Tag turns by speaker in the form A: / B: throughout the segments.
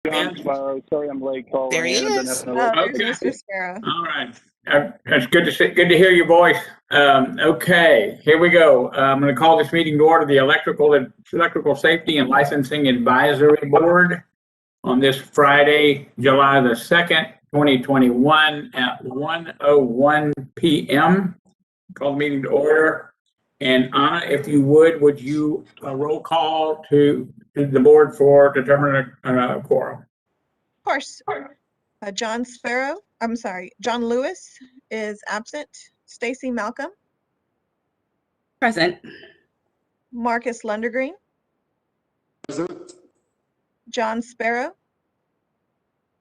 A: John Sparrow. Sorry I'm late calling.
B: There he
A: in. I've been
B: is.
A: having a little-
C: There's Mr. Sparrow.
D: All right. That's good to see, good to hear your voice. Okay, here we go. I'm going to call this meeting to order, the Electrical Safety and Licensing Advisory Board on this Friday, July the 2nd, 2021 at 1:01 p.m. Call the meeting to order. And Anna, if you would you roll call to the board for determining a quorum?
C: Of course. John Lewis is absent. Stacy Malcolm.
B: Present.
C: Marcus Lundergreen.
E: Present.
C: John Sparrow.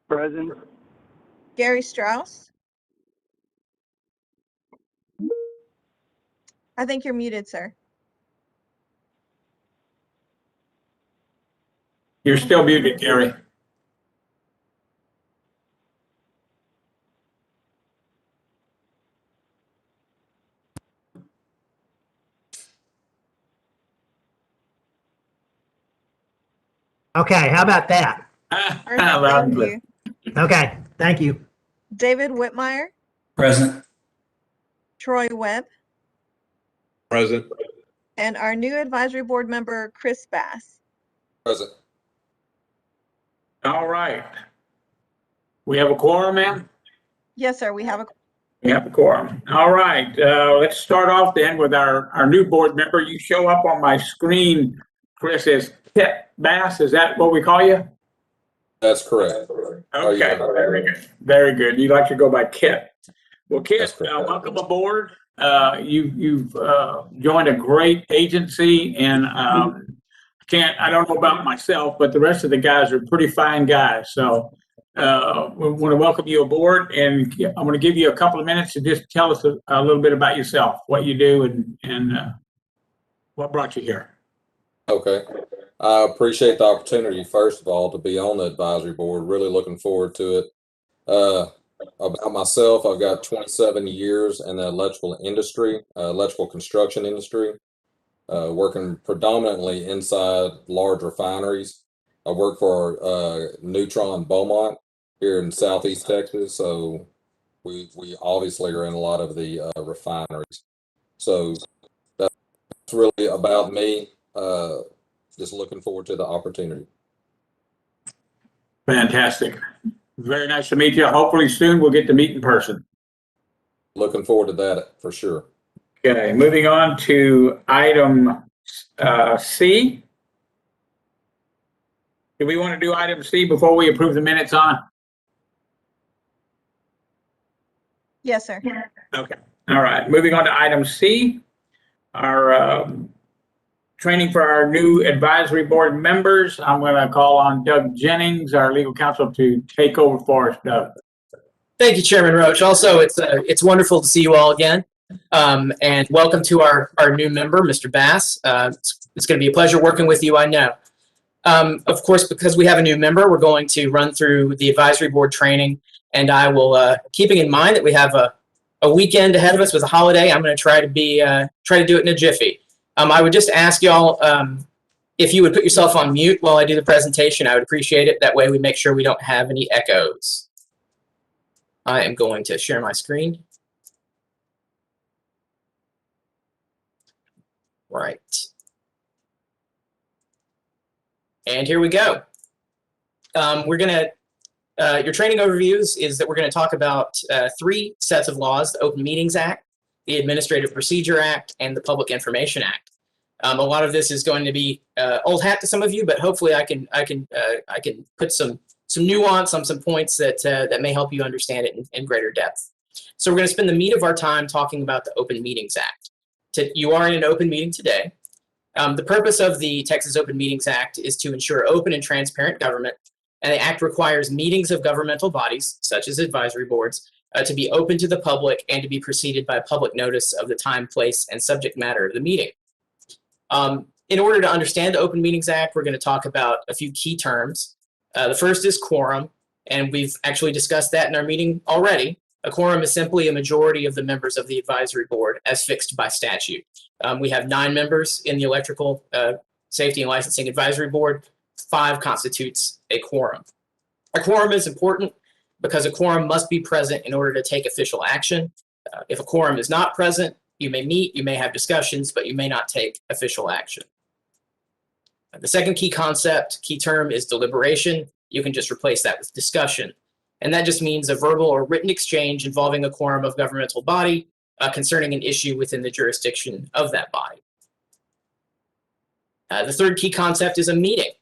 A: Present.
C: Gary Strauss. I think you're muted, sir.
D: You're still muted, Gary.
F: Okay, how about that?
C: Perfect,
D: Loud and
C: thank
D: clear.
C: you.
F: Okay, thank you.
C: David Whitmire.
E: Present.
C: Troy Webb.
E: Present.
C: And our new advisory board member, Chris Bass.
E: Present.
D: All right. We have a quorum, ma'am?
C: Yes, sir, we have a
D: We have a quorum. All right, let's start off then with our new board member. You show up on my screen, Chris, as Kit Bass. Is that what we ccall you?
E: That's correct.
D: Okay, very good. Very good. You like to go by Kit. Well, Kit,
E: That's correct.
D: welcome aboard. You've joined a great agency, and I don't know about myself, but the rest of the guys are pretty fine guys. So we want to welcome you aboard, and I'm going to give you a couple of minutes to just tell us a little bit about yourself, what you do, and what brought you here.
E: Okay. I appreciate the opportunity, first of all, to be on the advisory board. Really looking forward to it. About myself, I've got 27 years in the electrical industry, electrical construction industry, working predominantly inside large refineries. I work for Neutron Beaumont here in Southeast Texas, so we obviously are in a lot of the refineries. So that's really about me. Just looking forward to the opportunity.
D: Fantastic. Very nice to meet you. Hopefully soon we'll get to meet in person.
E: Looking forward to that for sure.
D: Okay, moving on to item C. Do we want to do item C before we approve the minutes on?
C: Yes, sir.
D: Okay, all right. Moving on to item C, our training for our new advisory board members. I'm going to call on Doug Jennings, our legal counsel, to take over for us, Doug.
G: Thank you, Chairman Roach. Also, it's wonderful to see you all again. And welcome to our new member, Mr. Bass. It's going to be a pleasure working with you, I know. Of course, because we have a new member, we're going to run through the advisory board training, and I will, keeping in mind that we have a weekend ahead of us with a holiday, I'm going to try to do it in a jiffy. I would just ask y'all if you would put yourself on mute while I do the presentation. I would appreciate it. That way we make sure we don't have any echoes. I am going to share my screen. Right. And here we go. Your training overviews is that we're going to talk about 3 sets of laws: the Open Meetings Act, the Administrative Procedure Act, and the Public Information Act. A lot of this is going to be old hat to some of you, but hopefully I can put some nuance on some points that may help you understand it in greater depth. So we're going to spend the meat of our time talking about the Open Meetings Act. You are in an open meeting today. The purpose of the Texas Open Meetings Act is to ensure open and transparent government, and the act requires meetings of governmental bodies, such as advisory boards, to be open to the public and to be preceded by public notice of the time, place, and subject matter of the meeting. In order to understand the Open Meetings Act, we're going to talk about a few key terms. The first is quorum, and we've actually discussed that in our meeting already. A quorum is simply a majority of the members of the advisory board as fixed by statute. We have 9 members in the Electrical Safety and Licensing Advisory Board. 5 constitutes a quorum. A quorum is important because a quorum must be present in order to take official action. If a quorum is not present, you may meet, you may have discussions, but you may not take official action. The second key concept, key term, is deliberation. You can just replace that with discussion. And that just means a verbal or written exchange involving a quorum of governmental body concerning an issue within the jurisdiction of that body. The third key concept is a meeting.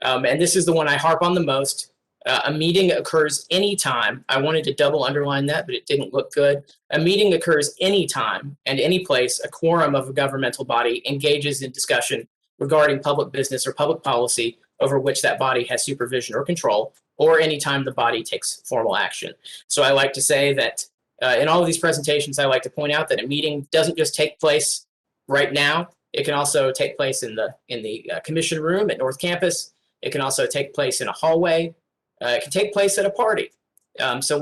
G: And this is the one I harp on the most. A meeting occurs anytime. I wanted to double underline that, but it didn't look good. A meeting occurs anytime and any place a quorum of a governmental body engages in discussion regarding public business or public policy over which that body has supervision or control, or anytime the body takes formal action. So I like to say that in all of these presentations, I like to point out that a meeting doesn't just take place right now. It can also take place in the commission room at North Campus. It can also take place in a hallway. It can take place at a party. So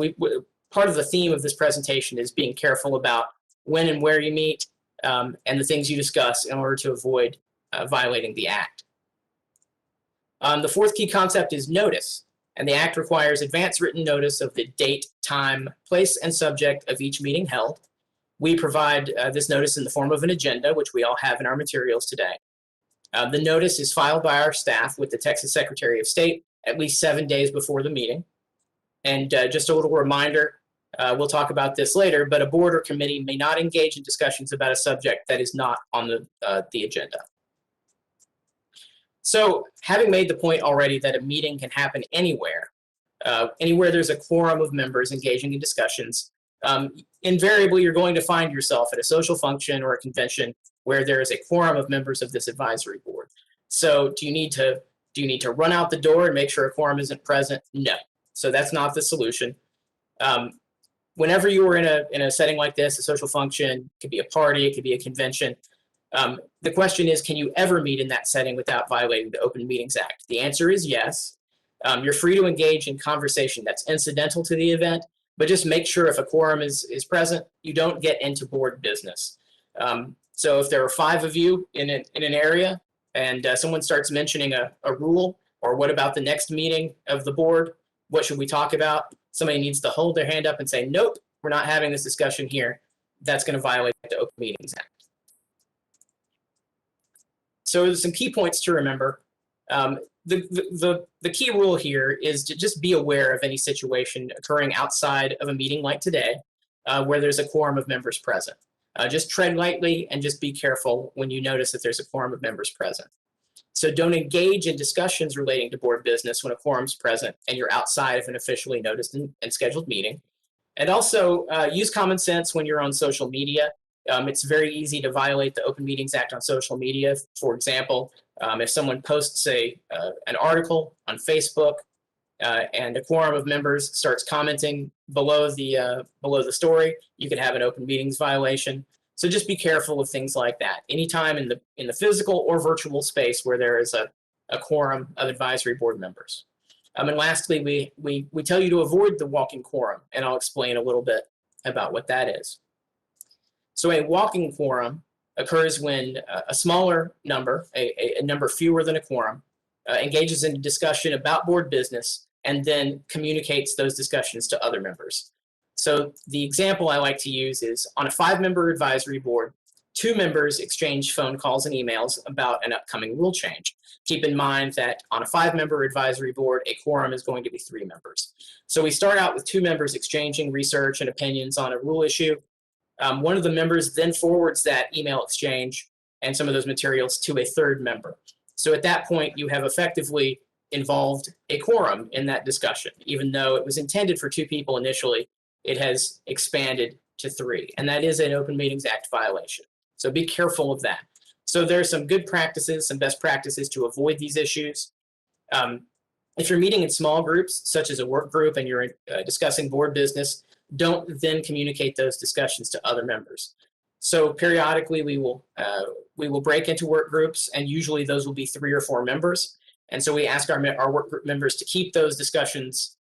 G: part of the theme of this presentation is being careful about when and where you meet and the things you discuss in order to avoid violating the act. The fourth key concept is notice, and the act requires advance written notice of the date, time, place, and subject of each meeting held. We provide this notice in the form of an agenda, which we all have in our materials today. The notice is filed by our staff with the Texas Secretary of State at least 7 days before the meeting. And just a little reminder, we'll talk about this later, but a board or committee may not engage in discussions about a subject that is not on the agenda. So having made the point already that a meeting can happen anywhere, anywhere there's a quorum of members engaging in discussions, invariably you're going to find yourself at a social function or a convention where there is a quorum of members of this advisory board. So do you need to run out the door and make sure a quorum isn't present? No. So that's not the solution. Whenever you are in a setting like this, a social function, it could be a party, it could be a convention. The question is, can you ever meet in that setting without violating the Open Meetings Act? The answer is yes. You're free to engage in conversation that's incidental to the event, but just make sure if a quorum is present, you don't get into board business. So if there are 5 of you in an area and someone starts mentioning a rule, or what about the next meeting of the board? What should we talk about? Somebody needs to hold their hand up and say, nope, we're not having this discussion here. That's going to violate the Open Meetings Act. So there's some key points to remember. The key rule here is to just be aware of any situation occurring outside of a meeting like today, where there's a quorum of members present. Just tread lightly and just be careful when you notice that there's a quorum of members present. So don't engage in discussions relating to board business when a quorum's present and you're outside of an officially noticed and scheduled meeting. And also use common sense when you're on social media. It's very easy to violate the Open Meetings Act on social media. For example, if someone posts an article on Facebook and a quorum of members starts commenting below the story, you could have an open meetings violation. So just be careful of things like that. Anytime in the physical or virtual space where there is a quorum of advisory board members. And lastly, we tell you to avoid the walking quorum, and I'll explain a little bit about what that is. So a walking quorum occurs when a smaller number, a number fewer than a quorum, engages in discussion about board business and then communicates those discussions to other members. So the example I like to use is on a 5-member advisory board, 2 members exchange phone calls and emails about an upcoming rule change. Keep in mind that on a 5-member advisory board, a quorum is going to be 3 members. So we start out with 2 members exchanging research and opinions on a rule issue. One of the members then forwards that email exchange and some of those materials to a 3rd member. So at that point, you have effectively involved a quorum in that discussion. Even though it was intended for 2 people initially, it has expanded to 3. And that is an Open Meetings Act violation. So be careful of that. So there are some good practices, some best practices to avoid these issues. If you're meeting in small groups, such as a work group, and you're discussing board business, don't then communicate those discussions to other members. So periodically we will break into work groups, and usually those will be 3 or 4 members. And so we ask our work group members to keep those discussions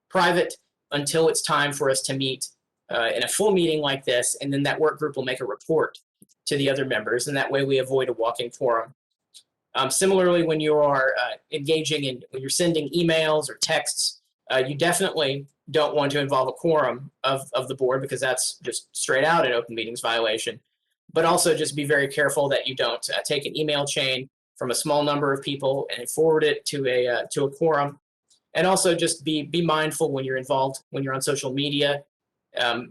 G: private until it's time for us to meet in a full meeting like this, and then that work group will make a report to the other members, and that way we avoid a walking quorum. Similarly, when you are when you're sending emails or texts, you definitely don't want to involve a quorum of the board, because that's just straight out an open meetings violation. But also just be very careful that you don't take an email chain from a small number of people and forward it to a quorum. And also just be mindful when you're involved, when you're on social media,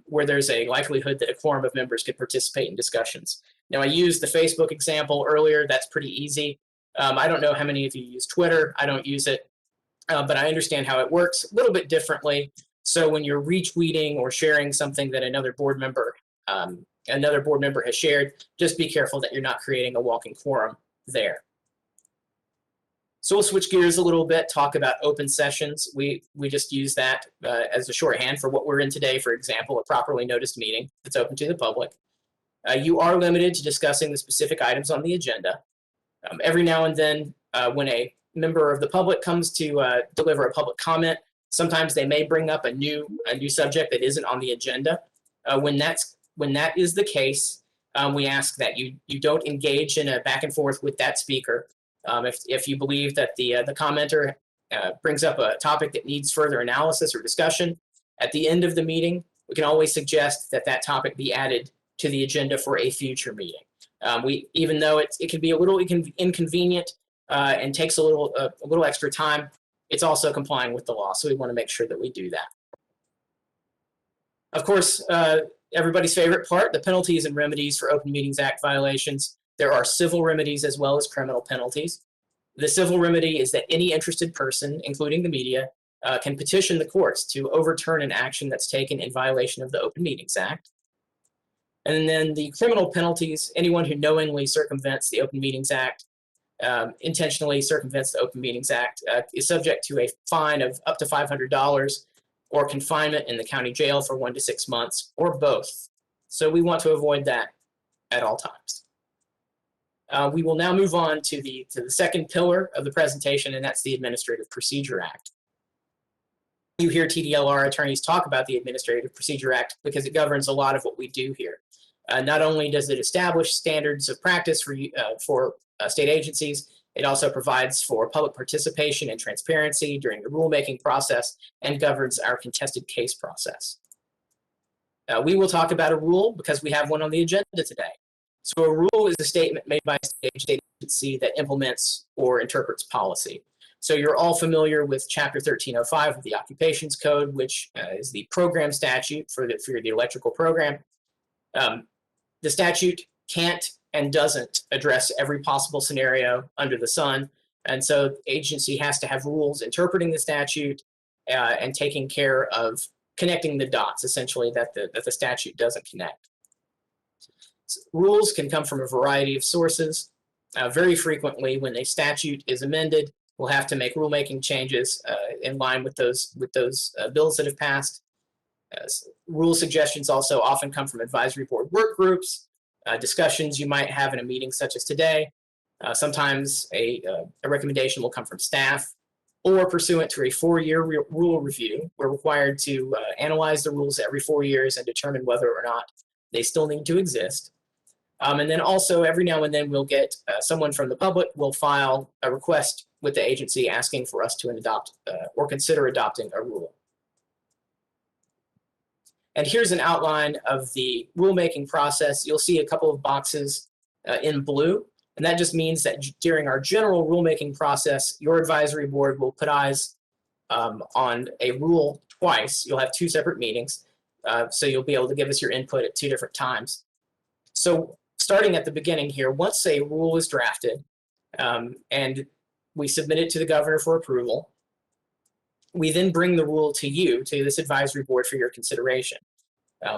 G: where there's a likelihood that a quorum of members could participate in discussions. Now, I used the Facebook example earlier. That's pretty easy. I don't know how many of you use Twitter. I don't use it, but I understand how it works a little bit differently. So when you're retweeting or sharing something that another board member has shared, just be careful that you're not creating a walking quorum there. So we'll switch gears a little bit, talk about open sessions. We just use that as a shorthand for what we're in today. For example, a properly noticed meeting that's open to the public. You are limited to discussing the specific items on the agenda. Every now and then, when a member of the public comes to deliver a public comment, sometimes they may bring up a new subject that isn't on the agenda. When that is the case, we ask that you don't engage in a back and forth with that speaker. If you believe that the commenter brings up a topic that needs further analysis or discussion, at the end of the meeting, we can always suggest that topic be added to the agenda for a future meeting. Even though it can be a little inconvenient and takes a little extra time, it's also complying with the law. So we want to make sure that we do that. Of course, everybody's favorite part, the penalties and remedies for Open Meetings Act violations. There are civil remedies as well as criminal penalties. The civil remedy is that any interested person, including the media, can petition the courts to overturn an action that's taken in violation of the Open Meetings Act. And then the criminal penalties, anyone who knowingly circumvents the Open Meetings Act, intentionally circumvents the Open Meetings Act, is subject to a fine of up to $500 or confinement in the county jail for 1 to 6 months, or both. So we want to avoid that at all times. We will now move on to the second pillar of the presentation, and that's the Administrative Procedure Act. You hear TDLR attorneys talk about the Administrative Procedure Act because it governs a lot of what we do here. Not only does it establish standards of practice for state agencies, it also provides for public participation and transparency during the rulemaking process and governs our contested case process. We will talk about a rule because we have one on the agenda today. So a rule is a statement made by a state agency that implements or interprets policy. So you're all familiar with Chapter 1305 of the Occupations Code, which is the program statute for the electrical program. The statute can't and doesn't address every possible scenario under the sun. And so the agency has to have rules interpreting the statute and taking care of connecting the dots, essentially, that the statute doesn't connect. So rules can come from a variety of sources. Very frequently, when a statute is amended, we'll have to make rulemaking changes in line with those bills that have passed. Rule suggestions also often come from advisory board work groups, discussions you might have in a meeting such as today. Sometimes a recommendation will come from staff, or pursuant to a 4-year rule review. We're required to analyze the rules every 4 years and determine whether or not they still need to exist. And then also every now and then we'll get someone from the public will file a request with the agency asking for us to adopt or consider adopting a rule. And here's an outline of the rulemaking process. You'll see a couple of boxes in blue, and that just means that during our general rulemaking process, your advisory board will put eyes on a rule twice. You'll have 2 separate meetings, so you'll be able to give us your input at 2 different times. So starting at the beginning here, once a rule is drafted and we submit it to the governor for approval, we then bring the rule to you, to this advisory board, for your consideration.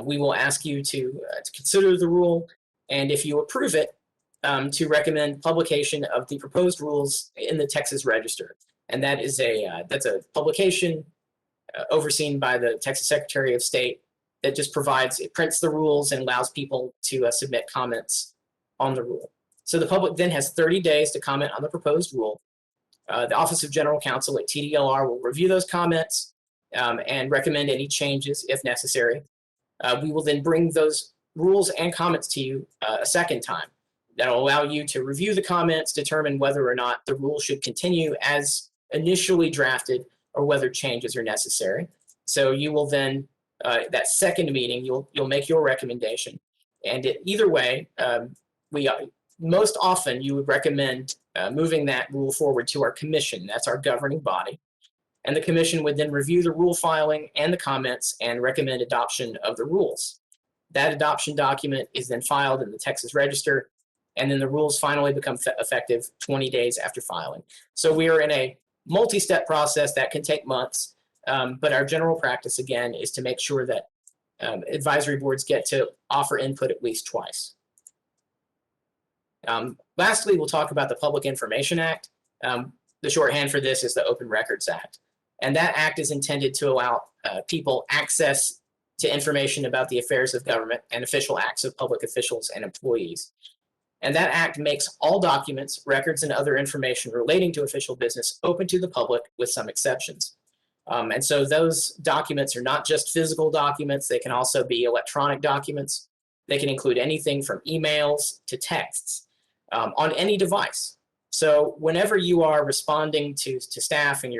G: We will ask you to consider the rule, and if you approve it, to recommend publication of the proposed rules in the Texas Register. And that is that's a publication overseen by the Texas Secretary of State that just it prints the rules and allows people to submit comments on the rule. So the public then has 30 days to comment on the proposed rule. The Office of General Counsel at TDLR will review those comments and recommend any changes if necessary. We will then bring those rules and comments to you a second time. that'll allow you to review the comments, determine whether or not the rule should continue as initially drafted or whether changes are necessary. So you will then, that second meeting, you'll make your recommendation. And either way, most often you would recommend moving that rule forward to our commission. That's our governing body. And the commission would then review the rule filing and the comments and recommend adoption of the rules. That adoption document is then filed in the Texas Register, and then the rules finally become effective 20 days after filing. So we are in a multi-step process that can take months, but our general practice, again, is to make sure that advisory boards get to offer input at least twice. Lastly, we'll talk about the Public Information Act. The shorthand for this is the Open Records Act. And that act is intended to allow people access to information about the affairs of government and official acts of public officials and employees. And that act makes all documents, records, and other information relating to official business open to the public with some exceptions. And so those documents are not just physical documents, they can also be electronic documents. They can include anything from emails to texts on any device. So whenever you are responding to staff and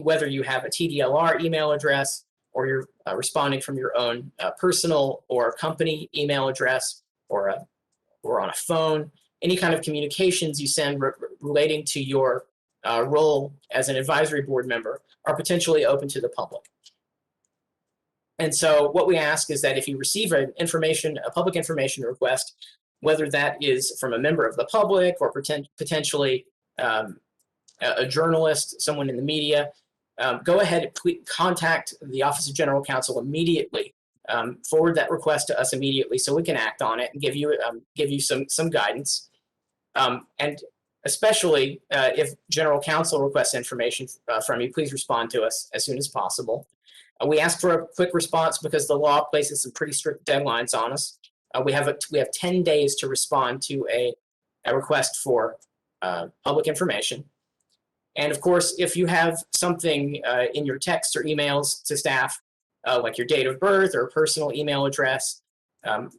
G: whether you have a TDLR email address or you're responding from your own personal or company email address or on a phone, any kind of communications you send relating to your role as an advisory board member are potentially open to the public. And so what we ask is that if you receive a public information request, whether that is from a member of the public or potentially a journalist, someone in the media, go ahead and contact the Office of General Counsel immediately. Forward that request to us immediately so we can act on it and give you some guidance. And especially if General Counsel requests information from you, please respond to us as soon as possible. We ask for a quick response because the law places some pretty strict deadlines on us. We have 10 days to respond to a request for public information. And of course, if you have something in your texts or emails to staff, like your date of birth or personal email address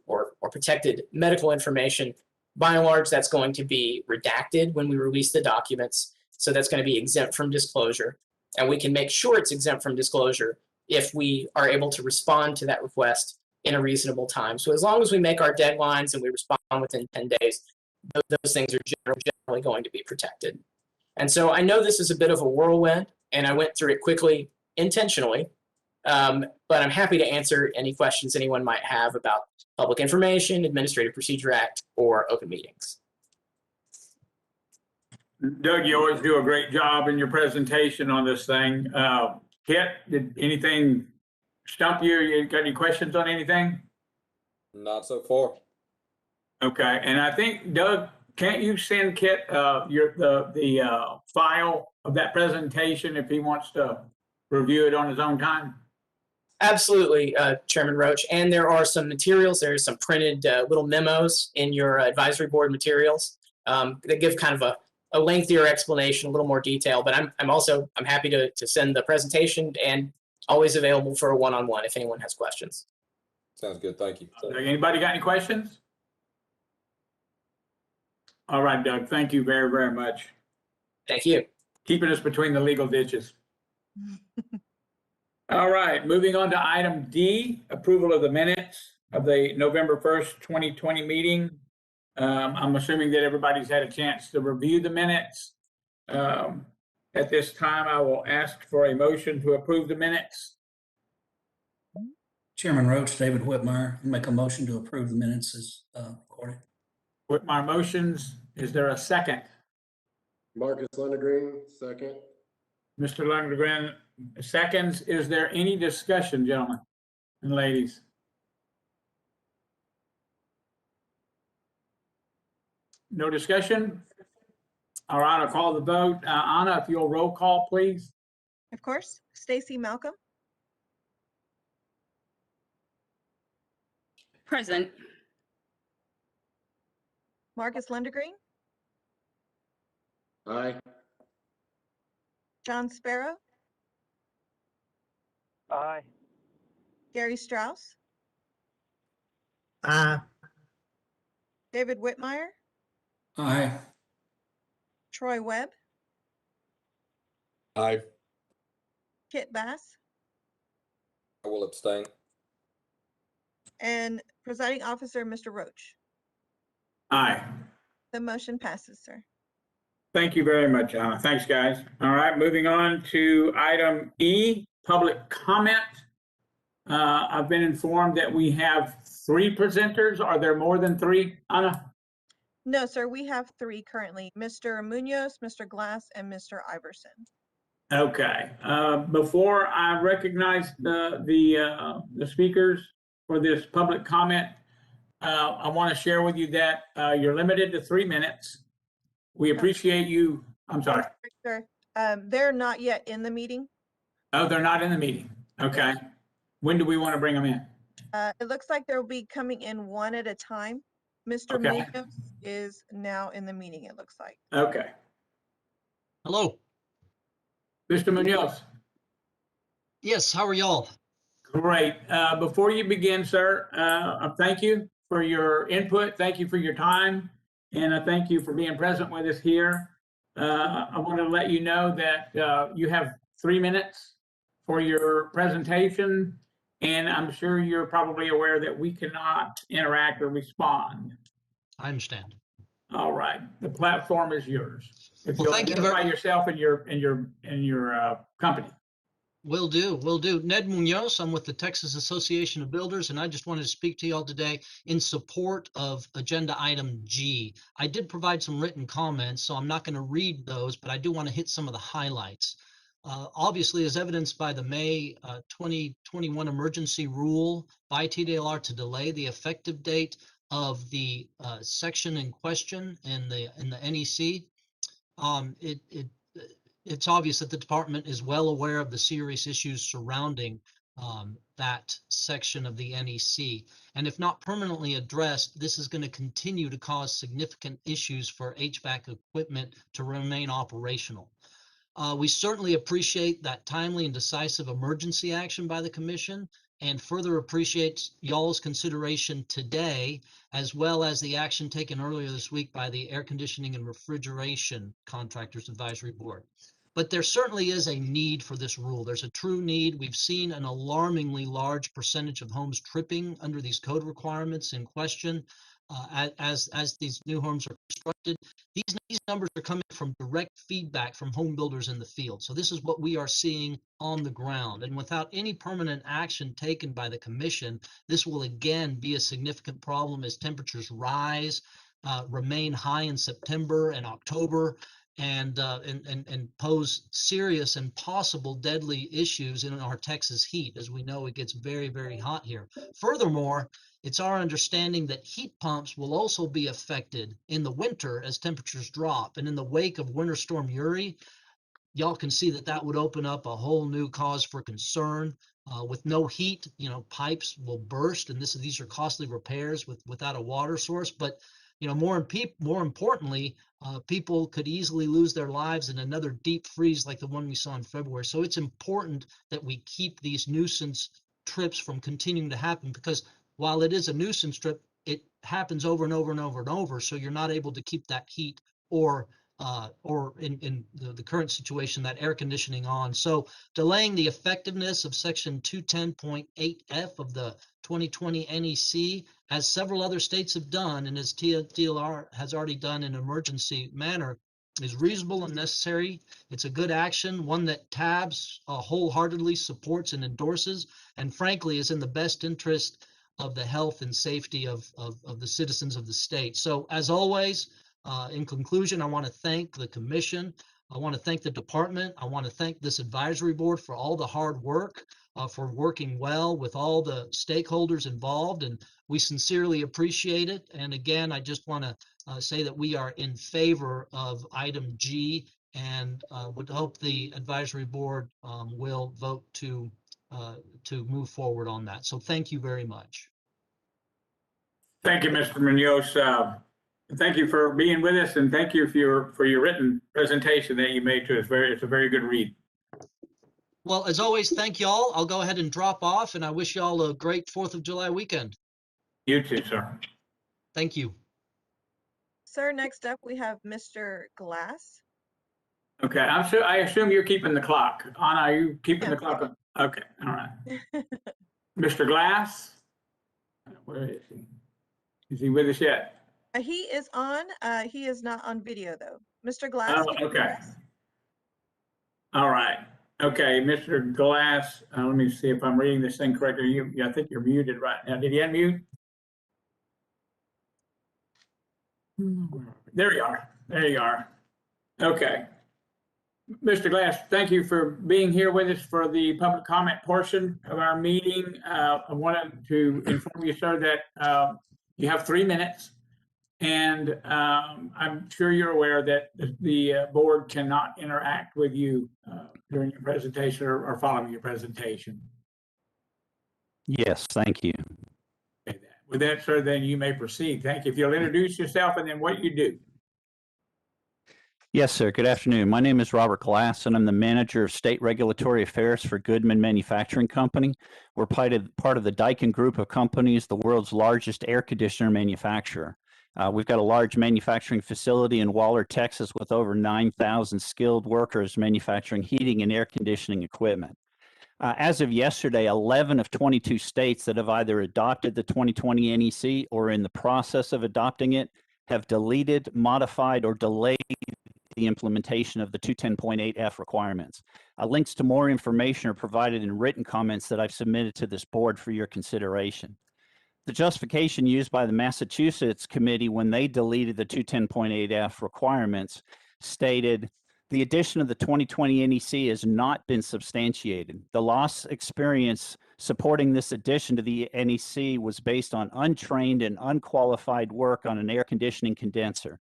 G: or protected medical information, by and large, that's going to be redacted when we release the documents. So that's going to be exempt from disclosure. And we can make sure it's exempt from disclosure if we are able to respond to that request in a reasonable time. So as long as we make our deadlines and we respond within 10 days, those things are generally going to be protected. And so I know this is a bit of a whirlwind, and I went through it quickly intentionally, but I'm happy to answer any questions anyone might have about public information, Administrative Procedure Act, or open meetings.
D: Doug, you always do a great job in your presentation on this thing. Kit, did anything stump you? You got any questions on anything?
E: Not so far.
D: Okay, and I think, Doug, can't you send Kit the file of that presentation if he wants to review it on his own time?
G: Absolutely, Chairman Roach. And there are some materials. There's some printed little memos in your advisory board materials that give kind of a lengthier explanation, a little more detail. But I'm happy to send the presentation and always available for a one-on-one if anyone has questions.
E: Sounds good. Thank you.
D: Anybody got any questions? All right, Doug, thank you very, very much.
G: Thank you.
D: Keeping us between the legal ditches. All right, moving on to item D, approval of the minutes of the November 1st, 2020 meeting. I'm assuming that everybody's had a chance to review the minutes. At this time, I will ask for a motion to approve the minutes.
H: Chairman Roach, David Whitmire, make a motion to approve the minutes as recorded.
D: With my motions, is there a second?
I: Marcus Lendergreen, second.
D: Mr. Lundgren seconds. Is there any discussion, gentlemen and ladies? No discussion? All right, I'll call the vote. Anna, if you'll roll call, please.
C: Of course. Stacy Malcolm,
B: Present.
C: Marcus Lendergreen,
I: Aye.
C: John Sparrow,
A: Aye.
C: Gary Strauss,
F: Aye.
C: David Whitmire,
H: Aye.
C: Troy Webb,
E: Aye.
C: Kit Bass,
E: I will abstain.
C: and presiding officer, Mr. Roach.
D: Aye.
C: The motion passes, sir.
D: Thank you very much, Anna. Thanks, guys. All right, moving on to item E, public comment. I've been informed that we have 3 presenters. Are there more than 3, Anna?
C: No, sir, we have 3 currently, Mr. Munoz, Mr. Glass, and Mr. Iverson.
D: Okay. Before I recognize the speakers for this public comment, I want to share with you that you're limited to 3 minutes. We appreciate you. I'm sorry.
C: Sir, they're not yet in the meeting.
D: Oh, they're not in the meeting. Okay. When do we want to bring them in?
C: It looks like they'll be coming in one at a time. Mr.
D: Okay.
C: Munoz is now in the meeting, it looks like.
D: Okay.
J: Hello.
D: Mr. Munoz.
J: Yes, how are y'all?
D: Great. Before you begin, sir, thank you for your input. Thank you for your time. And I thank you for being present with us here. I want to let you know that you have 3 minutes for your presentation. And I'm sure you're probably aware that we cannot interact or respond.
J: I understand.
D: All right. The platform is yours. If
J: Well,
D: you'll
J: thank you
D: identify
J: very-
D: yourself and your company.
J: Will do, will do. Ned Munoz, I'm with the Texas Association of Builders, and I just wanted to speak to y'all today in support of agenda item G. I did provide some written comments, so I'm not going to read those, but I do want to hit some of the highlights. Obviously, as evidenced by the May 2021 emergency rule by TDLR to delay the effective date of the section in question in the NEC, it's obvious that the department is well aware of the serious issues surrounding that section of the NEC. And if not permanently addressed, this is going to continue to cause significant issues for HVAC equipment to remain operational. We certainly appreciate that timely and decisive emergency action by the commission, and further appreciate y'all's consideration today, as well as the action taken earlier this week by the Air Conditioning and Refrigeration Contractors Advisory Board. But there certainly is a need for this rule. There's a true need. We've seen an alarmingly large percentage of homes tripping under these code requirements in question as these new homes are constructed. These numbers are coming from direct feedback from home builders in the field. So this is what we are seeing on the ground. And without any permanent action taken by the commission, this will again be a significant problem as temperatures rise, remain high in September and October, and pose serious and possible deadly issues in our Texas heat. As we know, it gets very, very hot here. Furthermore, it's our understanding that heat pumps will also be affected in the winter as temperatures drop. And in the wake of Winter Storm Uri, y'all can see that that would open up a whole new cause for concern. With no heat, pipes will burst, and these are costly repairs without a water source. But more importantly, people could easily lose their lives in another deep freeze like the one we saw in February. So it's important that we keep these nuisance trips from continuing to happen, because while it is a nuisance trip, it happens over and over and over and over. So you're not able to keep that heat or in the current situation, that air conditioning on. So delaying the effectiveness of section 210.8F of the 2020 NEC, as several other states have done, and as TDLR has already done in an emergency manner, is reasonable and necessary. It's a good action, one that TABS wholeheartedly supports and endorses, and frankly is in the best interest of the health and safety of the citizens of the state. So as always, in conclusion, I want to thank the commission. I want to thank the department. I want to thank this advisory board for all the hard work, for working well with all the stakeholders involved, and we sincerely appreciate it. And again, I just want to say that we are in favor of item G, and would hope the advisory board will vote to move forward on that. So thank you very much.
D: Thank you, Mr. Munoz. Thank you for being with us, and thank you for your written presentation that you made to us. It's a very good read.
J: Well, as always, thank y'all. I'll go ahead and drop off, and I wish y'all a great 4th of July weekend.
D: You too, sir.
J: Thank you.
C: Sir, next up, we have Mr. Glass.
D: Okay, I assume you're keeping the clock. Anna, are you keeping the
C: Yes.
D: clock on? Okay, all right. Mr. Glass? Where is he? Is he with us yet?
C: He is on, he is not on video though. Mr. Glass,
D: Oh,
C: can you hear
D: okay.
C: us?
D: All right. Okay, Mr. Glass, let me see if I'm reading this thing correctly. I think you're muted right now. Did you unmute? There you are. There you are. Okay. Mr. Glass, thank you for being here with us for the public comment portion of our meeting. I wanted to inform you, sir, that you have 3 minutes. And I'm sure you're aware that the board cannot interact with you during your presentation or following your presentation.
K: Yes, thank you.
D: With that, sir, then you may proceed. Thank you. If you'll introduce yourself and then what you do.
K: Yes, sir. Good afternoon. My name is Robert Glass, and I'm the manager of state regulatory affairs for Goodman Manufacturing Company. We're part of the Daikin Group of companies, the world's largest air conditioner manufacturer. We've got a large manufacturing facility in Waller, Texas, with over 9,000 skilled workers manufacturing heating and air conditioning equipment. As of yesterday, 11 of 22 states that have either adopted the 2020 NEC or are in the process of adopting it have deleted, modified, or delayed the implementation of the 210.8F requirements. Links to more information are provided in written comments that I've submitted to this board for your consideration. The justification used by the Massachusetts committee when they deleted the 210.8F requirements stated, the addition of the 2020 NEC has not been substantiated. The loss experience supporting this addition to the NEC was based on untrained and unqualified work on an air conditioning condenser.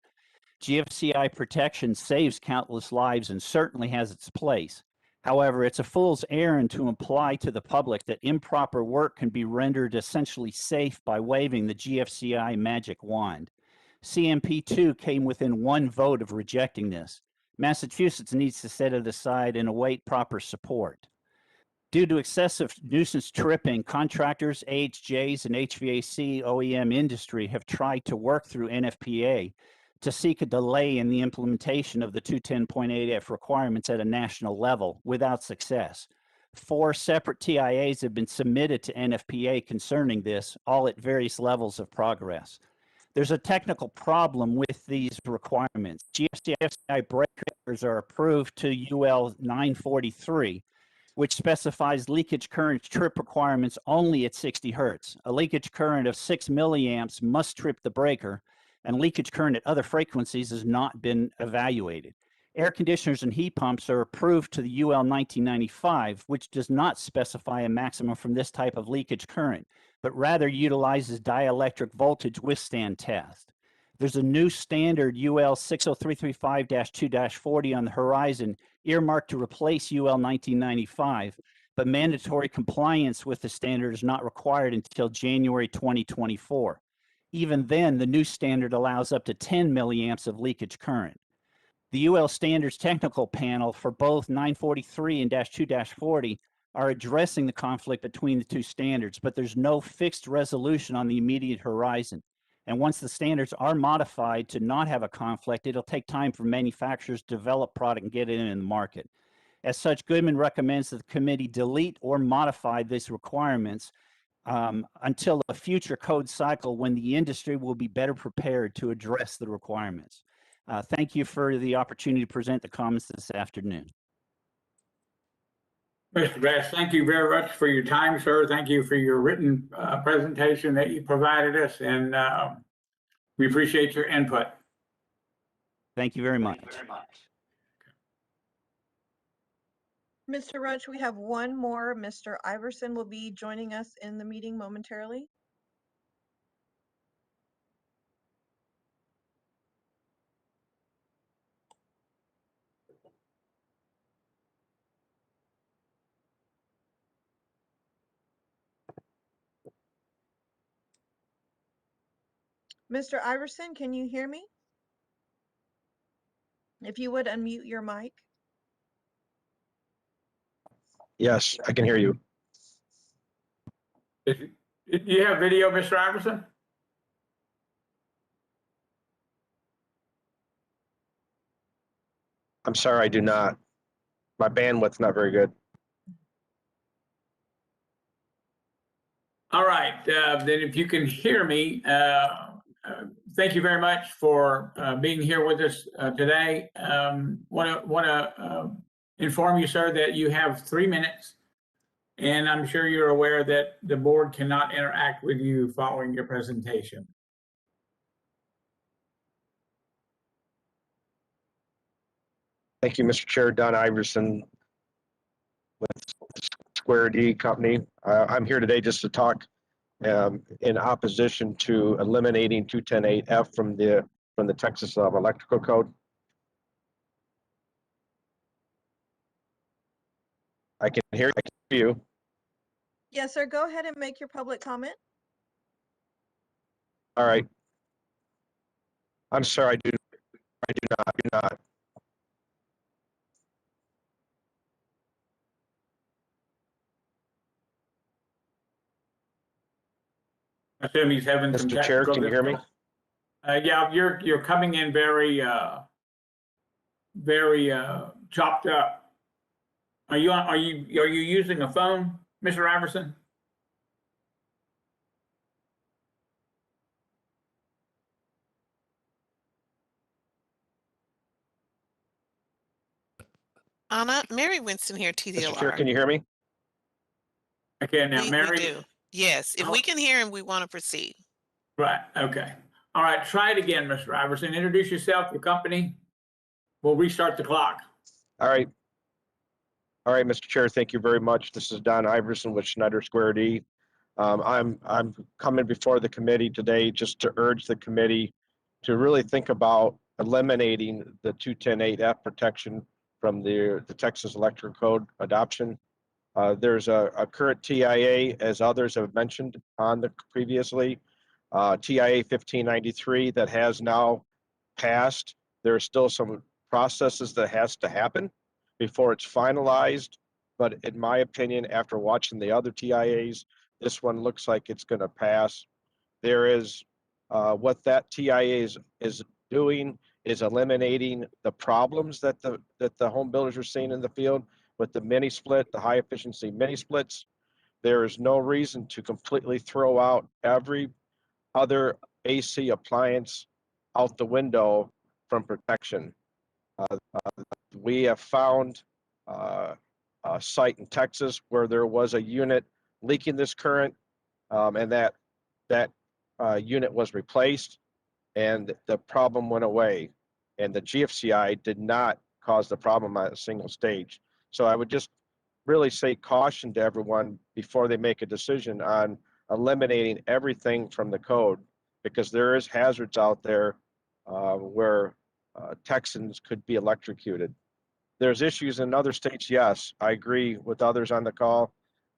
K: GFCI protection saves countless lives and certainly has its place. However, it's a fool's errand to imply to the public that improper work can be rendered essentially safe by waving the GFCI magic wand. CMP2 came within 1 vote of rejecting this. Massachusetts needs to set it aside and await proper support. Due to excessive nuisance tripping, contractors, AHJs, and HVAC OEM industry have tried to work through NFPA to seek a delay in the implementation of the 210.8F requirements at a national level without success. 4 separate TIAs have been submitted to NFPA concerning this, all at various levels of progress. There's a technical problem with these requirements. GFCI breakers are approved to UL 943, which specifies leakage current trip requirements only at 60 hertz. A leakage current of 6 milliamps must trip the breaker, and leakage current at other frequencies has not been evaluated. Air conditioners and heat pumps are approved to the UL 1995, which does not specify a maximum from this type of leakage current, but rather utilizes dielectric voltage withstand test. There's a new standard UL 60335-2-40 on the horizon, earmarked to replace UL 1995, but mandatory compliance with the standard is not required until January 2024. Even then, the new standard allows up to 10 milliamps of leakage current. The UL Standards Technical Panel for both 943 and -2-40 are addressing the conflict between the two standards, but there's no fixed resolution on the immediate horizon. And once the standards are modified to not have a conflict, it'll take time for manufacturers to develop product and get it in the market. As such, Goodman recommends that the committee delete or modify these requirements until a future code cycle when the industry will be better prepared to address the requirements. Thank you for the opportunity to present the comments this afternoon.
D: Mr. Glass, thank you very much for your time, sir. Thank you for your written presentation that you provided us, and we appreciate your input.
K: Thank you very much.
C: Mr. Roach, we have one more. Mr. Iverson will be joining us in the meeting momentarily. Mr. Iverson, can you hear me? If you would unmute your mic.
L: Yes, I can hear you.
D: Do you have video, Mr. Iverson?
L: I'm sorry, I do not. My bandwidth's not very good.
D: All right, then if you can hear me, thank you very much for being here with us today. Want to inform you, sir, that you have 3 minutes, and I'm sure you're aware that the board cannot interact with you following your presentation.
L: Thank you, Mr. Chair. Don Iverson with Square D Company. I'm here today just to talk in opposition to eliminating 210.8F from the Texas Electrical Code. I can hear you.
C: Yes, sir. Go ahead and make your public comment.
L: All right. I'm sorry, I do not.
D: I assume he's having some
L: Mr. Chair,
D: technical
L: can you hear me?
D: difficulties. Yeah, you're coming in very chopped up. Are you using a phone, Mr. Iverson?
M: Anna, Mary Winston here,
L: Mr. Chair,
M: TDLR.
L: can you hear me?
D: I can now,
M: We
D: Mary.
M: do. Yes, if we can hear him, we want to proceed.
D: Right. Okay. All right. Try it again, Mr. Iverson. Introduce yourself, your company. We'll restart the clock.
L: All right. All right, Mr. Chair, thank you very much. This is Don Iverson with Schneider Square D. I'm coming before the committee today just to urge the committee to really think about eliminating the 210.8F protection from the Texas Electrical Code adoption. There's a current TIA, as others have mentioned on the previously, TIA 1593 that has now passed. There are still some processes that has to happen before it's finalized. But in my opinion, after watching the other TIAs, this one looks like it's going to pass. There is what that TIA is doing is eliminating the problems that the home builders are seeing in the field with the mini split, the high efficiency mini splits. There is no reason to completely throw out every other AC appliance out the window from protection. We have found a site in Texas where there was a unit leaking this current, and that unit was replaced, and the problem went away. And the GFCI did not cause the problem at a single stage. So I would just really say caution to everyone before they make a decision on eliminating everything from the code, because there is hazards out there where Texans could be electrocuted. There's issues in other states, yes, I agree with others on the call,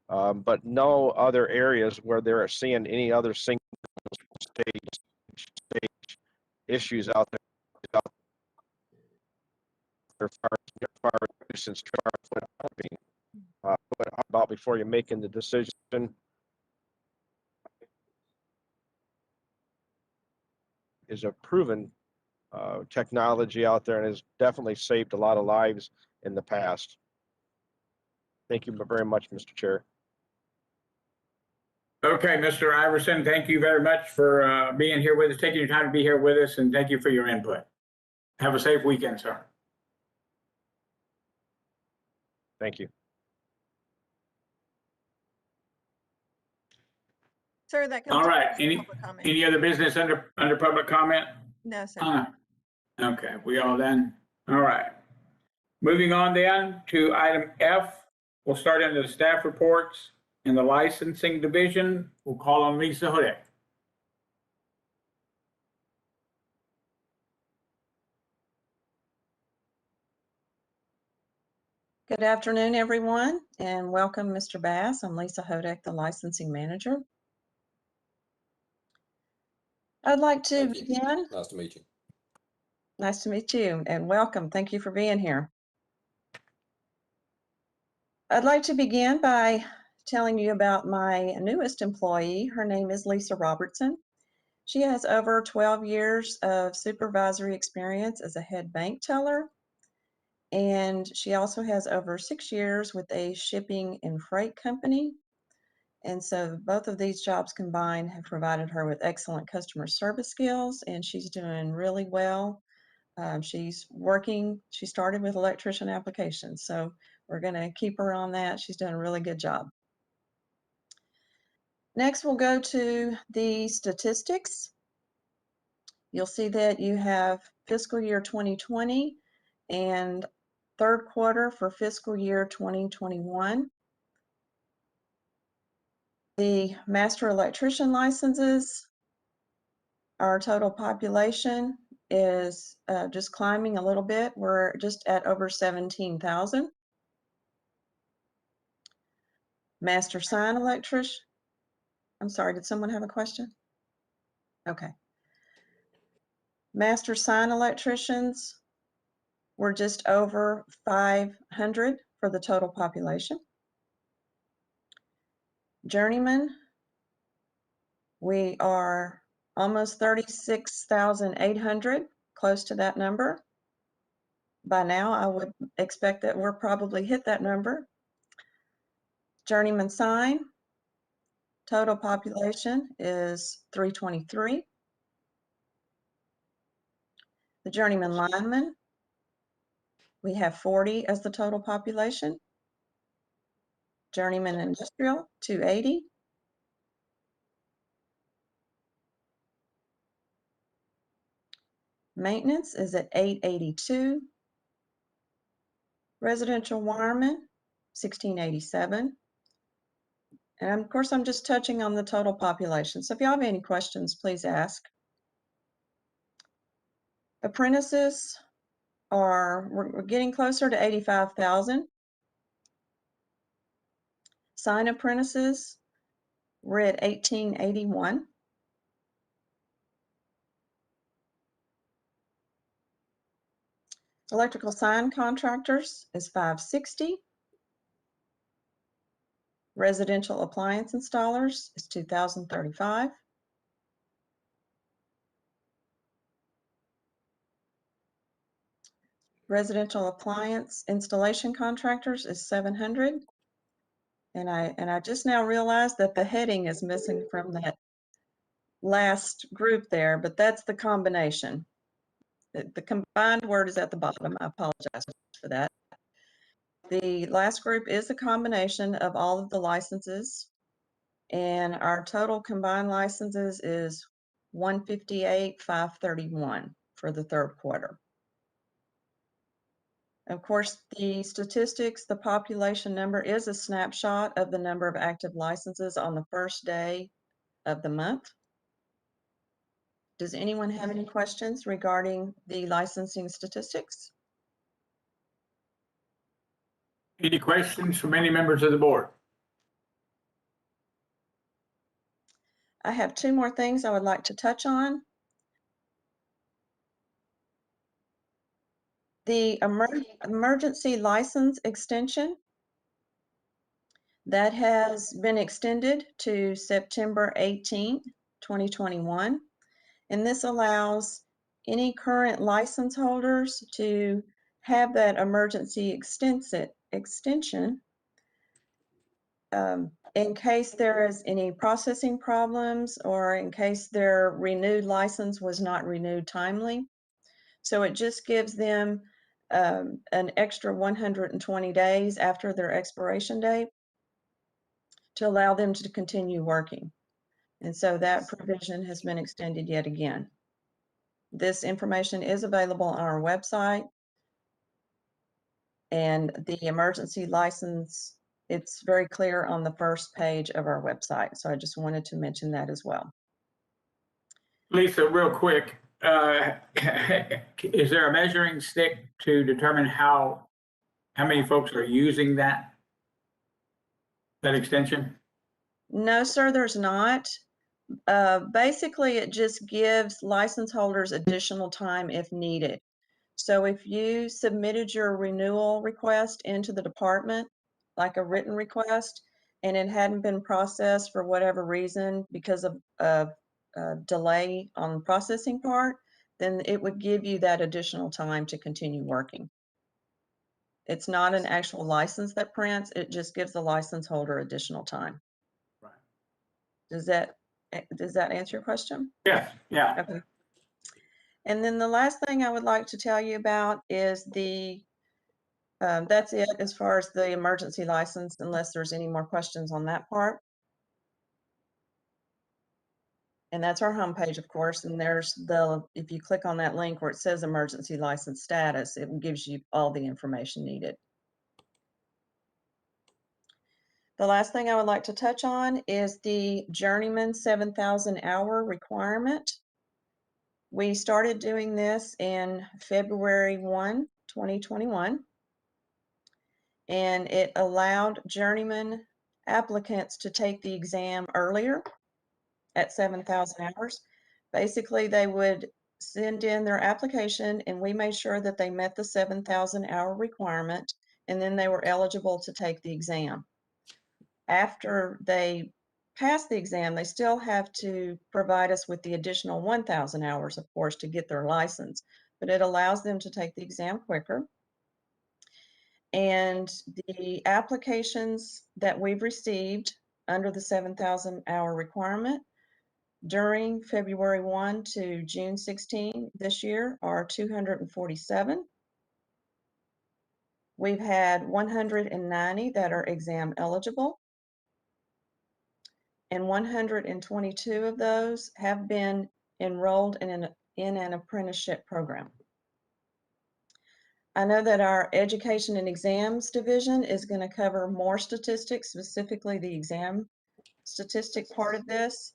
L: but no other areas where they're seeing any other single stage issues out there. Since about before you're making the decision. Is a proven technology out there and has definitely saved a lot of lives in the past. Thank you very much, Mr. Chair.
D: Okay, Mr. Iverson, thank you very much for being here with us, taking your time to be here with us, and thank you for your input. Have a safe weekend, sir.
L: Thank you.
C: Sir, that
D: All right.
C: concludes public comment.
D: Any other business under public comment?
C: No, sir.
D: Okay, we all done? All right. Moving on then to item F. We'll start into the staff reports in the licensing division. We'll call on Lisa Hudak.
B: Good afternoon, everyone, and welcome, Mr. Bass. I'm Lisa Hodak, the licensing manager. I'd like to begin.
E: Nice to meet you.
B: Nice to meet you, and welcome. Thank you for being here. I'd like to begin by telling you about my newest employee. Her name is Lisa Robertson. She has over 12 years of supervisory experience as a head bank teller, And she also has over 6 years with a shipping and freight company. And so both of these jobs combined have provided her with excellent customer service skills, and she's doing really well. She started with electrician applications, so we're going to keep her on that. She's doing a really good job. Next, we'll go to the statistics. You'll see that you have fiscal year 2020 and third quarter for fiscal year 2021. The master electrician licenses, our total population is just climbing a little bit. We're just at over 17,000. Master sign electrician, I'm sorry, did someone have a question? Okay. Master sign electricians, we're just over 500 for the total population. Journeyman, we are almost 36,800, close to that number. By now, I would expect that we'll probably hit that number. Journeyman sign, total population is 323. The journeyman lineman, we have 40 as the total population. Journeyman industrial, 280. Maintenance is at 882. Residential wireman, 1687. And of course, I'm just touching on the total population. So if you have any questions, please ask. Apprentices we're getting closer to 85,000. Sign apprentices, we're at 1881. Electrical sign contractors is 560. Residential appliance installers is 2,035. Residential appliance installation contractors is 700. And I just now realized that the heading is missing from that last group there, but that's the combination. The combined word is at the bottom. I apologize for that. The last group is a combination of all of the licenses, and our total combined licenses is 158,531 for the third quarter. Of course, the statistics, the population number is a snapshot of the number of active licenses on the first day of the month. Does anyone have any questions regarding the licensing statistics?
D: Any questions from any members of the board?
B: I have two more things I would like to touch on. The emergency license extension that has been extended to September 18, 2021. And this allows any current license holders to have that emergency extension in case there is any processing problems or in case their renewed license was not renewed timely. So it just gives them an extra 120 days after their expiration date to allow them to continue working. And so that provision has been extended yet again. This information is available on our website, and the emergency license, it's very clear on the first page of our website. So I just wanted to mention that as well.
D: Lisa, real quick, is there a measuring stick to determine how many folks are using that extension?
B: No, sir, there's not. Basically, it just gives license holders additional time if needed. So if you submitted your renewal request into the department, like a written request, and it hadn't been processed for whatever reason because of delay on the processing part, then it would give you that additional time to continue working. It's not an actual license that prints, it just gives the license holder additional time.
D: Right.
B: Does that answer your question?
D: Yes, yeah.
B: Okay. And then the last thing I would like to tell you about is that's it as far as the emergency license, unless there's any more questions on that part. And that's our homepage, of course, and there's if you click on that link where it says emergency license status, it gives you all the information needed. The last thing I would like to touch on is the journeyman 7,000 hour requirement. We started doing this in February 1, 2021, and it allowed journeyman applicants to take the exam earlier at 7,000 hours. Basically, they would send in their application and we made sure that they met the 7,000 hour requirement, and then they were eligible to take the exam. After they pass the exam, they still have to provide us with the additional 1,000 hours, of course, to get their license, but it allows them to take the exam quicker. And the applications that we've received under the 7,000 hour requirement during February 1 to June 16 this year are 247. We've had 190 that are exam eligible, and 122 of those have been enrolled in an apprenticeship program. I know that our education and exams division is going to cover more statistics, specifically the exam statistic part of this,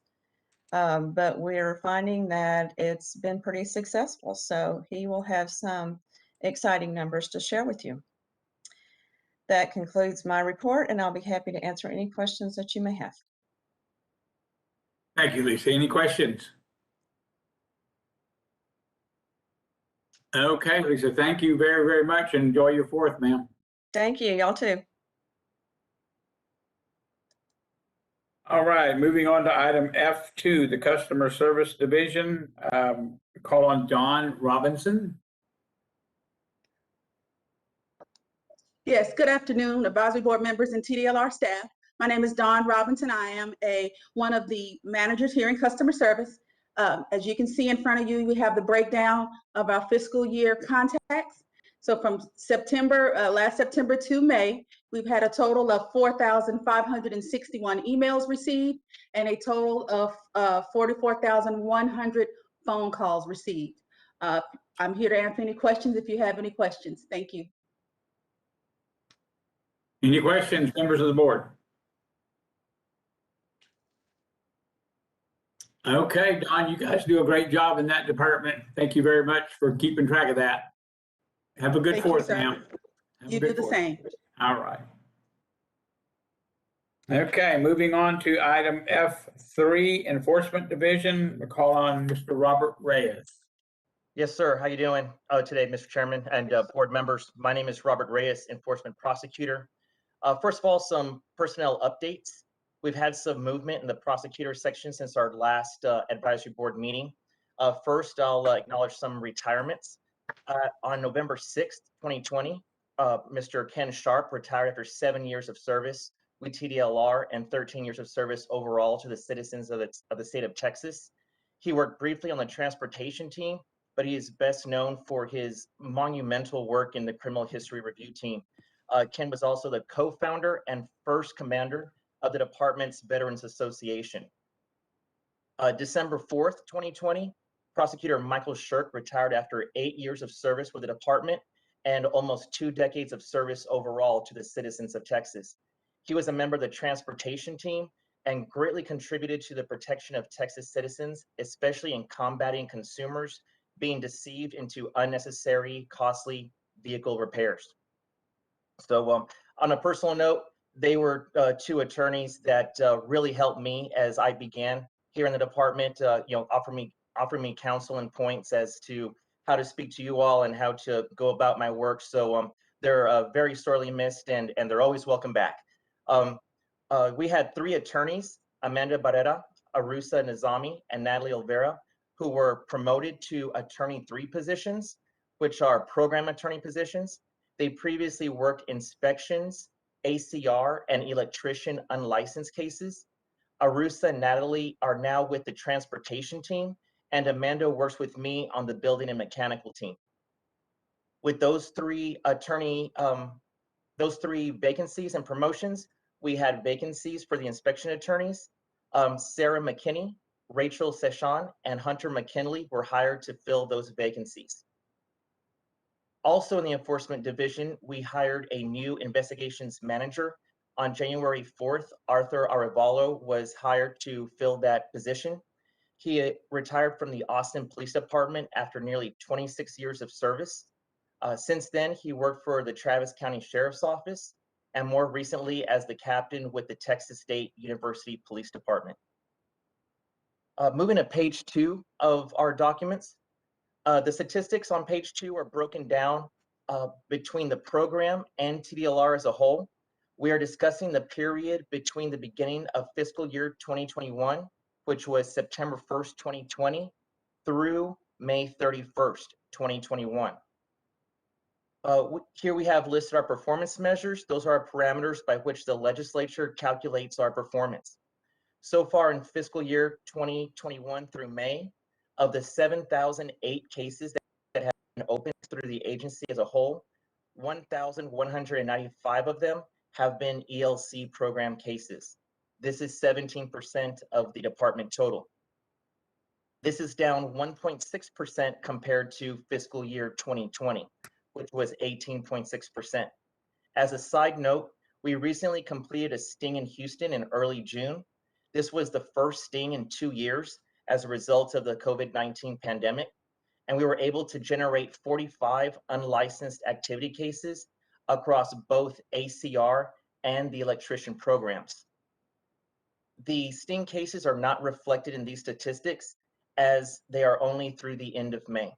B: but we're finding that it's been pretty successful. So he will have some exciting numbers to share with you. That concludes my report, and I'll be happy to answer any questions that you may have.
D: Thank you, Lisa. Any questions? Okay, Lisa, thank you very, very much. Enjoy your 4th, ma'am.
B: Thank you. Y'all too.
D: All right, moving on to item F2, the Customer Service Division. Call on Dawn Robinson.
N: Yes, good afternoon, advisory board members and TDLR staff. My name is Dawn Robinson. I am one of the managers here in customer service. As you can see in front of you, we have the breakdown of our fiscal year contacts. So from last September to May, we've had a total of 4,561 emails received and a total of 44,100 phone calls received. I'm here to answer any questions if you have any questions. Thank you.
D: Any questions, members of the board? Okay, Don, you guys do a great job in that department. Thank you very much for keeping track of that. Have a good
N: Thank you,
D: 4th,
N: sir.
D: ma'am.
N: You do the same.
D: All right. Okay, moving on to item F3, Enforcement Division. We'll call on Mr. Robert Reyes.
O: Yes, sir. How you doing today, Mr. Chairman and board members? My name is Robert Reyes, Enforcement Prosecutor. First of all, some personnel updates. We've had some movement in the prosecutor section since our last advisory board meeting. First, I'll acknowledge some retirements. On November 6th, 2020, Mr. Ken Sharp retired after 7 years of service with TDLR and 13 years of service overall to the citizens of the state of Texas. He worked briefly on the transportation team, but he is best known for his monumental work in the criminal history review team. Ken was also the co-founder and first commander of the department's Veterans Association. December 4th, 2020, Prosecutor Michael Shirk retired after 8 years of service with the department and almost 2 decades of service overall to the citizens of Texas. He was a member of the transportation team and greatly contributed to the protection of Texas citizens, especially in combating consumers being deceived into unnecessary, costly vehicle repairs. So on a personal note, they were 2 attorneys that really helped me as I began here in the department, offering me counsel and points as to how to speak to you all and how to go about my work. So they're very sorely missed, and they're always welcome back. We had 3 attorneys, Amanda Barrera, Arusa Nizami, and Natalie Olvera, who were promoted to Attorney 3 positions, which are program attorney positions. They previously worked inspections, ACR, and electrician unlicensed cases. Arusa and Natalie are now with the transportation team, and Amanda works with me on the building and mechanical team. With those three vacancies and promotions, we had vacancies for the inspection attorneys. Sarah McKinney, Rachel Session, and Hunter McKinley were hired to fill those vacancies. Also in the enforcement division, we hired a new investigations manager. On January 4th, Arthur Arevalo was hired to fill that position. He retired from the Austin Police Department after nearly 26 years of service. Since then, he worked for the Travis County Sheriff's Office and more recently as the captain with the Texas State University Police Department. Moving to page 2 of our documents, the statistics on page 2 are broken down between the program and TDLR as a whole. We are discussing the period between the beginning of fiscal year 2021, which was September 1st, 2020, through May 31st, 2021. Here we have listed our performance measures. Those are our parameters by which the legislature calculates our performance. So far in fiscal year 2021 through May, of the 7,008 cases that have been opened through the agency as a whole, 1,195 of them have been ELC program cases. This is 17% of the department total. This is down 1.6% compared to fiscal year 2020, which was 18.6%. As a side note, we recently completed a sting in Houston in early June. This was the first sting in 2 years as a result of the COVID-19 pandemic, and we were able to generate 45 unlicensed activity cases across both ACR and the electrician programs. The sting cases are not reflected in these statistics as they are only through the end of May.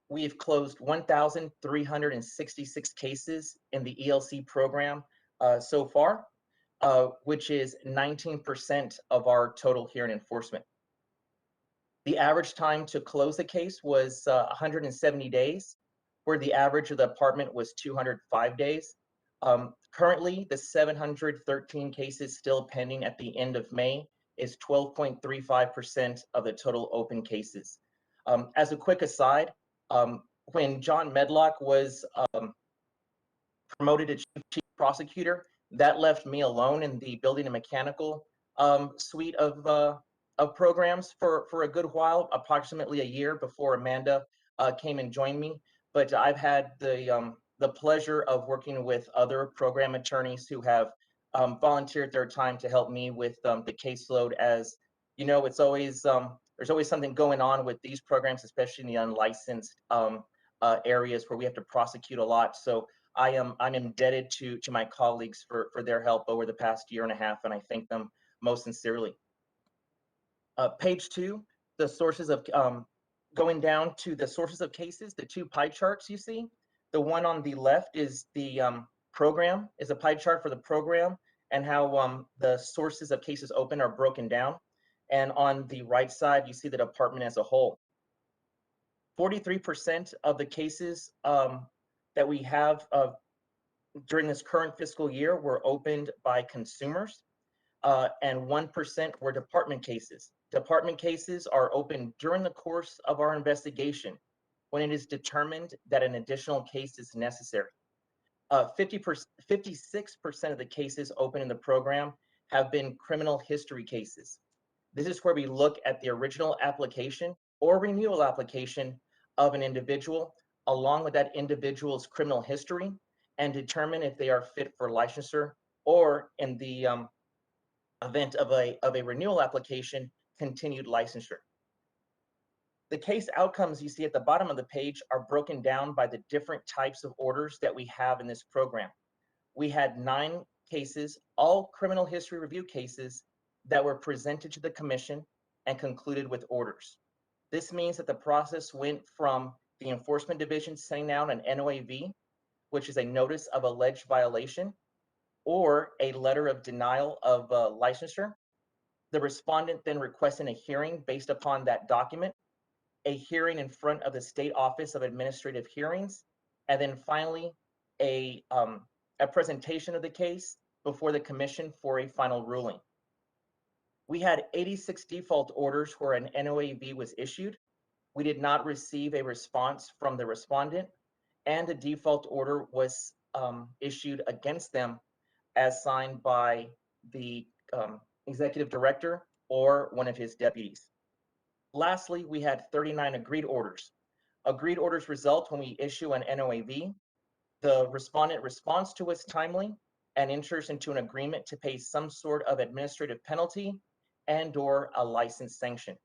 O: We've closed 1,366 cases in the ELC program so far, which is 19% of our total here in enforcement. The average time to close a case was 170 days, where the average of the department was 205 days. Currently, the 713 cases still pending at the end of May is 12.35% of the total open cases. As a quick aside, when John Medlock was promoted to chief prosecutor, that left me alone in the building and mechanical suite of programs for a good while, approximately a year before Amanda came and joined me. But I've had the pleasure of working with other program attorneys who have volunteered their time to help me with the caseload. As you know, it's always there's always something going on with these programs, especially in the unlicensed areas where we have to prosecute a lot. So I'm indebted to my colleagues for their help over the past year and a half, and I thank them most sincerely. Page 2, the sources of going down to the sources of cases, the 2 pie charts you see. The one on the left is the program, is a pie chart for the program and how the sources of cases open are broken down. And on the right side, you see the department as a whole. 43% of the cases that we have during this current fiscal year were opened by consumers, and 1% were department cases. Department cases are opened during the course of our investigation when it is determined that an additional case is necessary. 56% of the cases open in the program have been criminal history cases. This is where we look at the original application or renewal application of an individual along with that individual's criminal history and determine if they are fit for licensure, or in the event of a renewal application, continued licensure. The case outcomes you see at the bottom of the page are broken down by the different types of orders that we have in this program. We had 9 cases, all criminal history review cases, that were presented to the commission and concluded with orders. This means that the process went from the enforcement division sending out an NOAV, which is a notice of alleged violation, or a letter of denial of licensure. The respondent then requesting a hearing based upon that document, a hearing in front of the State Office of Administrative Hearings, and then finally a presentation of the case before the commission for a final ruling. We had 86 default orders where an NOAV was issued. We did not receive a response from the respondent, and a default order was issued against them as signed by the executive director or one of his deputies. Lastly, we had 39 agreed orders. Agreed orders result when we issue an NOAV. The respondent responds to us timely and enters into an agreement to pay some sort of administrative penalty and/or a license sanction.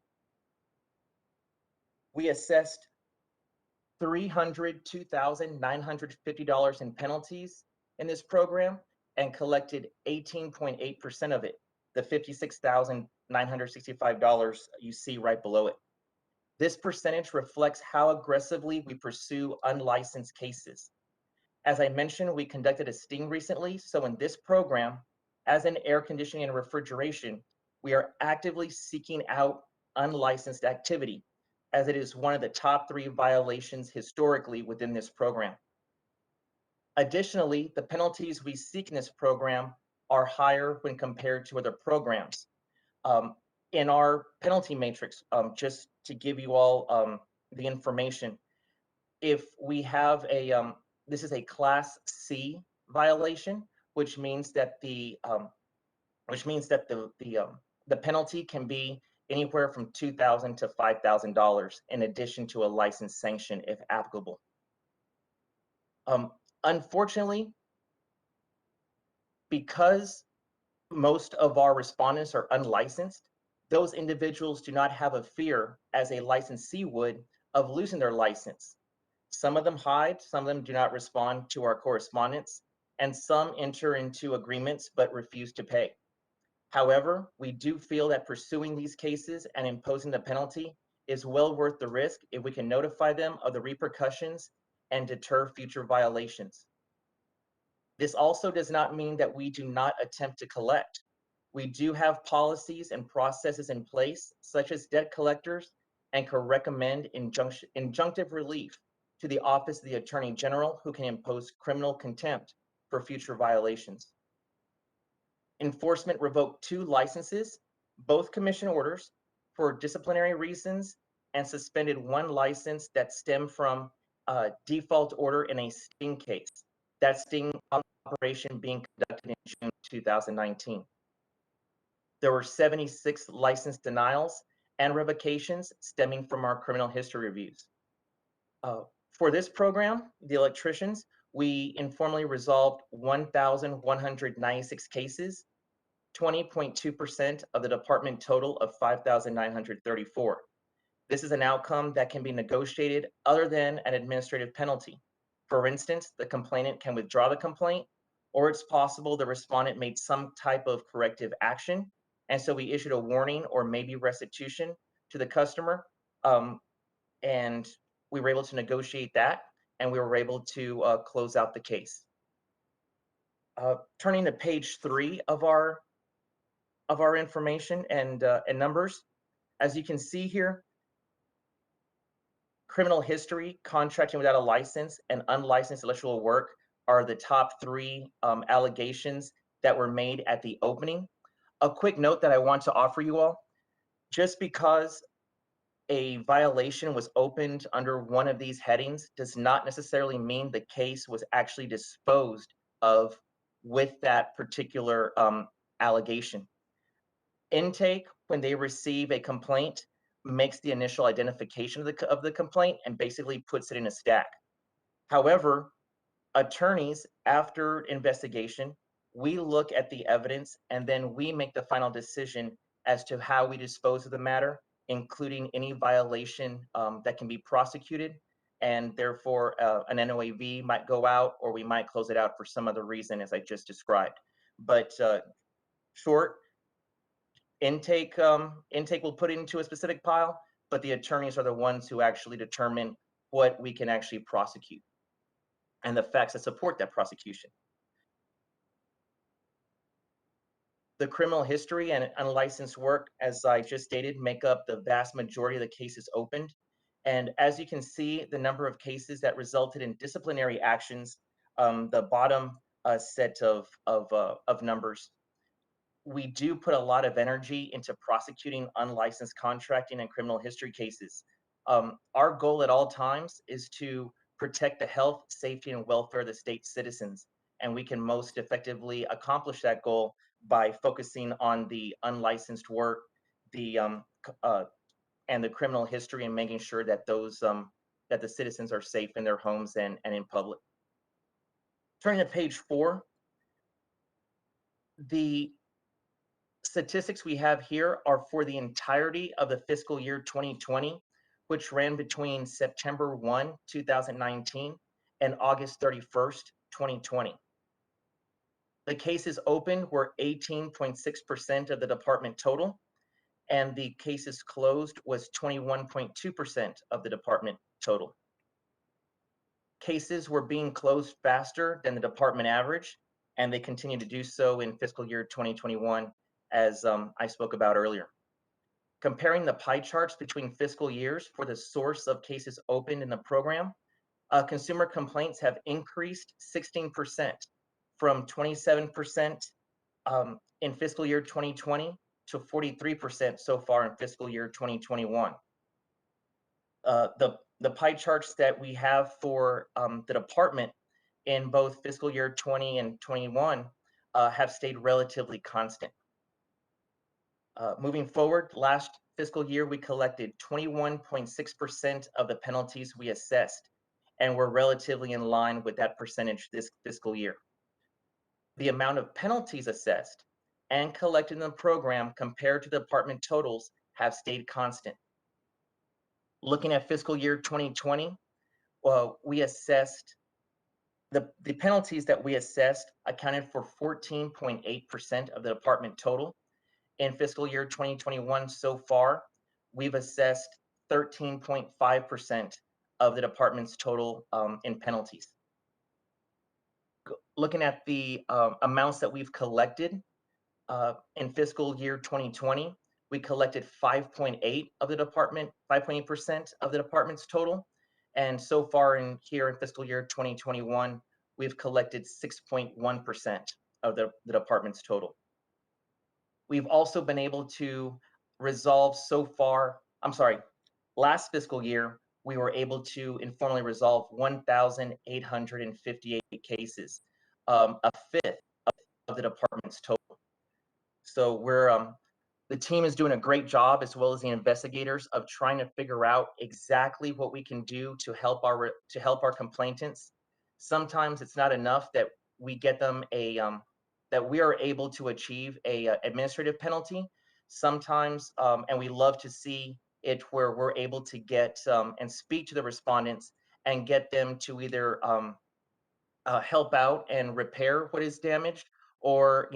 O: We assessed $302,950 in penalties in this program and collected 18.8% of it, the $56,965 you see right below it. This percentage reflects how aggressively we pursue unlicensed cases. As I mentioned, we conducted a sting recently, so in this program, as in air conditioning and refrigeration, we are actively seeking out unlicensed activity, as it is one of the top 3 violations historically within this program. Additionally, the penalties we seek in this program are higher when compared to other programs. In our penalty matrix, just to give you all the information, if we have a, this is a Class C violation, which means that the penalty can be anywhere from $2,000 to $5,000 in addition to a license sanction if applicable. Unfortunately, because most of our respondents are unlicensed, those individuals do not have a fear, as a licensee would, of losing their license. Some of them hide, some of them do not respond to our correspondence, and some enter into agreements but refuse to pay. However, we do feel that pursuing these cases and imposing the penalty is well worth the risk if we can notify them of the repercussions and deter future violations. This also does not mean that we do not attempt to collect. We do have policies and processes in place, such as debt collectors, and can recommend injunctive relief to the Office of the Attorney General, who can impose criminal contempt for future violations. Enforcement revoked 2 licenses, both commission orders, for disciplinary reasons, and suspended 1 license that stemmed from a default order in a sting case. That sting operation being conducted in June 2019. There were 76 license denials and revocations stemming from our criminal history reviews. For this program, the electricians, we informally resolved 1,196 cases, 20.2% of the department total of 5,934. This is an outcome that can be negotiated other than an administrative penalty. For instance, the complainant can withdraw the complaint, or it's possible the respondent made some type of corrective action, and so we issued a warning or maybe restitution to the customer, and we were able to negotiate that, and we were able to close out the case. Turning to page 3 of our information and numbers, as you can see here, criminal history, contracting without a license, and unlicensed electrical work are the top 3 allegations that were made at the opening. A quick note that I want to offer you all: just because a violation was opened under one of these headings does not necessarily mean the case was actually disposed of with that particular allegation. Intake, when they receive a complaint, makes the initial identification of the complaint and basically puts it in a stack. However, attorneys, after investigation, we look at the evidence and then we make the final decision as to how we dispose of the matter, including any violation that can be prosecuted, and therefore an NOAV might go out, or we might close it out for some other reason, as I just described. But short, intake will put it into a specific pile, but the attorneys are the ones who actually determine what we can actually prosecute and the facts that support that prosecution. The criminal history and unlicensed work, as I just stated, make up the vast majority of the cases opened. And as you can see, the number of cases that resulted in disciplinary actions the bottom set of numbers, we do put a lot of energy into prosecuting unlicensed contracting and criminal history cases. Our goal at all times is to protect the health, safety, and welfare of the state's citizens, and we can most effectively accomplish that goal by focusing on the unlicensed work, and the criminal history, and making sure that those that the citizens are safe in their homes and in public. Turning to page 4, the statistics we have here are for the entirety of the fiscal year 2020, which ran between September 1, 2019 and August 31st, 2020. The cases opened were 18.6% of the department total, and the cases closed was 21.2% of the department total. Cases were being closed faster than the department average, and they continue to do so in fiscal year 2021, as I spoke about earlier. Comparing the pie charts between fiscal years for the source of cases opened in the program, consumer complaints have increased 16% from 27% in fiscal year 2020 to 43% so far in fiscal year 2021. The pie charts that we have for the department in both fiscal year 20 and 21 have stayed relatively constant. Moving forward, last fiscal year, we collected 21.6% of the penalties we assessed, and we're relatively in line with that percentage this fiscal year. The amount of penalties assessed and collected in the program compared to the department totals have stayed constant. Looking at fiscal year 2020, we assessed the penalties that we assessed accounted for 14.8% of the department total. In fiscal year 2021 so far, we've assessed 13.5% of the department's total in penalties. Looking at the amounts that we've collected in fiscal year 2020, we collected 5.8% of the department's total. And so far here in fiscal year 2021, we've collected 6.1% of the department's total. We've also been able to resolve last fiscal year, we were able to informally resolve 1,858 cases, a fifth of the department's total. So the team is doing a great job, as well as the investigators, of trying to figure out exactly what we can do to help our complainants. Sometimes it's not enough that we get them that we are able to achieve a administrative penalty. Sometimes, and we love to see it where we're able to get and speak to the respondents and get them to either help out and repair what is damaged, or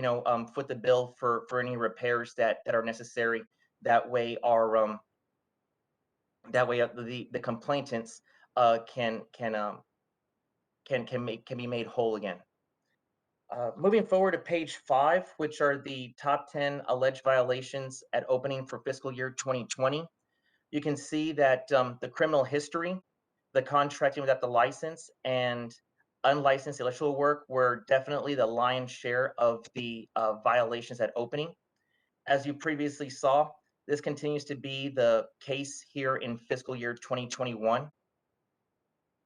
O: foot the bill for any repairs that are necessary. That way, the complainants can be made whole again. Moving forward to page 5, which are the top 10 alleged violations at opening for fiscal year 2020. You can see that the criminal history, the contracting without the license, and unlicensed electrical work were definitely the lion's share of the violations at opening. As you previously saw, this continues to be the case here in fiscal year 2021.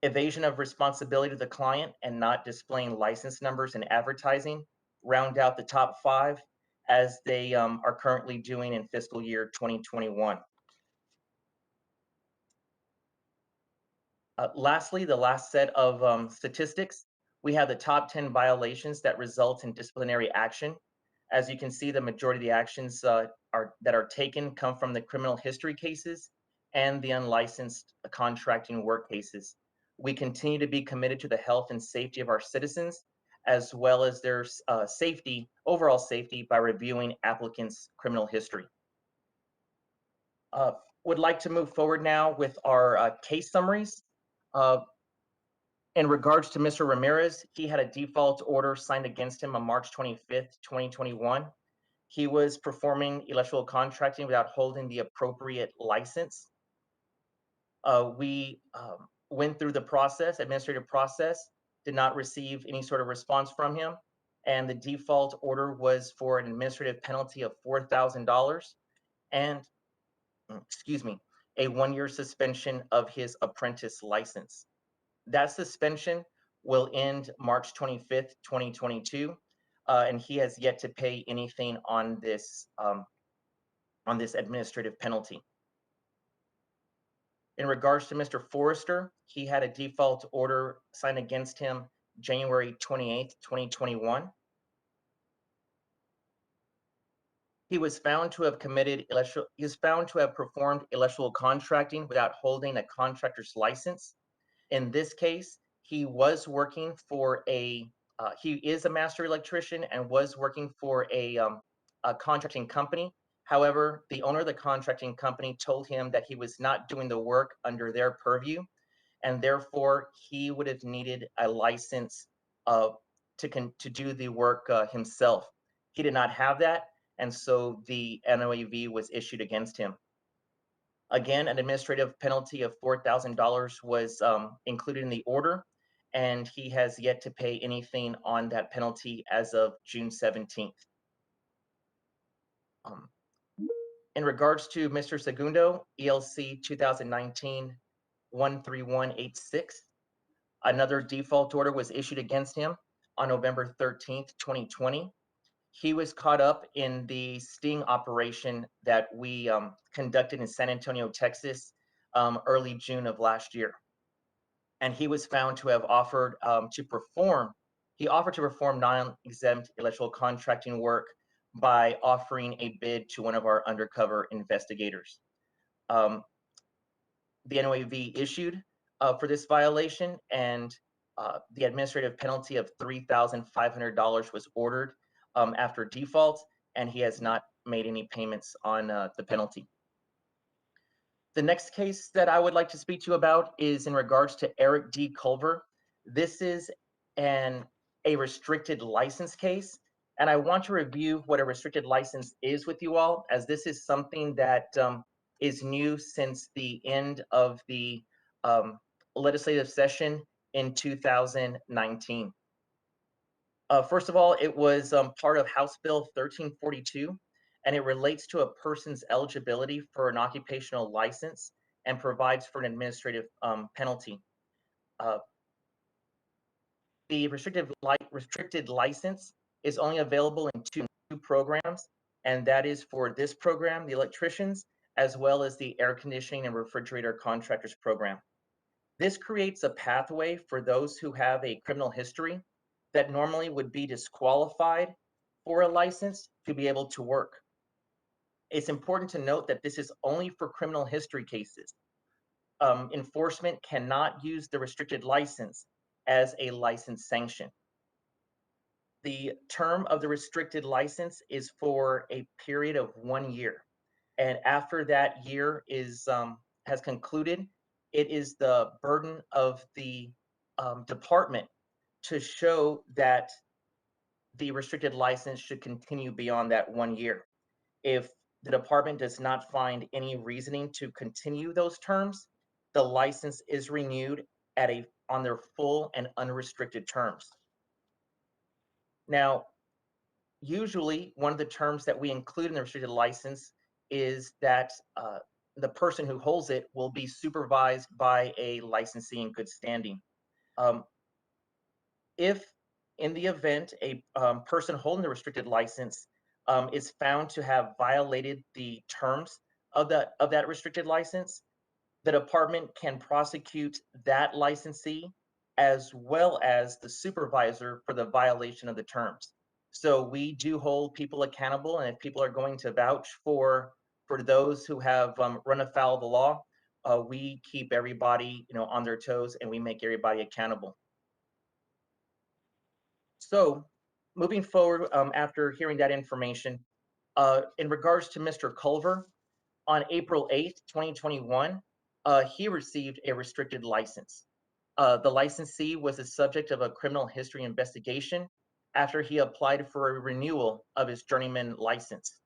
O: Evasion of responsibility to the client and not displaying license numbers in advertising round out the top 5, as they are currently doing in fiscal year 2021. Lastly, the last set of statistics, we have the top 10 violations that result in disciplinary action. As you can see, the majority of the actions that are taken come from the criminal history cases and the unlicensed contracting work cases. We continue to be committed to the health and safety of our citizens, as well as their overall safety, by reviewing applicants' criminal history. Would like to move forward now with our case summaries. In regards to Mr. Ramirez, he had a default order signed against him on March 25th, 2021. He was performing electrical contracting without holding the appropriate license. We went through the administrative process, did not receive any sort of response from him, and the default order was for an administrative penalty of $4,000 and, excuse me, a 1-year suspension of his apprentice license. That suspension will end March 25th, 2022, and he has yet to pay anything on this administrative penalty. In regards to Mr. Forrester, he had a default order signed against him January 28th, 2021. He was found to have performed electrical contracting without holding a contractor's license. In this case, he was working for he is a master electrician and was working for a contracting company. However, the owner of the contracting company told him that he was not doing the work under their purview, and therefore he would have needed a license to do the work himself. He did not have that, and so the NOAV was issued against him. Again, an administrative penalty of $4,000 was included in the order, and he has yet to pay anything on that penalty as of June 17th. In regards to Mr. Segundo, ELC 2019-13186, another default order was issued against him on November 13th, 2020. He was caught up in the sting operation that we conducted in San Antonio, Texas, early June of last year. And he was found to have offered to perform non-exempt electrical contracting work by offering a bid to one of our undercover investigators. The NOAV issued for this violation, and the administrative penalty of $3,500 was ordered after default, and he has not made any payments on the penalty. The next case that I would like to speak to you about is in regards to Eric D. Culver. This is a restricted license case, and I want to review what a restricted license is with you all, as this is something that is new since the end of the legislative session in 2019. First of all, it was part of House Bill 1342, and it relates to a person's eligibility for an occupational license and provides for an administrative penalty. The restricted license is only available in two programs, and that is for this program, the electricians, as well as the air conditioning and refrigerator contractors program. This creates a pathway for those who have a criminal history that normally would be disqualified for a license to be able to work. It's important to note that this is only for criminal history cases. Enforcement cannot use the restricted license as a license sanction. The term of the restricted license is for a period of 1 year. And after that year has concluded, it is the burden of the department to show that the restricted license should continue beyond that 1 year. If the department does not find any reasoning to continue those terms, the license is renewed on their full and unrestricted terms. Now, usually one of the terms that we include in the restricted license is that the person who holds it will be supervised by a licensee in good standing. If in the event a person holding the restricted license is found to have violated the terms of that restricted license, the department can prosecute that licensee as well as the supervisor for the violation of the terms. So we do hold people accountable, and if people are going to vouch for those who have run afoul of the law, we keep everybody on their toes, and we make everybody accountable. So moving forward, after hearing that information, in regards to Mr. Culver, on April 8th, 2021, he received a restricted license. The licensee was the subject of a criminal history investigation after he applied for a renewal of his journeyman license.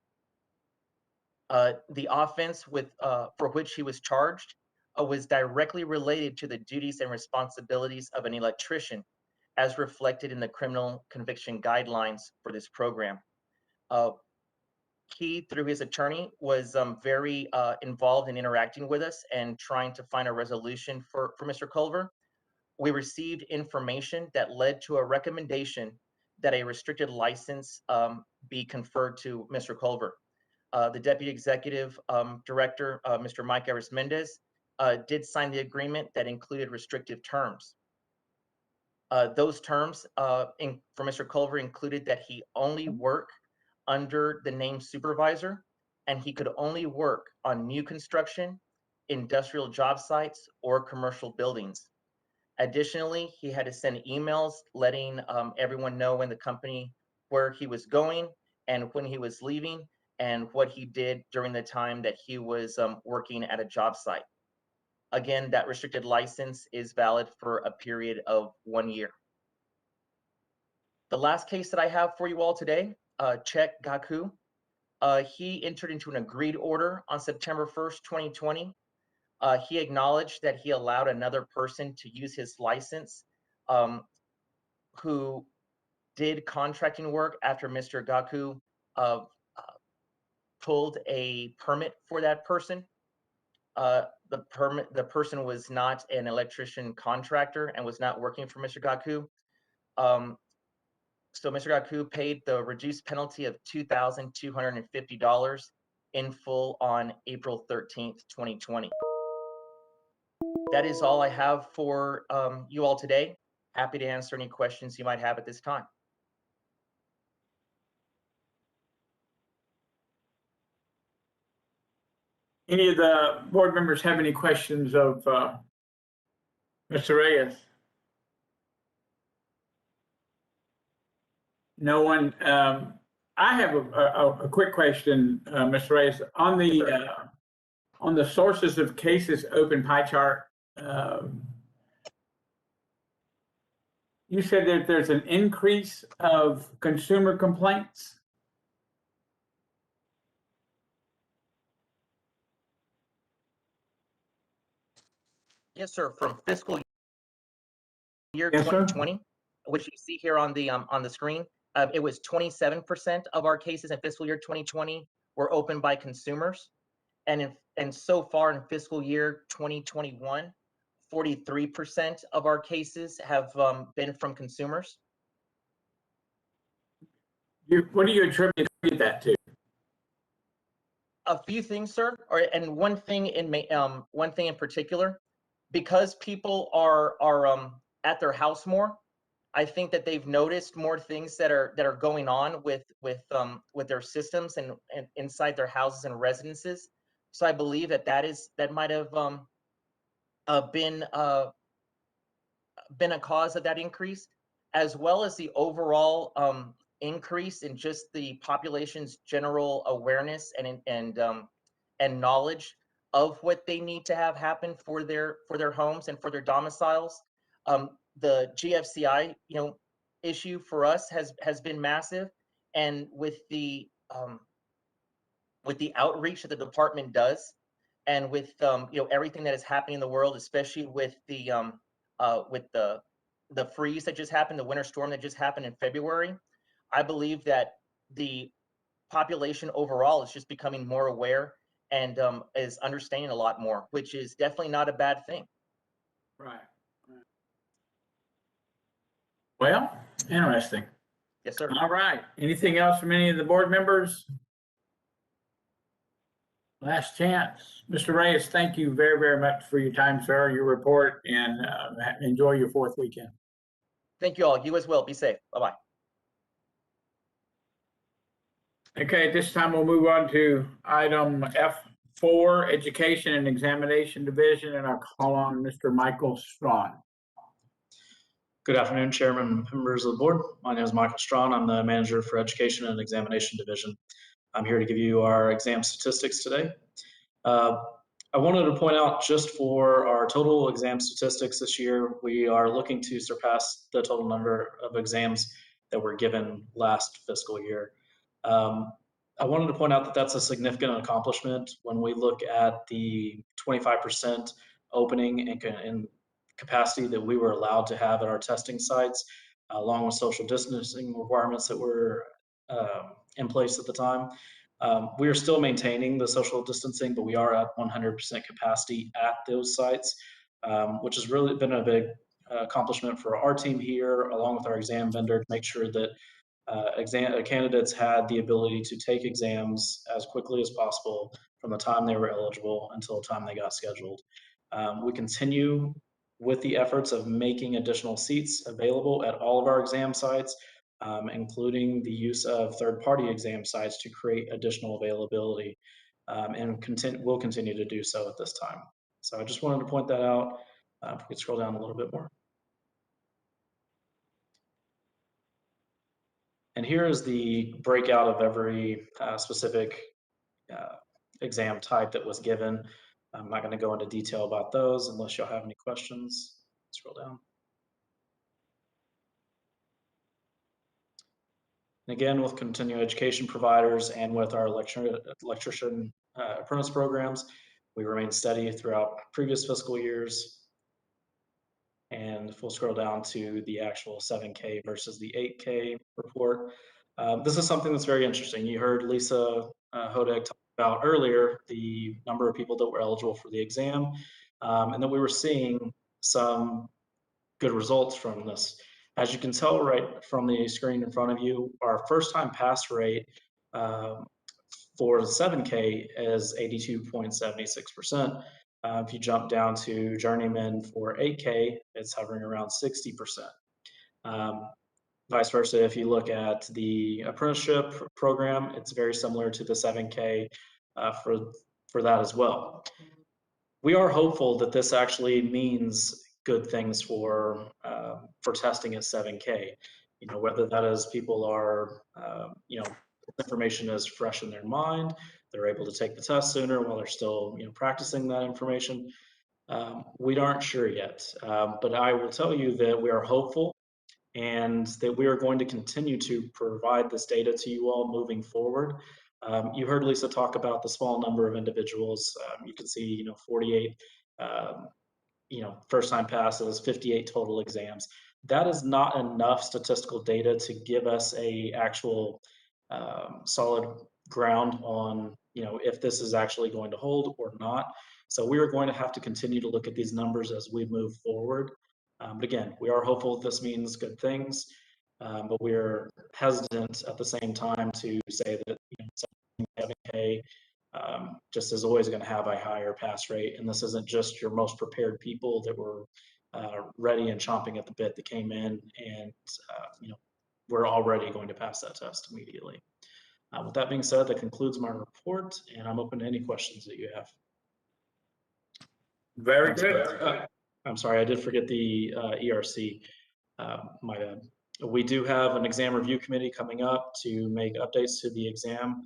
O: The offense for which he was charged was directly related to the duties and responsibilities of an electrician, as reflected in the criminal conviction guidelines for this program. He, through his attorney, was very involved in interacting with us and trying to find a resolution for Mr. Culver. We received information that led to a recommendation that a restricted license be conferred to Mr. Culver. The Deputy Executive Director, Mr. Mike Arismendez, did sign the agreement that included restrictive terms. Those terms for Mr. Culver included that he only work under the name supervisor, and he could only work on new construction, industrial job sites, or commercial buildings. Additionally, he had to send emails letting everyone know in the company where he was going and when he was leaving and what he did during the time that he was working at a job site. Again, that restricted license is valid for a period of 1 year. The last case that I have for you all today, Chek Gaku. He entered into an agreed order on September 1st, 2020. He acknowledged that he allowed another person to use his license who did contracting work after Mr. Gaku pulled a permit for that person. The person was not an electrician contractor and was not working for Mr. Gaku. So Mr. Gaku paid the reduced penalty of $2,250 in full on April 13th, 2020. That is all I have for you all today. Happy to answer any questions you might have at this time.
D: Any of the board members have any questions of Mr. Reyes? No one. I have a quick question, Mr. Reyes, on the sources of cases open pie chart. You said that there's an increase of consumer complaints.
O: Yes, sir. From fiscal year
D: Yes, sir.
O: 2020, which you see here on the screen, it was 27% of our cases in fiscal year 2020 were opened by consumers, and so far in fiscal year 2021, 43% of our cases have been from consumers.
D: What do you attribute that to?
O: A few things, sir, and one thing in particular, because people are at their house more. I think that they've noticed more things that are going on with their systems and inside their houses and residences. So I believe that might have been a cause of that increase, as well as the overall increase in just the population's general awareness and knowledge of what they need to have happen for their homes and for their domiciles. The GFCI, issue for us has been massive, and with the outreach that the department does, and with everything that is happening in the world, especially with the freeze that just happened, the winter storm that just happened in February, I believe that the population overall is just becoming more aware and is understanding a lot more, which is definitely not a bad thing.
D: Right. Well, interesting.
O: Yes, sir.
D: All right. Anything else from any of the board members? Last chance. Mr. Reyes, thank you very, very much for your time, sir, your report, and enjoy your 4th weekend.
O: Thank you all. You as well. Be safe. Bye-bye.
D: Okay, at this time we'll move on to item F4, Education and Examination Division, and I'll call on Mr. Michael Strawn.
P: Good afternoon, Chairman and members of the board. My name is Michael Strawn. I'm the manager for Education and Examination Division. I'm here to give you our exam statistics today. I wanted to point out, just for our total exam statistics this year, we are looking to surpass the total number of exams that were given last fiscal year. I wanted to point out that that's a significant accomplishment when we look at the 25% opening and capacity that we were allowed to have at our testing sites. along with social distancing requirements that were in place at the time. We are still maintaining the social distancing, but we are at 100% capacity at those sites, which has really been a big accomplishment for our team here, along with our exam vendor, to make sure that candidates had the ability to take exams as quickly as possible from the time they were eligible until the time they got scheduled. We continue with the efforts of making additional seats available at all of our exam sites, including the use of third-party exam sites to create additional availability, and we'll continue to do so at this time. So I just wanted to point that out. If we could scroll down a little bit more. And here is the breakout of every specific exam type that was given. I'm not going to go into detail about those unless y'all have any questions. Scroll down. And again, with continuing education providers and with our electrician apprentice programs, we remain steady throughout previous fiscal years. And if we'll scroll down to the actual 7K versus the 8K report, this is something that's very interesting. You heard Lisa Hodek talk about earlier the number of people that were eligible for the exam, and that we were seeing some good results from this. As you can tell right from the screen in front of you, our first time pass rate for the 7K is 82.76%. If you jump down to journeyman for 8K, it's hovering around 60%. Vice versa, if you look at the apprenticeship program, it's very similar to the 7K for that as well. We are hopeful that this actually means good things for testing at 7K. You know, whether that is people are, you know, information is fresh in their mind, they're able to take the test sooner while they're still, you know, practicing that information. We aren't sure yet, but I will tell you that we are hopeful and that we are going to continue to provide this data to you all moving forward. You heard Lisa talk about the small number of individuals. You can see, you know, 48, you know, first-time passes, 58 total exams. That is not enough statistical data to give us a actual solid ground on, you know, if this is actually going to hold or not. So we are going to have to continue to look at these numbers as we move forward. But again, we are hopeful this means good things, but we're hesitant at the same time to say that, you know, 7K just is always going to have a higher pass rate. And this isn't just your most prepared people that were ready and chomping at the bit that came in and, you know, we're already going to pass that test immediately. With that being said, that concludes my report, and I'm open to any questions that you have.
D: Very good.
P: I'm sorry, I did forget the ERC. My bad. We do have an exam review committee coming up to make updates to the exam.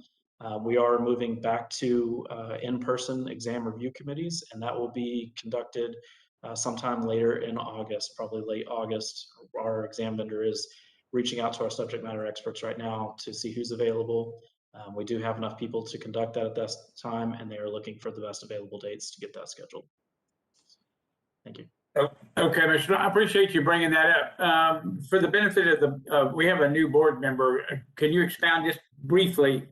P: We are moving back to in-person exam review committees, and that will be conducted sometime later in August, probably late August. Our exam vendor is reaching out to our subject matter experts right now to see who's available. We do have enough people to conduct that at this time, and they are looking for the best available dates to get that scheduled. Thank you.
D: Okay, Mr. I appreciate you bringing that up. For the benefit of the, we have a new board member. Can you expound just briefly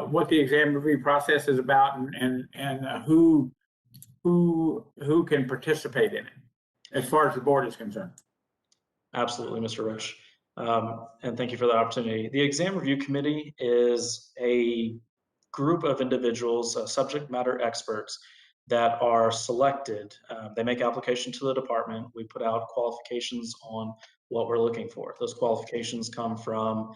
D: what the exam review process is about and who can participate in it as far as the board is concerned?
P: Absolutely, Mr. Roche. And thank you for the opportunity. The exam review committee is a group of individuals, subject matter experts, that are selected. They make application to the department. We put out qualifications on what we're looking for. Those qualifications come from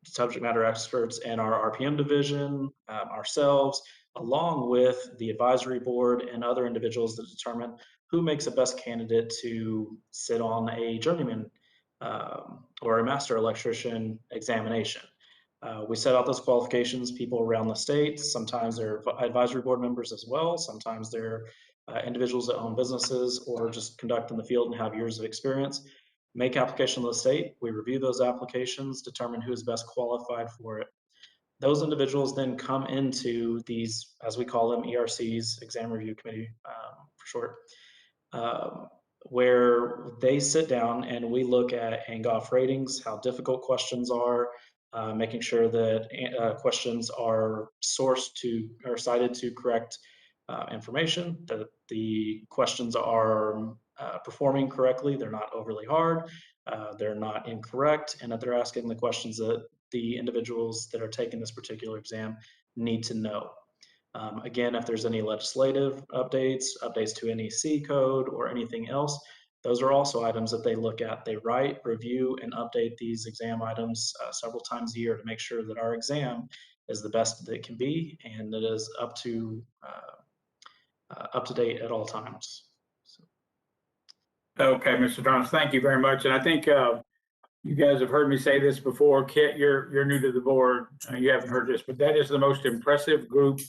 P: subject matter experts in our RPM division, ourselves, along with the advisory board and other individuals that determine who makes the best candidate to sit on a journeyman or a master electrician examination. We set out those qualifications, people around the state. Sometimes they're advisory board members as well. Sometimes they're individuals that own businesses or just conduct in the field and have years of experience. Make application to the state. We review those applications, determine who is best qualified for it. Those individuals then come into these, as we call them, ERCs, Exam Review Committee for short. where they sit down and we look at Angoff ratings, how difficult questions are, making sure that questions are sourced to or cited to correct information, that the questions are performing correctly, they're not overly hard, they're not incorrect, and that they're asking the questions that the individuals that are taking this particular exam need to know. Again, if there's any legislative updates, updates to NEC code or anything else, those are also items that they look at. They write, review, and update these exam items several times a year to make sure that our exam is the best that it can be and it is up to date at all times. So.
D: Okay, Mr. Thomas, thank you very much. And I think you guys have heard me say this before. Kit, you're new to the board. You haven't heard this, but that is the most impressive group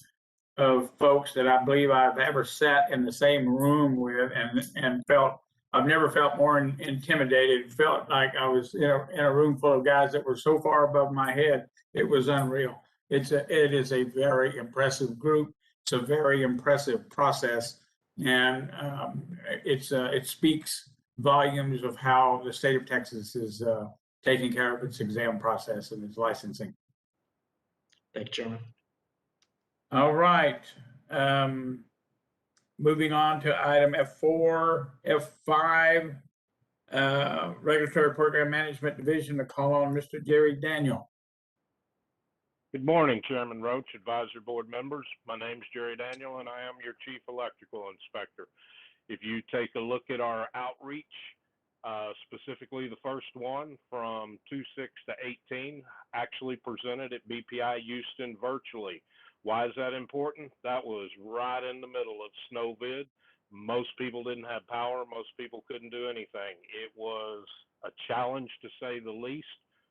D: of folks that I believe I've ever sat in the same room with and felt, I've never felt more intimidated. Felt like I was in a room full of guys that were so far above my head. It was unreal. It is a very impressive group. It's a very impressive process. And it speaks volumes of how the state of Texas is taking care of its exam process and its licensing.
P: Thank you, Chairman.
D: All right. Moving on to item F4, F5, Regulatory Program Management Division, to call on Mr. Jerry Daniel.
Q: Good morning, Chairman Roach, Advisory Board members. My name is Jerry Daniel, and I am your Chief Electrical Inspector. If you take a look at our outreach, specifically the first one from 2/6 to 18, actually presented at BPI Houston virtually. Why is that important? That was right in the middle of snowvid. Most people didn't have power. Most people couldn't do anything. It was a challenge to say the least,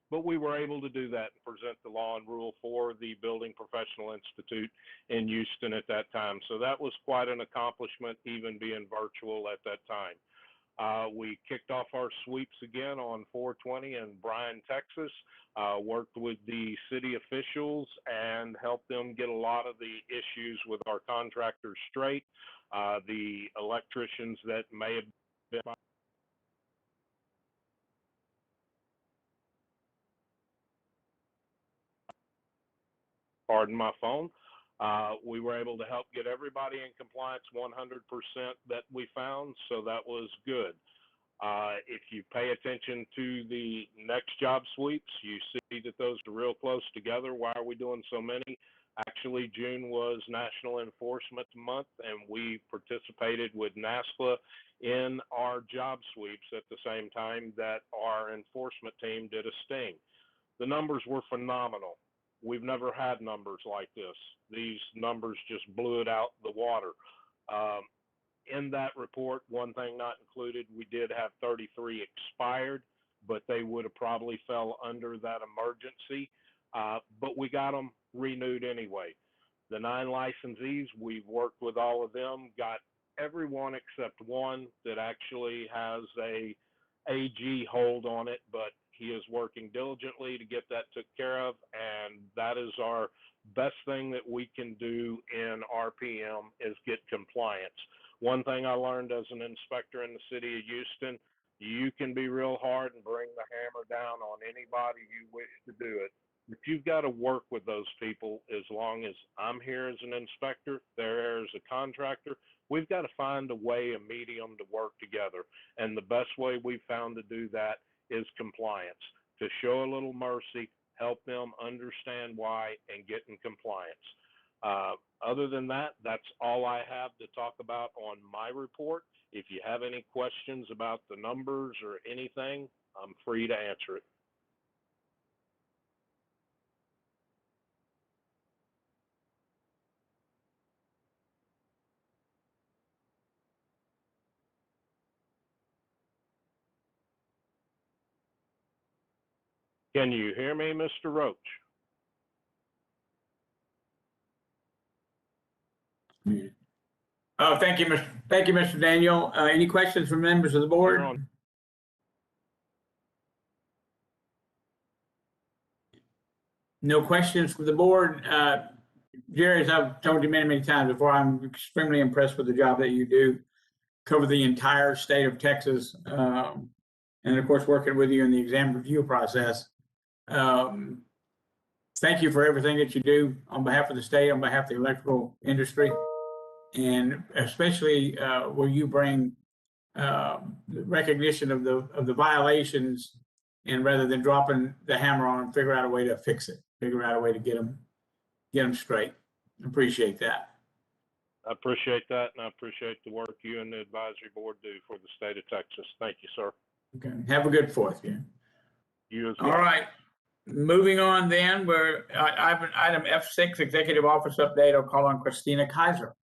Q: but we were able to do that and present the law and rule for the Building Professional Institute in Houston at that time. So that was quite an accomplishment, even being virtual at that time. We kicked off our sweeps again on 4/20 in Bryan, Texas, worked with the city officials and helped them get a lot of the issues with our contractors straight. The electricians that may have been pardon my phone. We were able to help get everybody in compliance 100% that we found, so that was good. If you pay attention to the next job sweeps, you see that those are real close together. Why are we doing so many? Actually, June was National Enforcement Month, and we participated with NASPA in our job sweeps at the same time that our enforcement team did a sting. The numbers were phenomenal. We've never had numbers like this. These numbers just blew it out the water. In that report, one thing not included, we did have 33 expired, but they would have probably fell under that emergency. But we got them renewed anyway. The 9 licensees, we've worked with all of them, got everyone except one that actually has a AG hold on it, but he is working diligently to get that took care of, and that is our best thing that we can do in RPM is get compliance. One thing I learned as an inspector in the city of Houston, you can be real hard and bring the hammer down on anybody you wish to do it. But you've got to work with those people. As long as I'm here as an inspector, they're as a contractor, we've got to find a way, a medium to work together. And the best way we've found to do that is compliance, to show a little mercy, help them understand why, and get in compliance. Other than that, that's all I have to talk about on my report. If you have any questions about the numbers or anything, I'm free to answer it. Can you hear me, Mr. Roach?
D: Oh, thank you, Mr. Daniel. Any questions from members of the board? No questions from the board. Jerry, as I've told you many, many times before, I'm extremely impressed with the job that you do. cover the entire state of Texas. And of course, working with you in the exam review process. Thank you for everything that you do on behalf of the state, on behalf of the electrical industry, and especially where you bring recognition of the violations, and rather than dropping the hammer on them, figure out a way to fix it, figure out a way to get them straight. Appreciate that.
Q: I appreciate that, and I appreciate the work you and the advisory board do for the state of Texas. Thank you, sir.
D: Okay. Have a good 4th. Yeah.
Q: You as well.
D: All right. Moving on then, we're item F6, Executive Office Update. I'll call on Christina Kaiser.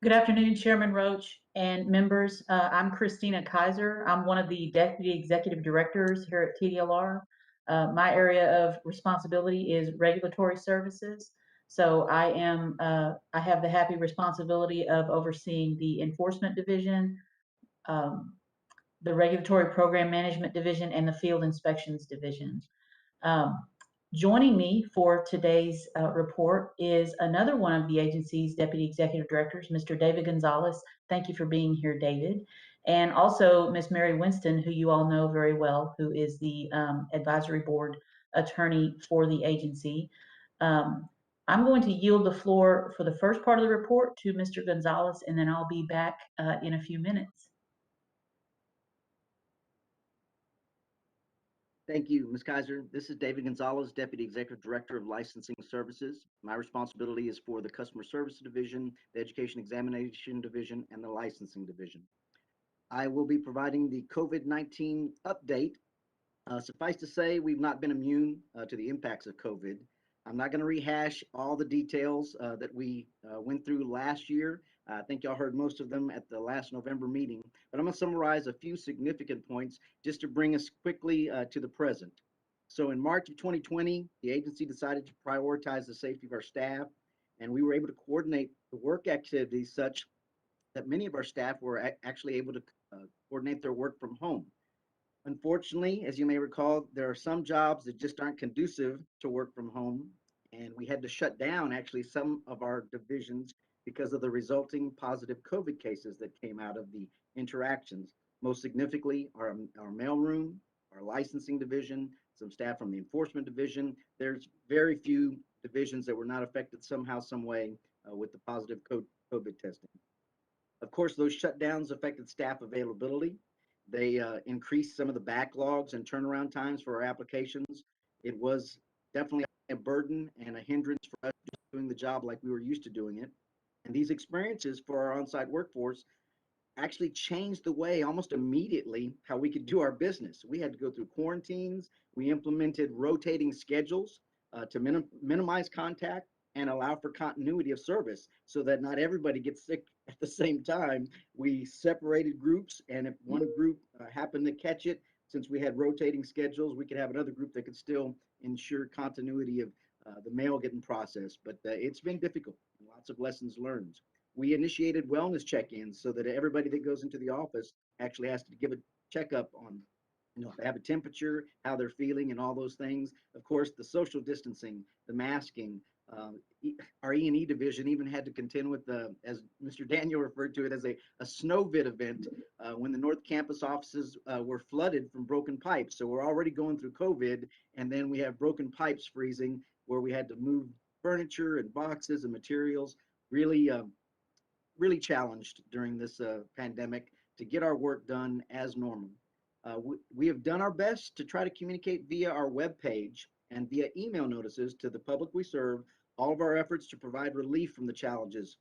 R: Good afternoon, Chairman Roach and members. I'm Christina Kaiser. I'm one of the Deputy Executive Directors here at TDLR. My area of responsibility is regulatory services. So I have the happy responsibility of overseeing the Enforcement Division, the Regulatory Program Management Division, and the Field Inspections Division. Joining me for today's report is another one of the agency's Deputy Executive Directors, Mr. David Gonzalez. Thank you for being here, David. And also Ms. Mary Winston, who you all know very well, who is the Advisory Board Attorney for the agency. I'm going to yield the floor for the first part of the report to Mr. Gonzalez, and then I'll be back in a few minutes.
S: Thank you, Ms. Kaiser. This is David Gonzalez, Deputy Executive Director of Licensing Services. My responsibility is for the Customer Service Division, the Education Examination Division, and the Licensing Division. I will be providing the COVID-19 update. Suffice to say, we've not been immune to the impacts of COVID. I'm not going to rehash all the details that we went through last year. I think y'all heard most of them at the last November meeting, but I'm going to summarize a few significant points just to bring us quickly to the present. So in March of 2020, the agency decided to prioritize the safety of our staff, and we were able to coordinate the work activities such that many of our staff were actually able to coordinate their work from home. Unfortunately, as you may recall, there are some jobs that just aren't conducive to work from home, and we had to shut down actually some of our divisions because of the resulting positive COVID cases that came out of the interactions. Most significantly, our mailroom, our licensing division, some staff from the enforcement division. There's very few divisions that were not affected somehow, some way with the positive COVID testing. Of course, those shutdowns affected staff availability. They increased some of the backlogs and turnaround times for our applications. It was definitely a burden and a hindrance for us doing the job like we were used to doing it. And these experiences for our on-site workforce actually changed the way almost immediately how we could do our business. We had to go through quarantines. We implemented rotating schedules to minimize contact and allow for continuity of service so that not everybody gets sick at the same time. We separated groups, and if one group happened to catch it, since we had rotating schedules, we could have another group that could still ensure continuity of the mail getting processed. But it's been difficult, and lots of lessons learned. We initiated wellness check-ins so that everybody that goes into the office actually has to give a checkup on, if they have a temperature, how they're feeling, and all those things. Of course, the social distancing, the masking. Our E&E division even had to contend with as Mr. Daniel referred to it, as a snowvid event when the North Campus offices were flooded from broken pipes. So we're already going through COVID, and then we have broken pipes freezing where we had to move furniture and boxes and materials. Really challenged during this pandemic to get our work done as normal. We have done our best to try to communicate via our webpage and via email notices to the public we serve all of our efforts to provide relief from the challenges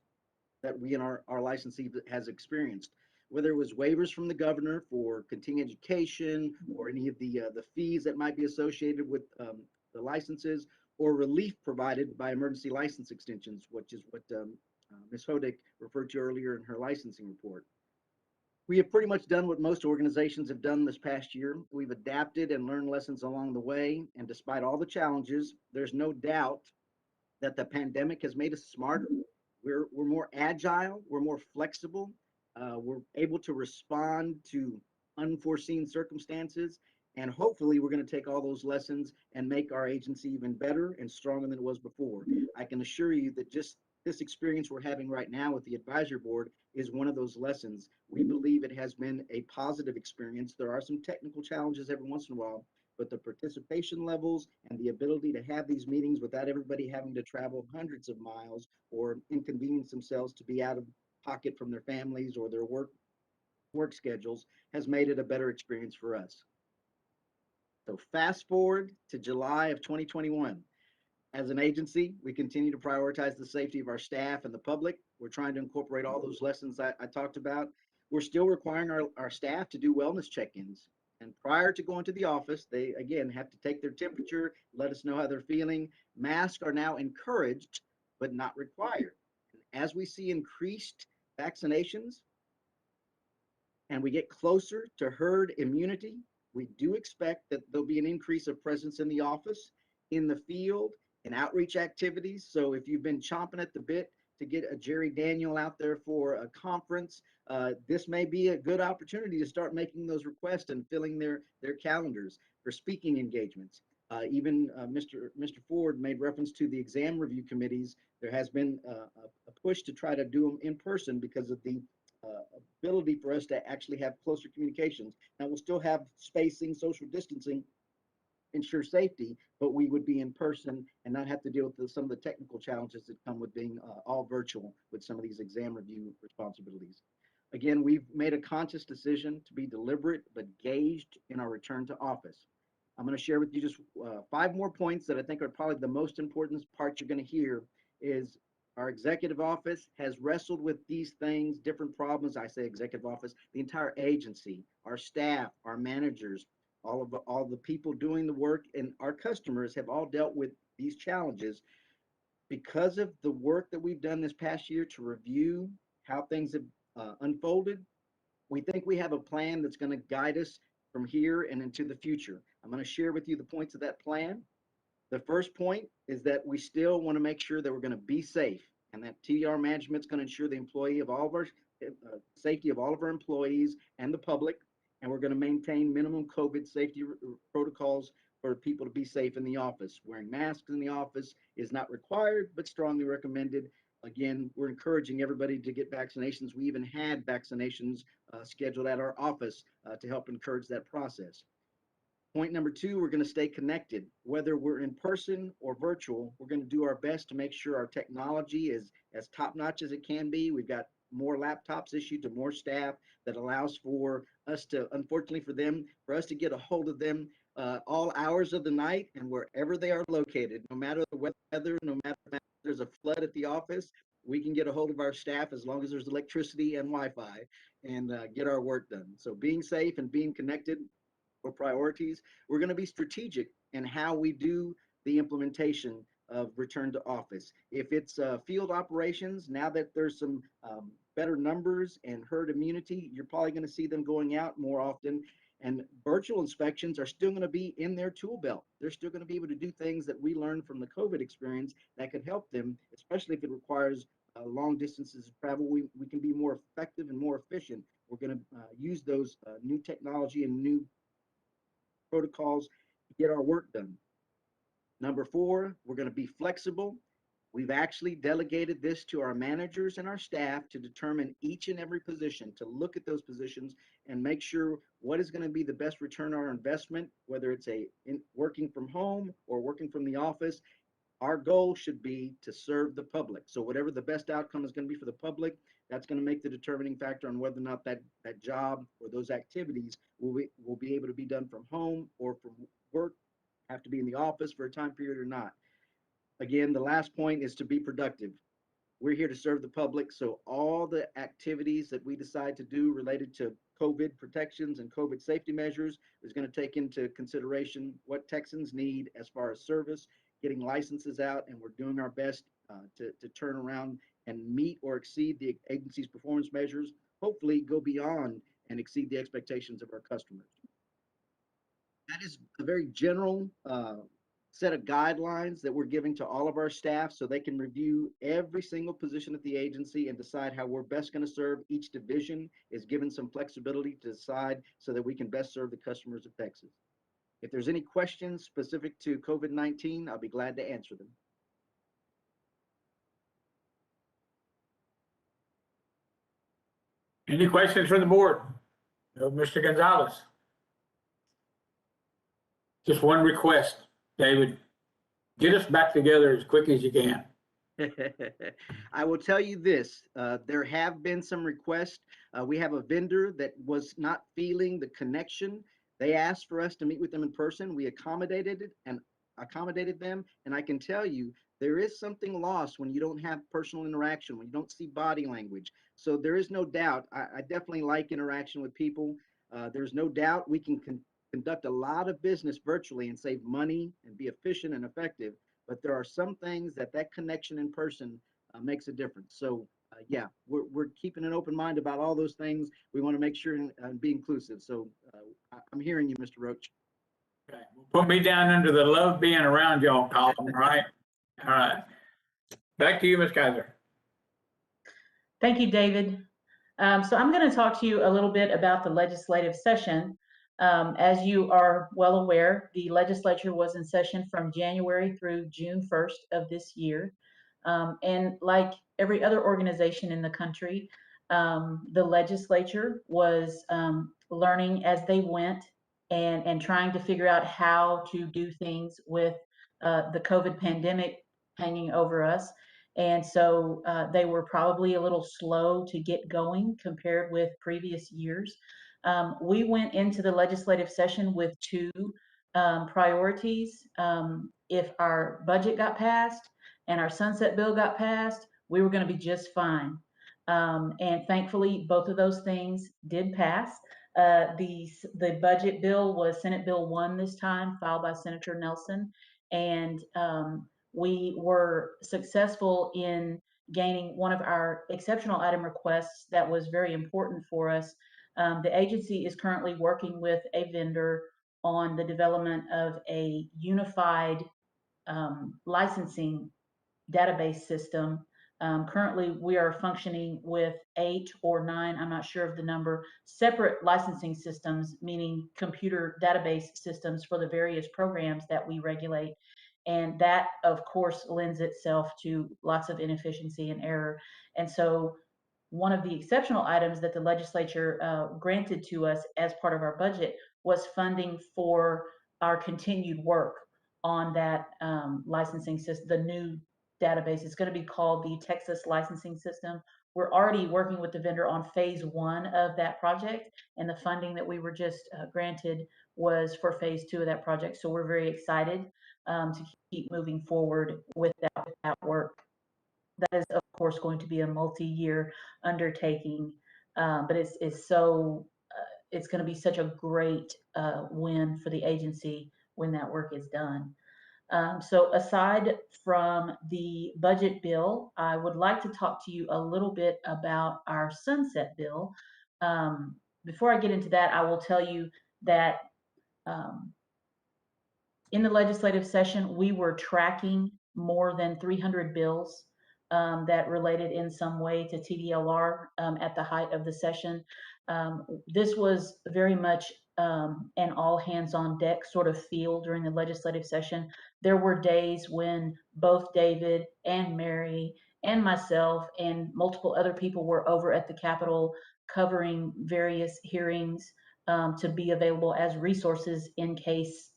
S: that we and our licensee has experienced, whether it was waivers from the governor for continuing education or any of the fees that might be associated with the licenses, or relief provided by emergency license extensions, which is what Ms. Hodick referred to earlier in her licensing report. We have pretty much done what most organizations have done this past year. We've adapted and learned lessons along the way, and despite all the challenges, there's no doubt that the pandemic has made us smarter. We're more agile, we're more flexible, we're able to respond to unforeseen circumstances, and hopefully we're going to take all those lessons and make our agency even better and stronger than it was before. I can assure you that just this experience we're having right now with the advisory board is one of those lessons. We believe it has been a positive experience. There are some technical challenges every once in a while, but the participation levels and the ability to have these meetings without everybody having to travel hundreds of miles or inconvenience themselves to be out of pocket from their families or their work schedules has made it a better experience for us. So fast forward to July of 2021. As an agency, we continue to prioritize the safety of our staff and the public. We're trying to incorporate all those lessons I talked about. We're still requiring our staff to do wellness check-ins. And prior to going to the office, they, again, have to take their temperature, let us know how they're feeling. Masks are now encouraged, but not required. As we see increased vaccinations and we get closer to herd immunity, we do expect that there'll be an increase of presence in the office, in the field, and outreach activities. So if you've been chomping at the bit to get a Jerry Daniel out there for a conference, this may be a good opportunity to start making those requests and filling their calendars for speaking engagements. Even Mr. Ford made reference to the exam review committees. There has been a push to try to do them in person because of the ability for us to actually have closer communications. Now we'll still have spacing, social distancing, ensure safety, but we would be in person and not have to deal with some of the technical challenges that come with being all virtual with some of these exam review responsibilities. Again, we've made a conscious decision to be deliberate but gauged in our return to office. I'm going to share with you just 5 more points that I think are probably the most important part you're going to hear is our executive office has wrestled with these things, different problems. I say executive office, the entire agency, our staff, our managers, all the people doing the work, and our customers have all dealt with these challenges because of the work that we've done this past year to review how things have unfolded. We think we have a plan that's going to guide us from here and into the future. I'm going to share with you the points of that plan. The first point is that we still want to make sure that we're going to be safe and that TDR management is going to ensure the employee of all of our safety of all of our employees and the public. And we're going to maintain minimum COVID safety protocols for people to be safe in the office. Wearing masks in the office is not required, but strongly recommended. Again, we're encouraging everybody to get vaccinations. We even had vaccinations scheduled at our office to help encourage that process. Point number 2, we're going to stay connected. Whether we're in person or virtual, we're going to do our best to make sure our technology is as top-notch as it can be. We've got more laptops issued to more staff that allows for us to, unfortunately for us to get a hold of them all hours of the night and wherever they are located, no matter the weather, no matter if there's a flood at the office, we can get a hold of our staff as long as there's electricity and Wi-Fi and get our work done. So being safe and being connected are priorities. We're going to be strategic in how we do the implementation of return to office. If it's field operations, now that there's some better numbers and herd immunity, you're probably going to see them going out more often. And virtual inspections are still going to be in their tool belt. They're still going to be able to do things that we learned from the COVID experience that could help them, especially if it requires long distances of travel. We can be more effective and more efficient. We're going to use those new technology and new protocols to get our work done. Number 4, we're going to be flexible. We've actually delegated this to our managers and our staff to determine each and every position, to look at those positions and make sure what is going to be the best return on our investment, whether it's working from home or working from the office. Our goal should be to serve the public. So whatever the best outcome is going to be for the public, that's going to make the determining factor on whether or not that job or those activities will be able to be done from home or from work, have to be in the office for a time period or not. Again, the last point is to be productive. We're here to serve the public, so all the activities that we decide to do related to COVID protections and COVID safety measures is going to take into consideration what Texans need as far as service, getting licenses out, and we're doing our best to turn around and meet or exceed the agency's performance measures, hopefully go beyond and exceed the expectations of our customers. That is a very general set of guidelines that we're giving to all of our staff so they can review every single position at the agency and decide how we're best going to serve. Each division is given some flexibility to decide so that we can best serve the customers of Texas. If there's any questions specific to COVID-19, I'll be glad to answer them.
D: Any questions from the board? No, Mr. Gonzalez? Just one request, David. Get us back together as quick as you can.
S: I will tell you this, there have been some requests. We have a vendor that was not feeling the connection. They asked for us to meet with them in person. We accommodated them. And I can tell you, there is something lost when you don't have personal interaction, when you don't see body language. So there is no doubt. I definitely like interaction with people. There's no doubt we can conduct a lot of business virtually and save money and be efficient and effective. But there are some things that connection in person makes a difference. So yeah, we're keeping an open mind about all those things. We want to make sure and be inclusive. So I'm hearing you, Mr. Roach.
D: Okay. Put me down under the love being around y'all column, all right? All right. Back to you, Ms. Kaiser.
R: Thank you, David. So I'm going to talk to you a little bit about the legislative session. As you are well aware, the legislature was in session from January through June 1st of this year. And like every other organization in the country, the legislature was learning as they went and trying to figure out how to do things with the COVID pandemic hanging over us. And so they were probably a little slow to get going compared with previous years. We went into the legislative session with two priorities. If our budget got passed and our sunset bill got passed, we were going to be just fine. And thankfully, both of those things did pass. The budget bill was Senate Bill 1 this time, filed by Senator Nelson. And we were successful in gaining one of our exceptional item requests that was very important for us. The agency is currently working with a vendor on the development of a unified licensing database system. Currently, we are functioning with 8 or 9, I'm not sure of the number, separate licensing systems, meaning computer database systems for the various programs that we regulate. And that, of course, lends itself to lots of inefficiency and error. And so one of the exceptional items that the legislature granted to us as part of our budget was funding for our continued work on that licensing system, the new database. It's going to be called the Texas Licensing System. We're already working with the vendor on phase 1 of that project, and the funding that we were just granted was for phase 2 of that project. So we're very excited to keep moving forward with that work. That is, of course, going to be a multi-year undertaking, but it's going to be such a great win for the agency when that work is done. So aside from the budget bill, I would like to talk to you a little bit about our sunset bill. Before I get into that, I will tell you that in the legislative session, we were tracking more than 300 bills that related in some way to TDLR at the height of the session. This was very much an all hands on deck sort of feel during the legislative session. There were days when both David and Mary and myself and multiple other people were over at the Capitol covering various hearings to be available as resources in case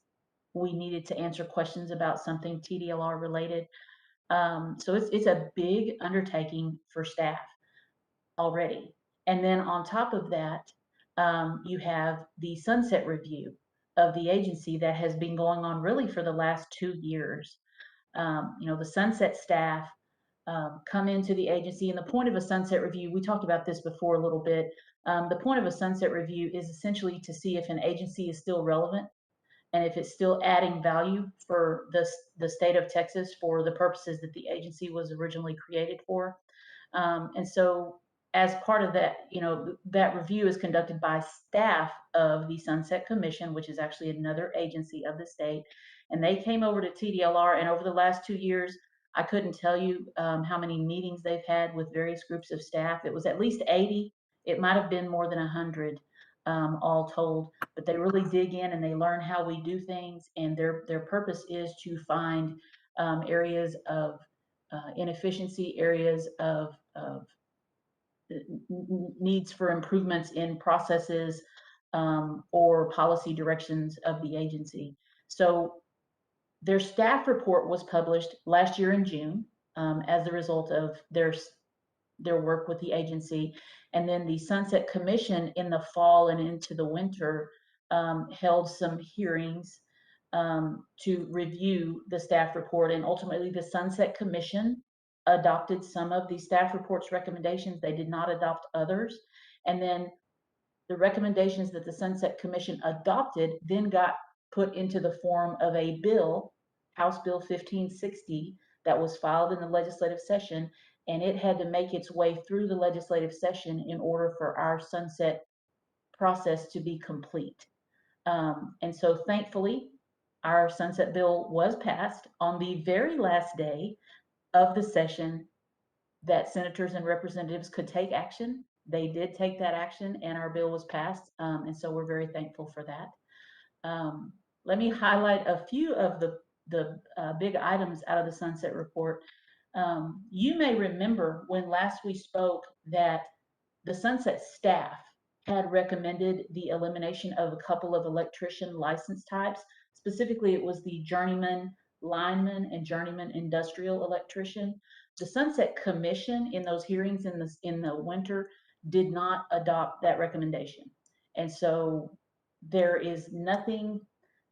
R: we needed to answer questions about something TDLR related. So it's a big undertaking for staff already. And then on top of that, you have the sunset review of the agency that has been going on really for the last 2 years. The sunset staff come into the agency, and the point of a sunset review, we talked about this before a little bit. The point of a sunset review is essentially to see if an agency is still relevant and if it's still adding value for the state of Texas for the purposes that the agency was originally created for. And so as part of that, that review is conducted by staff of the Sunset Commission, which is actually another agency of the state. And they came over to TDLR, and over the last 2 years, I couldn't tell you how many meetings they've had with various groups of staff. It was at least 80. It might have been more than 100 all told, but they really dig in and they learn how we do things. And their purpose is to find areas of inefficiency, areas of needs for improvements in processes or policy directions of the agency. So their staff report was published last year in June as a result of their work with the agency. And then the Sunset Commission in the fall and into the winter held some hearings to review the staff report. And ultimately, the Sunset Commission adopted some of the staff report's recommendations. They did not adopt others. And then the recommendations that the Sunset Commission adopted then got put into the form of a bill, House Bill 1560, that was filed in the legislative session, and it had to make its way through the legislative session in order for our sunset process to be complete. And so thankfully, our sunset bill was passed on the very last day of the session that senators and representatives could take action. They did take that action, and our bill was passed. And so we're very thankful for that. Let me highlight a few of the big items out of the Sunset Report. You may remember when last we spoke that the Sunset staff had recommended the elimination of a couple of electrician license types. Specifically, it was the journeyman lineman and journeyman industrial electrician. The Sunset Commission in those hearings in the winter did not adopt that recommendation. And so there is nothing,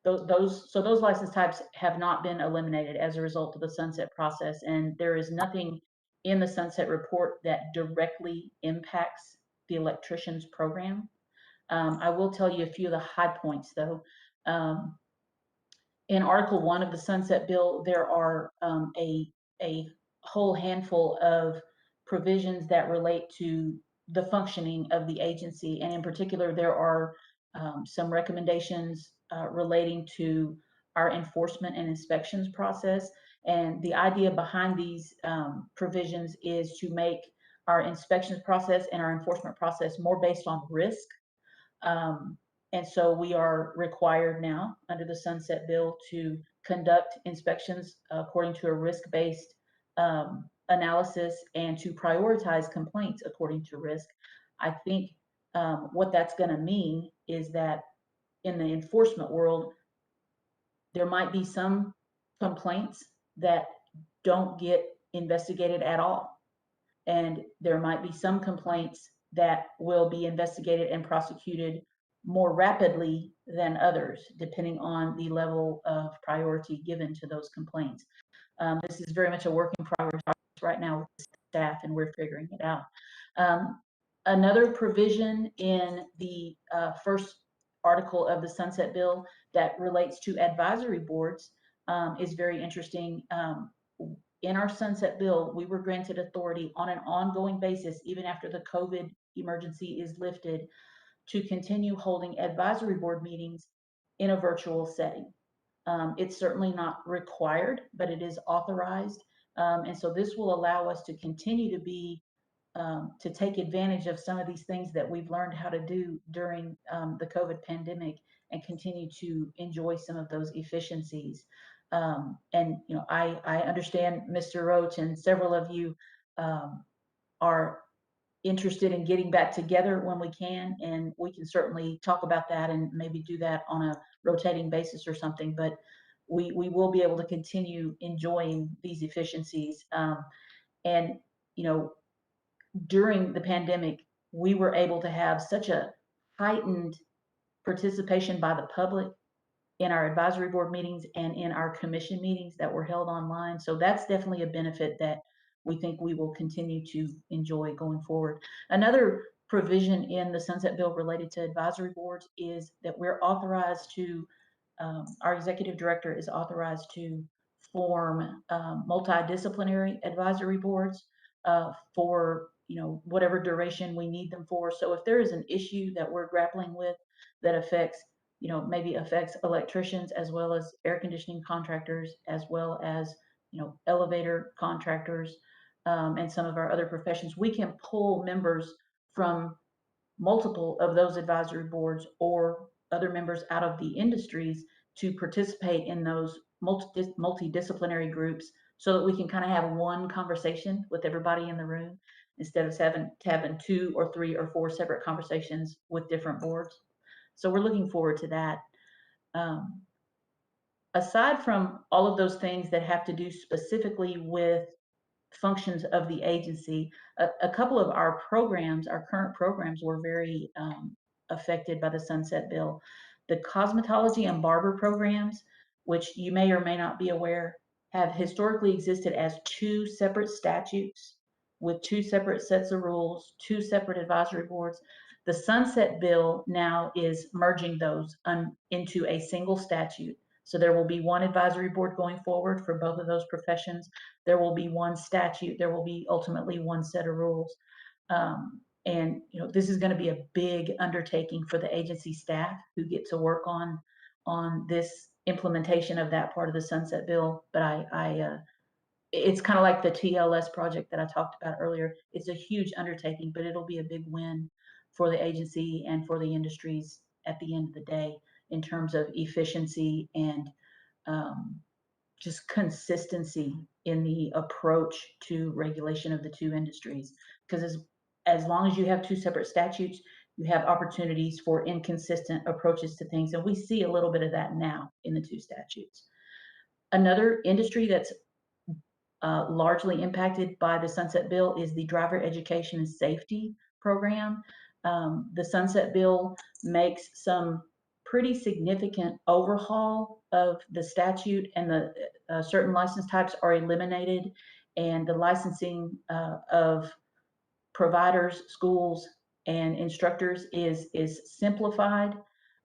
R: those license types have not been eliminated as a result of the sunset process. And there is nothing in the Sunset Report that directly impacts the electricians program. I will tell you a few of the high points though. In Article 1 of the Sunset Bill, there are a whole handful of provisions that relate to the functioning of the agency. And in particular, there are some recommendations relating to our enforcement and inspections process. And the idea behind these provisions is to make our inspections process and our enforcement process more based on risk. And so we are required now under the Sunset Bill to conduct inspections according to a risk-based analysis and to prioritize complaints according to risk. I think what that's going to mean is that in the enforcement world, there might be some complaints that don't get investigated at all. And there might be some complaints that will be investigated and prosecuted more rapidly than others, depending on the level of priority given to those complaints. This is very much a work in progress right now with the staff, and we're figuring it out. Another provision in the first article of the Sunset Bill that relates to advisory boards is very interesting. In our Sunset Bill, we were granted authority on an ongoing basis, even after the COVID emergency is lifted, to continue holding advisory board meetings in a virtual setting. It's certainly not required, but it is authorized. And so this will allow us to continue to be, to take advantage of some of these things that we've learned how to do during the COVID pandemic and continue to enjoy some of those efficiencies. And, you know, I understand Mr. Roach and several of you are interested in getting back together when we can, and we can certainly talk about that and maybe do that on a rotating basis or something, but we will be able to continue enjoying these efficiencies. And, you know, during the pandemic, we were able to have such a heightened participation by the public in our advisory board meetings and in our commission meetings that were held online. So that's definitely a benefit that we think we will continue to enjoy going forward. Another provision in the Sunset Bill related to advisory boards is that we're authorized to, our executive director is authorized to form multidisciplinary advisory boards for, you know, whatever duration we need them for. So if there is an issue that we're grappling with that affects, you know, maybe affects electricians as well as air conditioning contractors, as well as, you know, elevator contractors, and some of our other professions, we can pull members from multiple of those advisory boards or other members out of the industries to participate in those multidisciplinary groups so that we can kind of have one conversation with everybody in the room. instead of having 2 or 3 or 4 separate conversations with different boards. So we're looking forward to that. Aside from all of those things that have to do specifically with functions of the agency, a couple of our programs, our current programs, were very affected by the Sunset Bill. The cosmetology and barber programs, which you may or may not be aware, have historically existed as 2 separate statutes with 2 separate sets of rules, 2 separate advisory boards. The Sunset Bill now is merging those into a single statute. So there will be one advisory board going forward for both of those professions. There will be one statute. There will be ultimately one set of rules. And this is going to be a big undertaking for the agency staff who get to work on this implementation of that part of the Sunset Bill. But it's kind of like the TLS project that I talked about earlier. It's a huge undertaking, but it'll be a big win for the agency and for the industries at the end of the day in terms of efficiency and just consistency in the approach to regulation of the 2 industries. Because as long as you have 2 separate statutes, you have opportunities for inconsistent approaches to things. And we see a little bit of that now in the 2 statutes. Another industry that's largely impacted by the Sunset Bill is the driver education and safety program. The Sunset Bill makes some pretty significant overhaul of the statute, and the certain license types are eliminated, and the licensing of providers, schools, and instructors is simplified.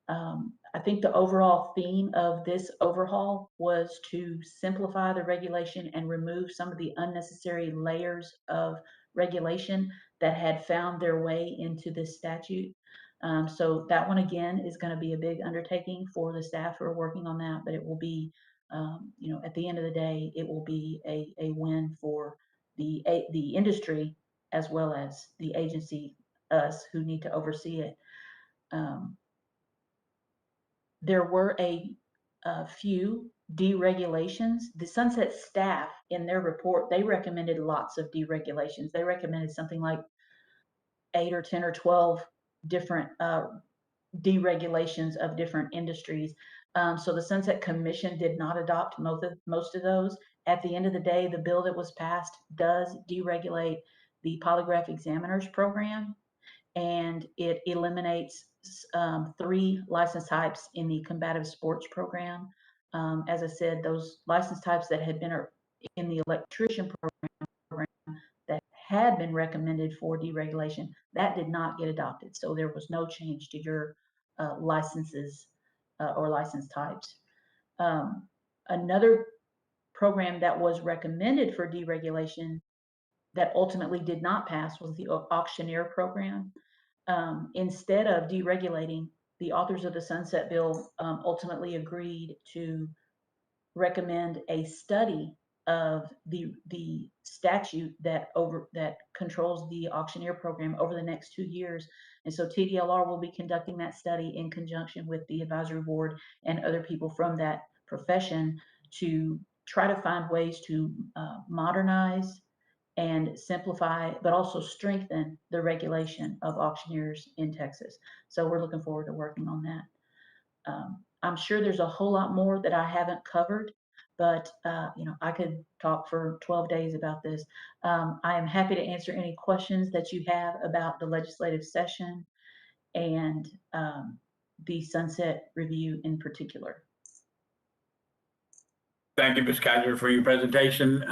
R: I think the overall theme of this overhaul was to simplify the regulation and remove some of the unnecessary layers of regulation that had found their way into this statute. So that one again is going to be a big undertaking for the staff who are working on that, but it will be, at the end of the day, it will be a win for the industry as well as the agency, us who need to oversee it. There were a few deregulations. The Sunset staff in their report, they recommended lots of deregulations. They recommended something like 8 or 10 or 12 different deregulations of different industries. So the Sunset Commission did not adopt most of those. At the end of the day, the bill that was passed does deregulate the polygraph examiners program, and it eliminates 3 license types in the combative sports program. As I said, those license types that had been in the electrician program that had been recommended for deregulation, that did not get adopted. So there was no change to your licenses or license types. Another program that was recommended for deregulation that ultimately did not pass was the auctioneer program. Instead of deregulating, the authors of the Sunset Bill ultimately agreed to recommend a study of the statute that controls the auctioneer program over the next 2 years. And so TDLR will be conducting that study in conjunction with the advisory board and other people from that profession to try to find ways to modernize and simplify, but also strengthen the regulation of auctioneers in Texas. So we're looking forward to working on that. I'm sure there's a whole lot more that I haven't covered, but I could talk for 12 days about this. I am happy to answer any questions that you have about the legislative session and the Sunset Review in particular.
D: Thank you, Ms. Kaiser, for your presentation.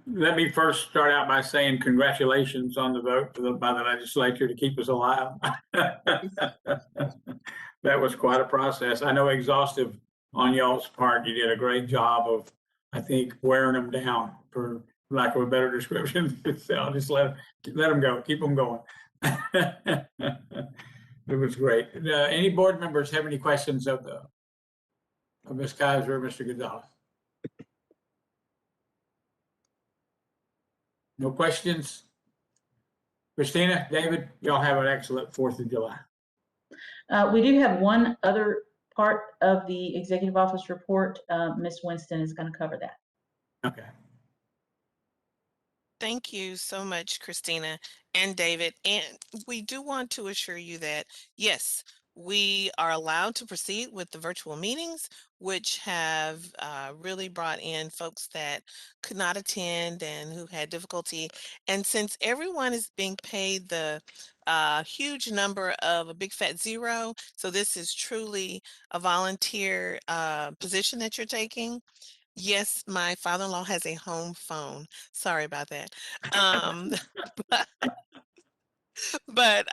D: Let me first start out by saying congratulations on the vote by the legislature to keep us alive. That was quite a process. I know exhaustive on y'all's part. You did a great job of, I think, wearing them down, for lack of a better description. So I'll just let them go, keep them going. It was great. Any board members have any questions of Ms. Kaiser or Mr. Gonzalez? No questions? Christina, David, y'all have an excellent 4th of July.
R: We do have one other part of the executive office report. Ms. Winston is going to cover that.
D: Okay.
M: Thank you so much, Christina and David. And we do want to assure you that, yes, we are allowed to proceed with the virtual meetings, which have really brought in folks that could not attend and who had difficulty. And since everyone is being paid the huge number of a big fat zero, so this is truly a volunteer position that you're taking. Yes, my father-in-law has a home phone. Sorry about that. Um, but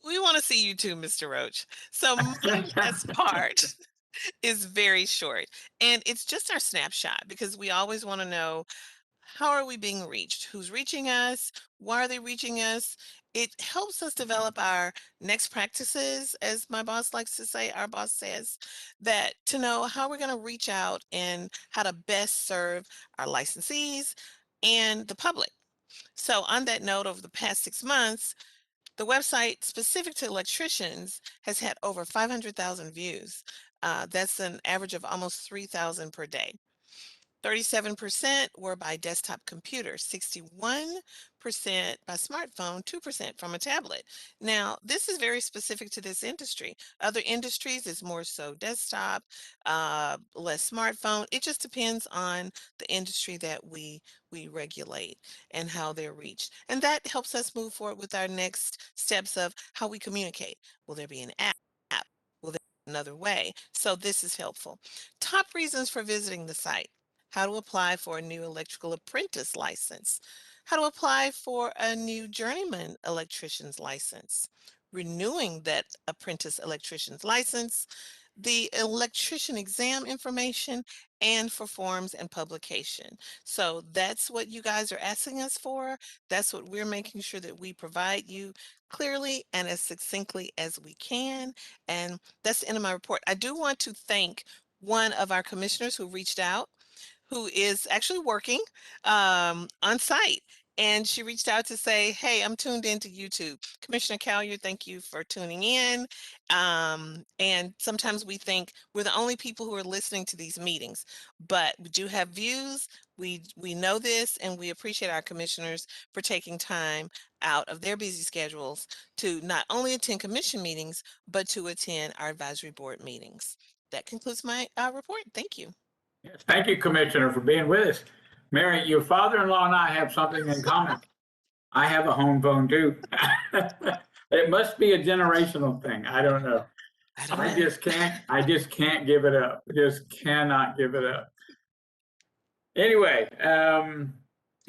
M: we want to see you too, Mr. Roach. So my best part is very short, and it's just our snapshot because we always want to know, how are we being reached? Who's reaching us? Why are they reaching us? It helps us develop our next practices, as my boss likes to say, our boss says, that to know how we're going to reach out and how to best serve our licensees and the public. So on that note, over the past 6 months, the website specific to electricians has had over 500,000 views. That's an average of almost 3,000 per day. 37% were by desktop computer, 61% by smartphone, 2% from a tablet. Now, this is very specific to this industry. Other industries is more so desktop, less smartphone. It just depends on the industry that we regulate and how they're reached. And that helps us move forward with our next steps of how we communicate. Will there be an app? Will there be another way? So this is helpful. Top reasons for visiting the site: how to apply for a new electrical apprentice license, how to apply for a new journeyman electrician's license, renewing that apprentice electrician's license, the electrician exam information, and for forms and publication. So that's what you guys are asking us for. That's what we're making sure that we provide you clearly and as succinctly as we can. And that's the end of my report. I do want to thank one of our commissioners who reached out, who is actually working on site. And she reached out to say, hey, I'm tuned into YouTube. Commissioner Callier, thank you for tuning in. And sometimes we think we're the only people who are listening to these meetings, but we do have views. We know this, and we appreciate our commissioners for taking time out of their busy schedules to not only attend commission meetings, but to attend our advisory board meetings. That concludes my report. Thank you.
D: Yes, thank you, Commissioner, for being with us. Mary, your father-in-law and I have something in common. I have a home phone too. It must be a generational thing. I don't know. I just can't give it up. Just cannot give it up. Anyway,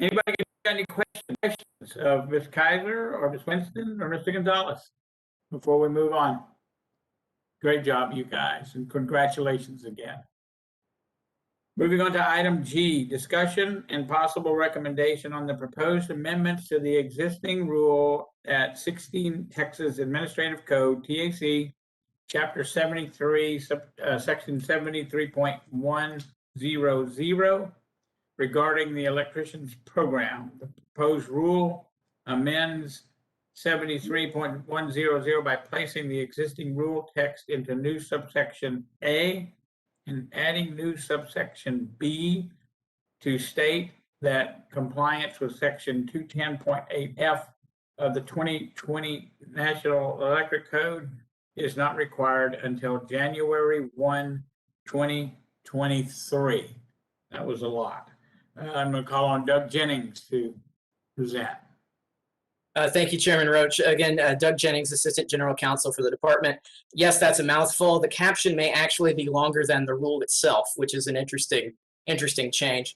D: anybody got any questions of Ms. Kaiser or Ms. Winston or Mr. Gonzalez before we move on? Great job, you guys, and congratulations again. Moving on to item G, discussion and possible recommendation on the proposed amendments to the existing rule at 16 Texas Administrative Code, TAC, Chapter 73, Section 73.100, regarding the electricians program. The proposed rule amends 73.100 by placing the existing rule text into new subsection A and adding new subsection B to state that compliance with section 210.8F of the 2020 National Electric Code is not required until January 1, 2023. That was a lot. I'm going to call on Doug Jennings to present.
G: Thank you, Chairman Roach. Again, Doug Jennings, Assistant General Counsel for the department. Yes, that's a mouthful. The caption may actually be longer than the rule itself, which is an interesting change.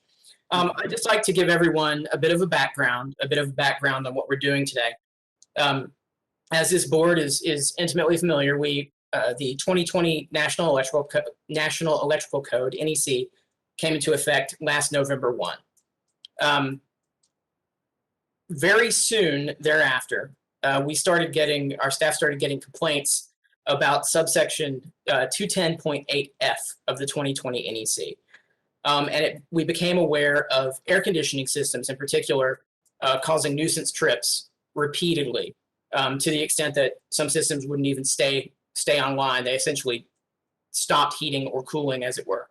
G: I'd just like to give everyone a bit of a background on what we're doing today. As this board is intimately familiar, the 2020 National Electrical Code, NEC, came into effect last November 1. Very soon thereafter, our staff started getting complaints about subsection 210.8F of the 2020 NEC. We became aware of air conditioning systems in particular causing nuisance trips repeatedly, to the extent that some systems wouldn't even stay online. They essentially stopped heating or cooling, as it were.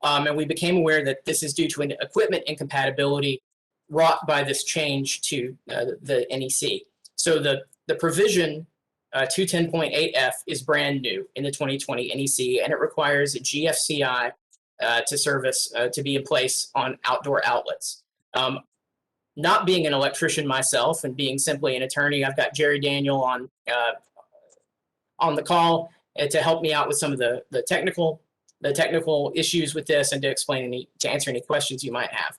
G: And we became aware that this is due to an equipment incompatibility wrought by this change to the NEC. So the provision 210.8F is brand new in the 2020 NEC, and it requires a GFCI to be in place on outdoor outlets. Not being an electrician myself and being simply an attorney, I've got Jerry Daniel on the call to help me out with some of the technical issues with this and to answer any questions you might have.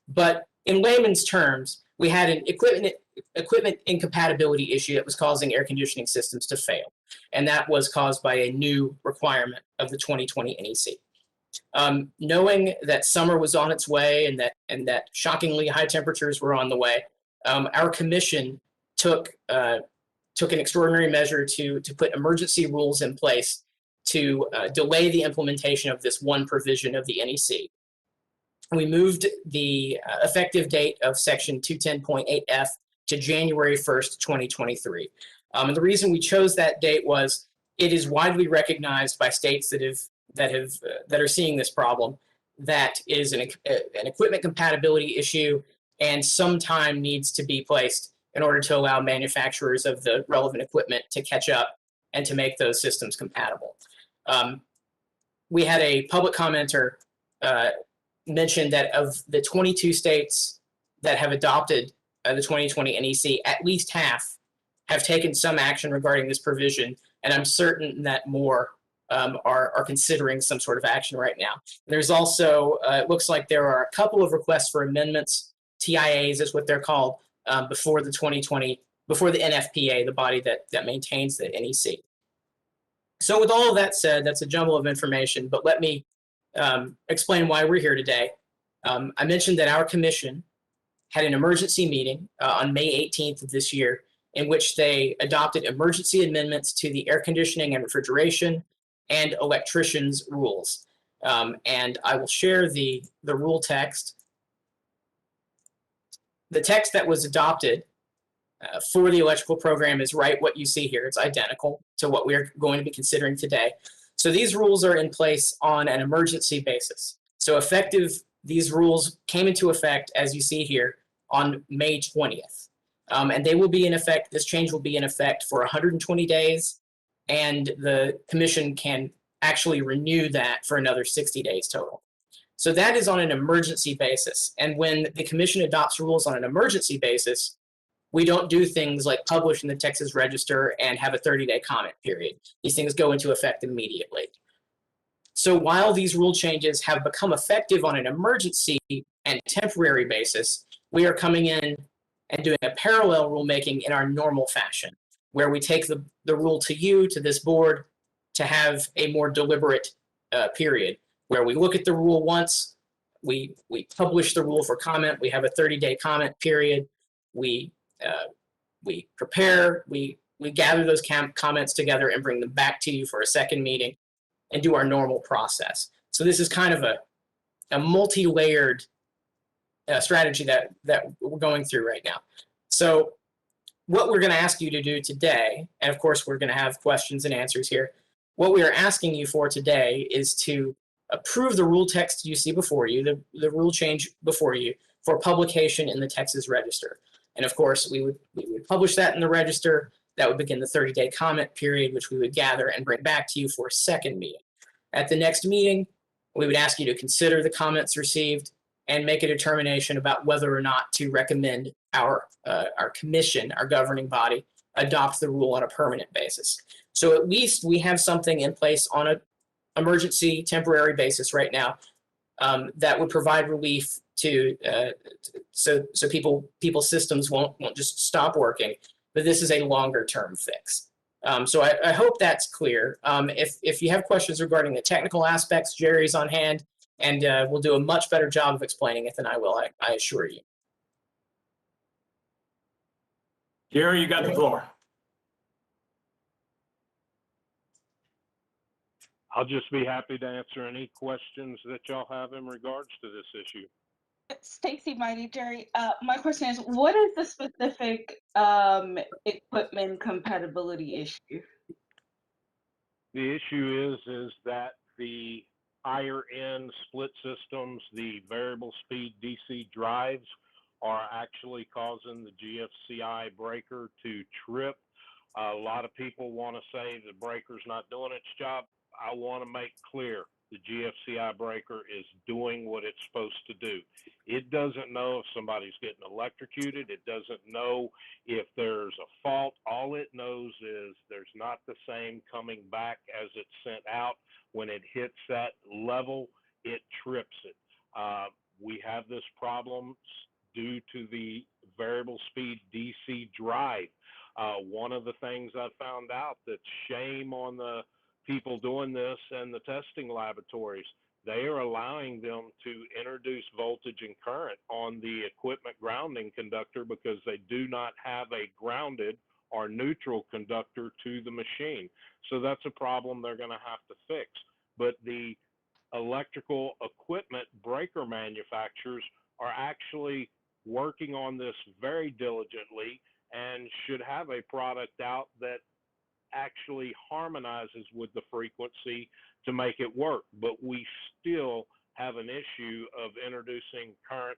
G: But in layman's terms, we had an equipment incompatibility issue that was causing air conditioning systems to fail, and that was caused by a new requirement of the 2020 NEC. Knowing that summer was on its way and that shockingly high temperatures were on the way, our commission took an extraordinary measure to put emergency rules in place to delay the implementation of this one provision of the NEC. We moved the effective date of section 210.8F to January 1st, 2023. And the reason we chose that date was it is widely recognized by states that are seeing this problem that is an equipment compatibility issue, and some time needs to be placed in order to allow manufacturers of the relevant equipment to catch up and to make those systems compatible. We had a public commenter mention that of the 22 states that have adopted the 2020 NEC, at least half have taken some action regarding this provision, and I'm certain that more are considering some sort of action right now. There's also, it looks like there are a couple of requests for amendments, TIAs is what they're called, before the NFPA, the body that maintains the NEC. So with all of that said, that's a jumble of information, but let me explain why we're here today. I mentioned that our commission had an emergency meeting on May 18th of this year in which they adopted emergency amendments to the air conditioning and refrigeration and electricians rules. And I will share the rule text. The text that was adopted for the electrical program is right what you see here. It's identical to what we're going to be considering today. So these rules are in place on an emergency basis. So these rules came into effect, as you see here, on May 20th. And they will be in effect, this change will be in effect for 120 days, and the commission can actually renew that for another 60 days total. So that is on an emergency basis. And when the commission adopts rules on an emergency basis, we don't do things like publish in the Texas Register and have a 30-day comment period. These things go into effect immediately. So while these rule changes have become effective on an emergency and temporary basis, we are coming in and doing a parallel rulemaking in our normal fashion, where we take the rule to you, to this board, to have a more deliberate period, where we look at the rule once, we publish the rule for comment, we have a 30-day comment period, we prepare, we gather those comments together and bring them back to you for a second meeting and do our normal process. So this is kind of a multi-layered strategy that we're going through right now. So what we're going to ask you to do today, and of course we're going to have questions and answers here, what we are asking you for today is to approve the rule text you see before you, the rule change before you, for publication in the Texas Register. And of course, we would publish that in the Register. That would begin the 30-day comment period, which we would gather and bring back to you for a second meeting. At the next meeting, we would ask you to consider the comments received and make a determination about whether or not to recommend our commission, our governing body, adopt the rule on a permanent basis. So at least we have something in place on an emergency temporary basis right now that would provide relief to so people's systems won't just stop working, but this is a longer term fix. So I hope that's clear. If you have questions regarding the technical aspects, Jerry's on hand, and we'll do a much better job of explaining it than I will, I assure you.
D: Jerry, you got the floor.
Q: I'll just be happy to answer any questions that y'all have in regards to this issue.
T: Stacy, Mighty, Jerry, my question is, what is the specific equipment compatibility issue?
Q: The issue is that the higher end split systems, the variable speed DC drives, are actually causing the GFCI breaker to trip. A lot of people want to say the breaker's not doing its job. I want to make clear the GFCI breaker is doing what it's supposed to do. It doesn't know if somebody's getting electrocuted. It doesn't know if there's a fault. All it knows is there's not the same coming back as it's sent out. When it hits that level, it trips it. We have this problem due to the variable speed DC drive. One of the things I found out, that shame on the people doing this and the testing laboratories, they are allowing them to introduce voltage and current on the equipment grounding conductor because they do not have a grounded or neutral conductor to the machine. So that's a problem they're going to have to fix. But the electrical equipment breaker manufacturers are actually working on this very diligently and should have a product out that actually harmonizes with the frequency to make it work. But we still have an issue of introducing current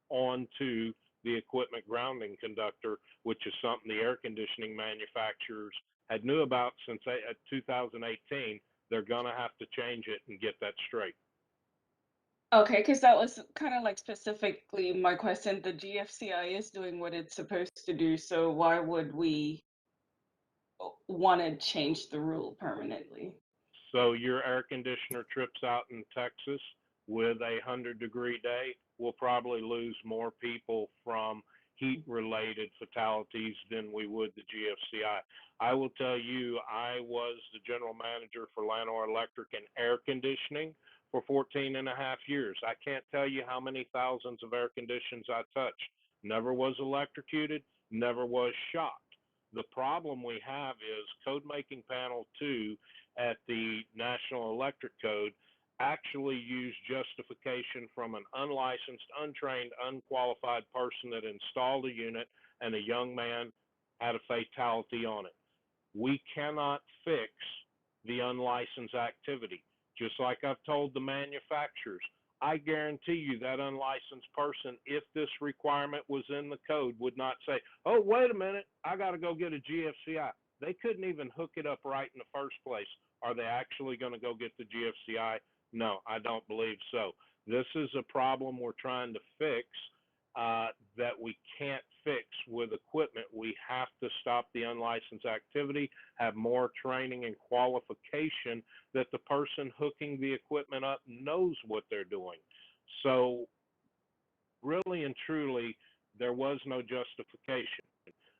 Q: onto the equipment grounding conductor, which is something the air conditioning manufacturers had knew about since 2018. They're going to have to change it and get that straight.
T: Okay, because that was kind of like specifically my question. The GFCI is doing what it's supposed to do, so why would we want to change the rule permanently?
Q: So your air conditioner trips out in Texas with a 100-degree day, we'll probably lose more people from heat-related fatalities than we would the GFCI. I will tell you, I was the general manager for Lanor Electric and air conditioning for 14 and a half years. I can't tell you how many thousands of air conditions I touched. Never was electrocuted, never was shocked. The problem we have is Code Making Panel 2 at the National Electric Code actually used justification from an unlicensed, untrained, unqualified person that installed a unit, and a young man had a fatality on it. We cannot fix the unlicensed activity. Just like I've told the manufacturers, I guarantee you that unlicensed person, if this requirement was in the code, would not say, oh, wait a minute, I got to go get a GFCI. They couldn't even hook it up right in the first place. Are they actually going to go get the GFCI? No, I don't believe so. This is a problem we're trying to fix that we can't fix with equipment. We have to stop the unlicensed activity, have more training and qualification that the person hooking the equipment up knows what they're doing. So really and truly, there was no justification.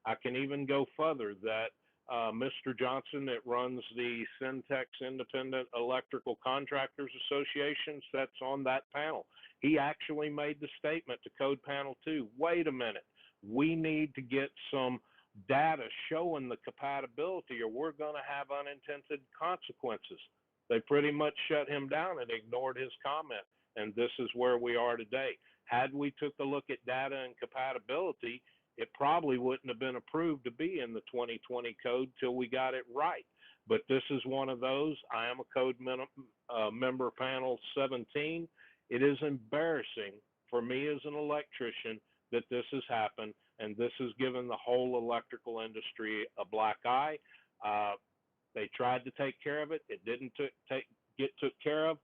Q: I can even go further that Mr. Johnson that runs the Syntex Independent Electrical Contractors Association that's on that panel. He actually made the statement to Code Panel 2, wait a minute, we need to get some data showing the compatibility or we're going to have unintended consequences. They pretty much shut him down and ignored his comment, and this is where we are today. Had we took a look at data and compatibility, it probably wouldn't have been approved to be in the 2020 code till we got it right. But this is one of those. I am a code member panel 17. It is embarrassing for me as an electrician that this has happened, and this has given the whole electrical industry a black eye. They tried to take care of it. It didn't get took care of.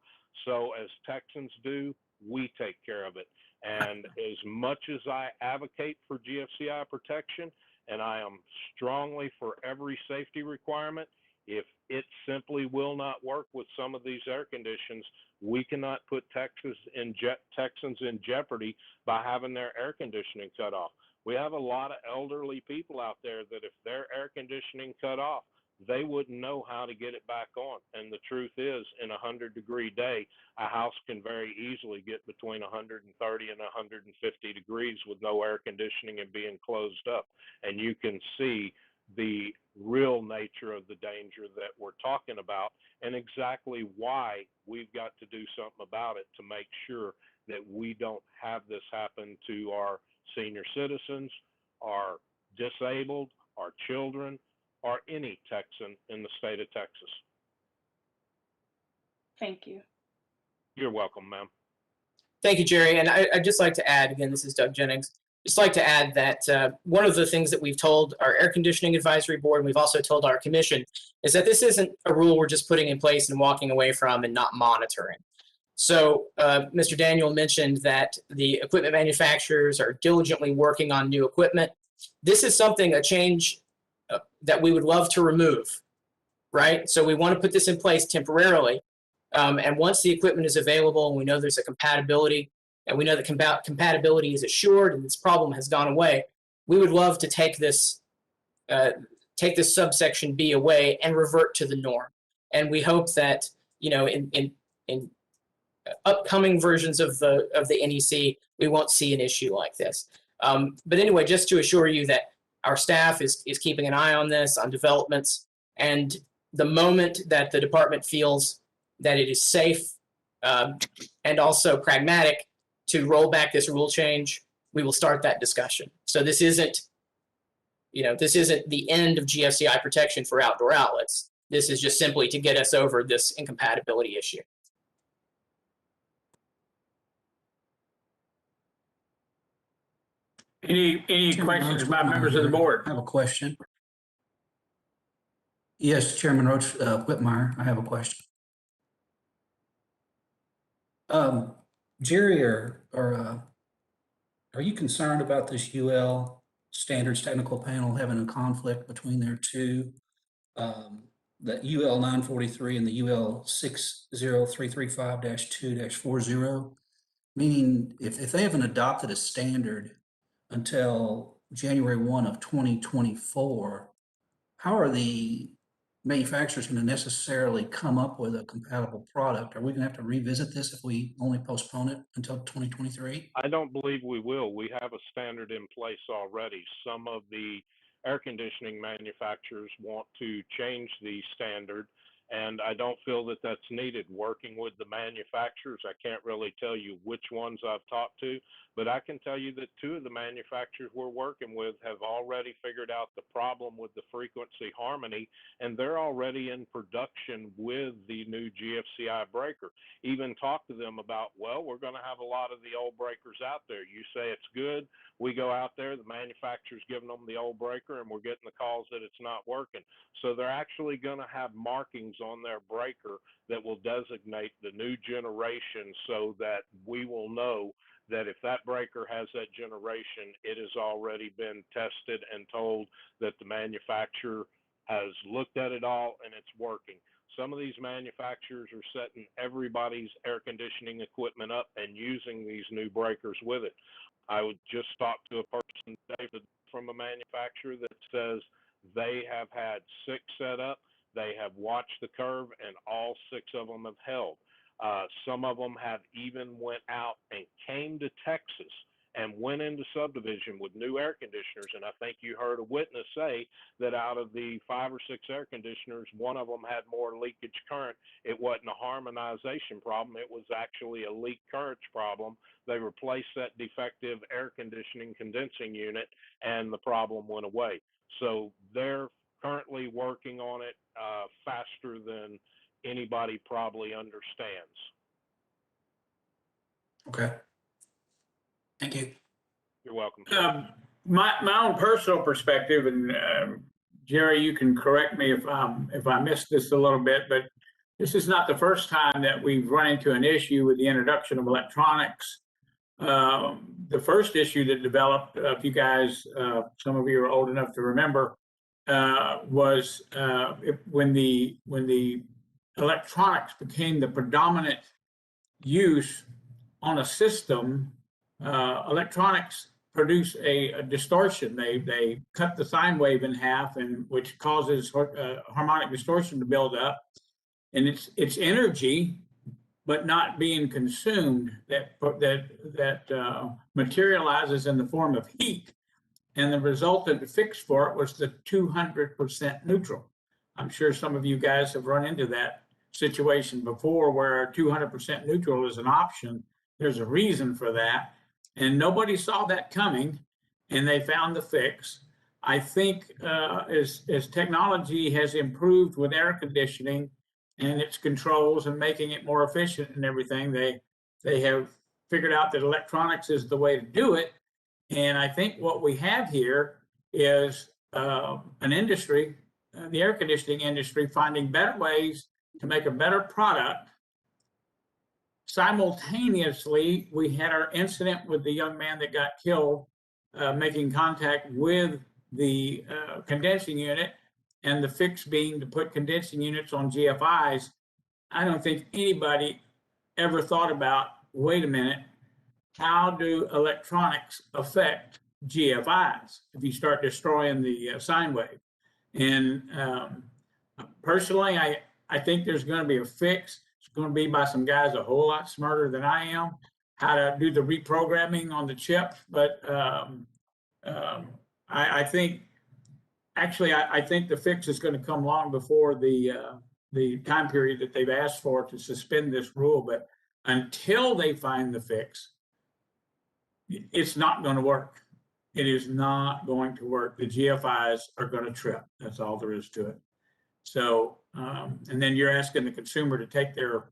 Q: So as Texans do, we take care of it. And as much as I advocate for GFCI protection, and I am strongly for every safety requirement, if it simply will not work with some of these air conditions, we cannot put Texans in jeopardy by having their air conditioning cut off. We have a lot of elderly people out there that if their air conditioning cut off, they wouldn't know how to get it back on. And the truth is, in a 100-degree day, a house can very easily get between 130 and 150 degrees with no air conditioning and being closed up. And you can see the real nature of the danger that we're talking about and exactly why we've got to do something about it to make sure that we don't have this happen to our senior citizens, our disabled, our children, or any Texan in the state of Texas.
T: Thank you.
Q: You're welcome, ma'am.
G: Thank you, Jerry. And I'd just like to add, again, this is Doug Jennings. just like to add that one of the things that we've told our air conditioning advisory board, and we've also told our commission, is that this isn't a rule we're just putting in place and walking away from and not monitoring. So Mr. Daniel mentioned that the equipment manufacturers are diligently working on new equipment. This is something, a change that we would love to remove, right? So we want to put this in place temporarily. And once the equipment is available and we know there's a compatibility, and we know that compatibility is assured and this problem has gone away, we would love to take this subsection B away and revert to the norm. And we hope that, in upcoming versions of the NEC, we won't see an issue like this. But anyway, just to assure you that our staff is keeping an eye on this, on developments, and the moment that the department feels that it is safe and also pragmatic to roll back this rule change, we will start that discussion. So this isn't the end of GFCI protection for outdoor outlets. This is just simply to get us over this incompatibility issue.
D: Any questions by members of the board?
H: I have a question. Yes, Chairman Roach, Whitmire, I have a question. Jerry, are you concerned about this UL Standards Technical Panel having a conflict between their two, the UL 943 and the UL 60335-2-40? Meaning, if they haven't adopted a standard until January 1 of 2024, how are the manufacturers going to necessarily come up with a compatible product? Are we going to have to revisit this if we only postpone it until 2023?
Q: I don't believe we will. We have a standard in place already. Some of the air conditioning manufacturers want to change the standard, and I don't feel that that's needed. Working with the manufacturers, I can't really tell you which ones I've talked to, but I can tell you that two of the manufacturers we're working with have already figured out the problem with the frequency harmony, and they're already in production with the new GFCI breaker. Even talk to them about, well, we're going to have a lot of the old breakers out there. You say it's good, we go out there, the manufacturer's giving them the old breaker, and we're getting the calls that it's not working. So they're actually going to have markings on their breaker that will designate the new generation, so that we will know that if that breaker has that generation, it has already been tested and told that the manufacturer has looked at it all and it's working. Some of these manufacturers are setting everybody's air conditioning equipment up and using these new breakers with it. I would just talk to a person, David, from a manufacturer that says they have had 6 set up, they have watched the curve, and all 6 of them have held. Some of them have even went out and came to Texas and went into subdivision with new air conditioners. And I think you heard a witness say that out of the 5 or 6 air conditioners, one of them had more leakage current. It wasn't a harmonization problem. It was actually a leak currents problem. They replaced that defective air conditioning condensing unit and the problem went away. So they're currently working on it faster than anybody probably understands.
H: Okay. Thank you.
Q: You're welcome.
D: My own personal perspective, and Jerry, you can correct me if I missed this a little bit, but this is not the first time that we've run into an issue with the introduction of electronics. The first issue that developed, if you guys, some of you are old enough to remember, was when the electronics became the predominant use on a system. Electronics produce a distortion. They cut the sine wave in half, and which causes harmonic distortion to build up, and it's energy, but not being consumed, that materializes in the form of heat. And the resultant fix for it was the 200% neutral. I'm sure some of you guys have run into that situation before, where 200% neutral is an option. There's a reason for that. And nobody saw that coming, and they found the fix. I think as technology has improved with air conditioning and its controls and making it more efficient and everything, they have figured out that electronics is the way to do it. And I think what we have here is an industry, the air conditioning industry, finding better ways to make a better product. Simultaneously, we had our incident with the young man that got killed, making contact with the condensing unit, and the fix being to put condensing units on GFIs. I don't think anybody ever thought about, wait a minute, how do electronics affect GFIs if you start destroying the sine wave? And personally, I think there's going to be a fix. It's going to be by some guys a whole lot smarter than I am, how to do the reprogramming on the chip. But I think, actually, I think the fix is going to come long before the time period that they've asked for to suspend this rule. But until they find the fix, it's not going to work. It is not going to work. The GFIs are going to trip. That's all there is to it. So, and then you're asking the consumer to take their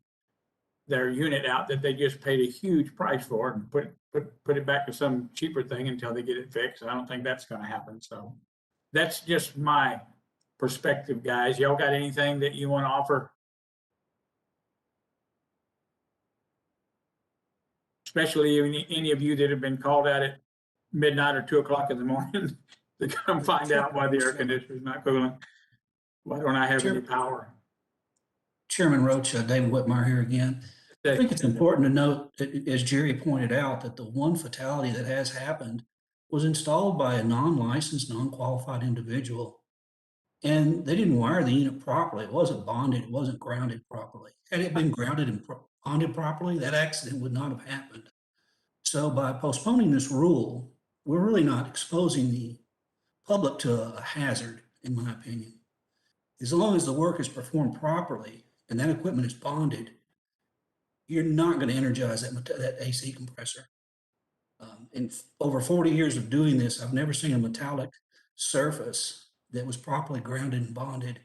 D: unit out that they just paid a huge price for and put it back to some cheaper thing until they get it fixed. I don't think that's going to happen. So that's just my perspective, guys. Y'all got anything that you want to offer? Especially any of you that have been called out at midnight or 2 o'clock in the morning to come find out why the air conditioner is not cooling. Why don't I have any power?
H: Chairman Roach, David Whitmire here again. I think it's important to note that, as Jerry pointed out, that the one fatality that has happened was installed by a non-licensed, non-qualified individual. And they didn't wire the unit properly. It wasn't bonded. It wasn't grounded properly. Had it been grounded and bonded properly, that accident would not have happened. So by postponing this rule, we're really not exposing the public to a hazard, in my opinion. As long as the work is performed properly and that equipment is bonded, you're not going to energize that AC compressor. In over 40 years of doing this, I've never seen a metallic surface that was properly grounded and bonded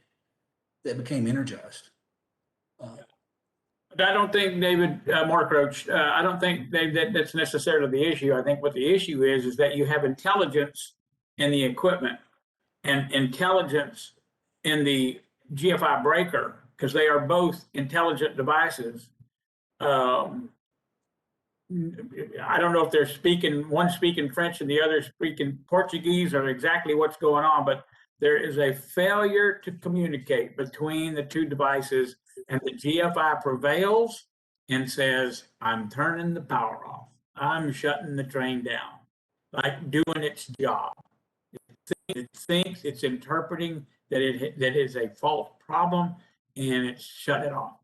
H: that became energized.
D: I don't think, David, Mark Roach, I don't think, Dave, that's necessarily the issue. I think what the issue is that you have intelligence in the equipment and intelligence in the GFI breaker, because they are both intelligent devices. I don't know if they're speaking, one speaking French and the other speaking Portuguese, or exactly what's going on, but there is a failure to communicate between the two devices, and the GFI prevails and says, I'm turning the power off. I'm shutting the train down, like doing its job. It thinks it's interpreting that that is a fault problem, and it's shut it off,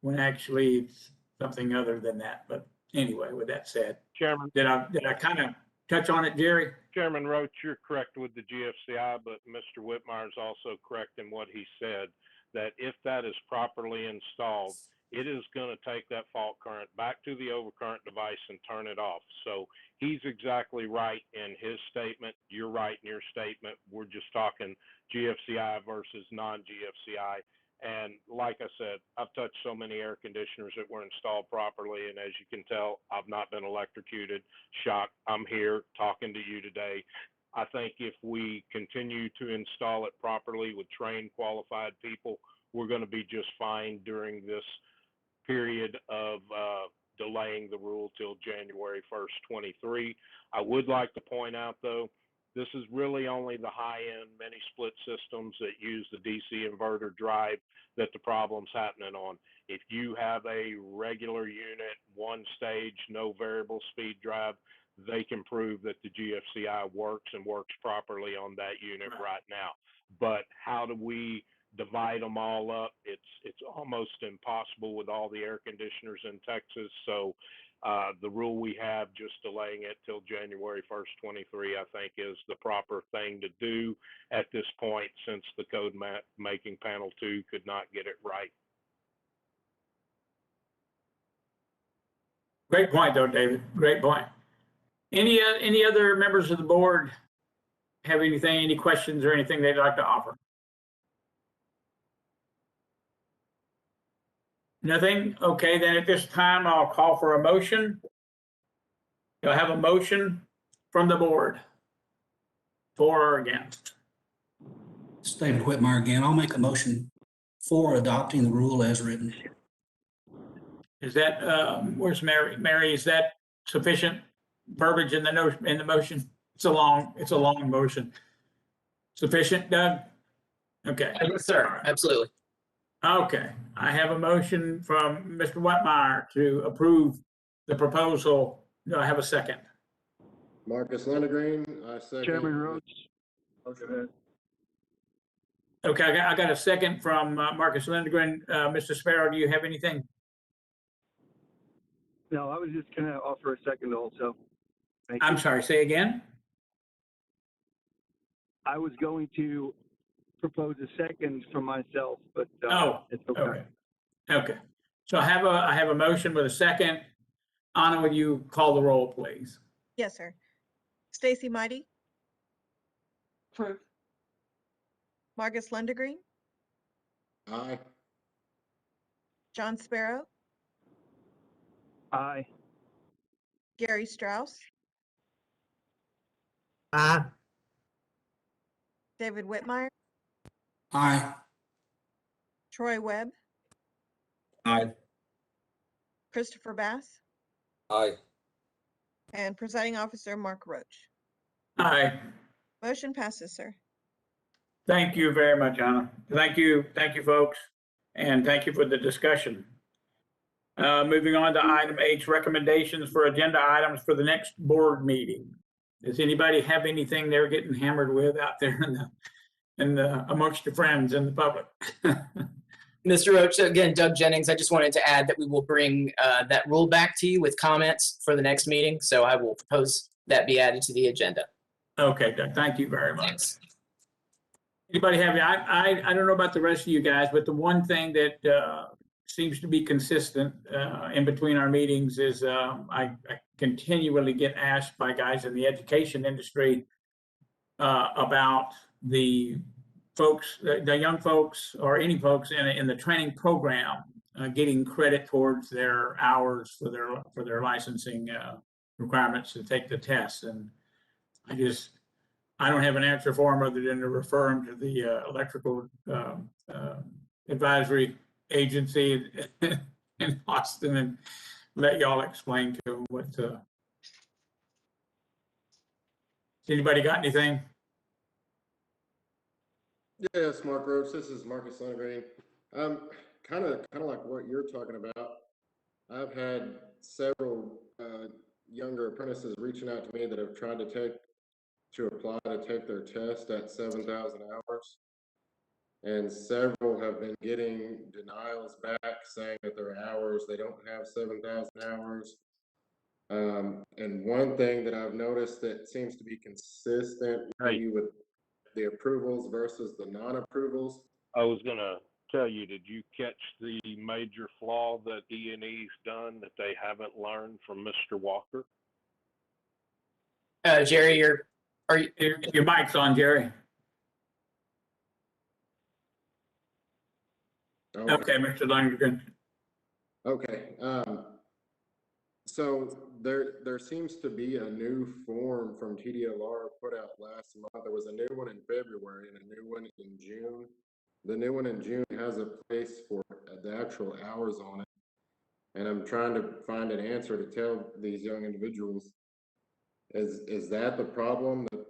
D: when actually it's something other than that. But anyway, with that said,
Q: Chairman,
D: did I kind of touch on it, Jerry?
Q: Chairman Roach, you're correct with the GFCI, but Mr. Whitmire is also correct in what he said, that if that is properly installed, it is going to take that fault current back to the overcurrent device and turn it off. So he's exactly right in his statement. You're right in your statement. We're just talking GFCI versus non-GFCI. And like I said, I've touched so many air conditioners that were installed properly. And as you can tell, I've not been electrocuted, shocked. I'm here talking to you today. I think if we continue to install it properly with trained, qualified people, we're going to be just fine during this period of delaying the rule till January 1st, 23. I would like to point out, though, this is really only the high-end mini split systems that use the DC inverter drive that the problem's happening on. If you have a regular unit, one stage, no variable speed drive, they can prove that the GFCI works and works properly on that unit right now. But how do we divide them all up? It's almost impossible with all the air conditioners in Texas. So the rule we have, just delaying it till January 1st, 23, I think is the proper thing to do at this point, since the code making panel 2 could not get it right.
D: Great point, though, David. Great point. Any other members of the board have anything, any questions or anything they'd like to offer? Nothing? Okay, then at this time, I'll call for a motion. Do I have a motion from the board? For or against?
H: It's David Whitmire again. I'll make a motion for adopting the rule as written.
D: Is that, where's Mary? Mary, is that sufficient verbiage in the motion? It's a long motion. Sufficient, Doug? Okay.
G: Yes, sir. Absolutely.
D: Okay. I have a motion from Mr. Whitmire to approve the proposal. Do I have a second?
I: Marcus Lindegreen, I second.
A: Chairman Roach.
I: Okay.
D: Okay, I got a second from Marcus Lindgren. Mr. Sparrow, do you have anything?
A: No, I was just going to offer a second also. Thank
D: I'm
A: you.
D: sorry, say again?
A: I was going to propose a second for myself, but it's okay.
D: Okay. Okay. So I have a motion with a second. Anna, would you call the roll, please?
C: Yes, sir. Stacy Mighty,
T: Approve.
C: Marcus Lundergreen,
I: Aye.
C: John Sparrow,
A: Aye.
C: Gary Strauss,
F: Aye.
C: David Whitmire,
H: Aye.
C: Troy Webb,
E: Aye.
C: Christopher Bass,
E: Aye.
C: and presiding officer Mark Roach.
D: Aye.
C: Motion passes, sir.
D: Thank you very much, Anna. Thank you, folks, and thank you for the discussion. Moving on to item H, recommendations for agenda items for the next board meeting. Does anybody have anything they're getting hammered with out there amongst your friends and the public?
G: Mr. Roach, again, Doug Jennings, I just wanted to add that we will bring that rule back to you with comments for the next meeting. So I will propose that be added to the agenda.
D: Okay, Doug, thank you very much. Thanks. Anybody have, I don't know about the rest of you guys, but the one thing that seems to be consistent in between our meetings is I continually get asked by guys in the education industry about the folks, the young folks or any folks in the training program getting credit towards their hours for their licensing requirements to take the test. And I don't have an answer for them other than to refer them to the electrical advisory agency in Austin and let y'all explain to them what. Anybody got anything?
I: Yes, Mark Roach, this is Marcus Lindegreen. Kind of like what you're talking about. I've had several younger apprentices reaching out to me that have tried to apply to take their test at 7,000 hours. And several have been getting denials back saying that their hours, they don't have 7,000 hours. And one thing that I've noticed that seems to be consistent with the approvals versus the non-approvals.
Q: I was going to tell you, did you catch the major flaw that E&E's done that they haven't learned from Mr. Walker?
G: Jerry, your
D: mic's on, Jerry. Okay, Mr. Langren.
I: Okay. So there seems to be a new form from TDLR put out last month. There was a new one in February and a new one in June. The new one in June has a place for the actual hours on it. And I'm trying to find an answer to tell these young individuals, is that the problem? That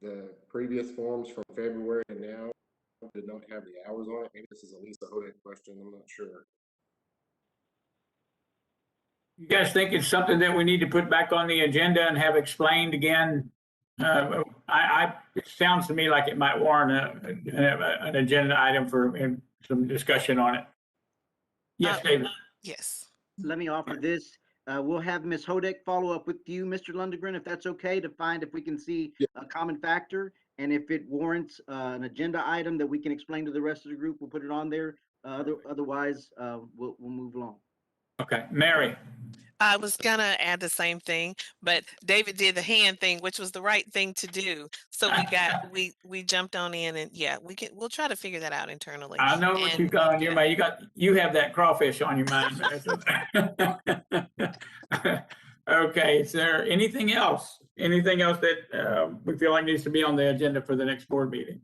I: the previous forms from February and now did not have the hours on it? Maybe this is a Lisa Hodak question, I'm not sure.
D: You guys think it's something that we need to put back on the agenda and have explained again? It sounds to me like it might warrant an agenda item for some discussion on it. Yes, David.
M: Yes.
S: Let me offer this. We'll have Ms. Hodak follow up with you, Mr. Lundgren, if that's okay, to find if we can see a common factor. And if it warrants an agenda item that we can explain to the rest of the group, we'll put it on there. Otherwise, we'll move along.
D: Okay, Mary.
M: I was gonna add the same thing, but David did the hand thing, which was the right thing to do. So we jumped on in, and yeah, we'll try to figure that out internally.
D: I know what you got on your mind. You have that crawfish on your mind. Okay, is there anything else Anything else that we feel like needs to be on the agenda for the next board meeting?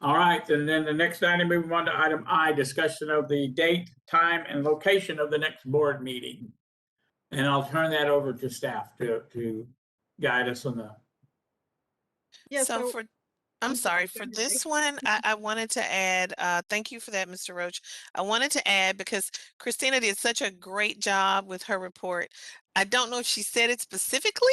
D: All right, and then the next item, moving on to item I, discussion of the date, time, and location of the next board meeting. And I'll turn that over to staff to guide us on the.
C: Yeah,
M: So
C: so
M: for, I'm sorry, for this one, I wanted to add, thank you for that, Mr. Roach. I wanted to add, because Christina did such a great job with her report. I don't know if she said it specifically,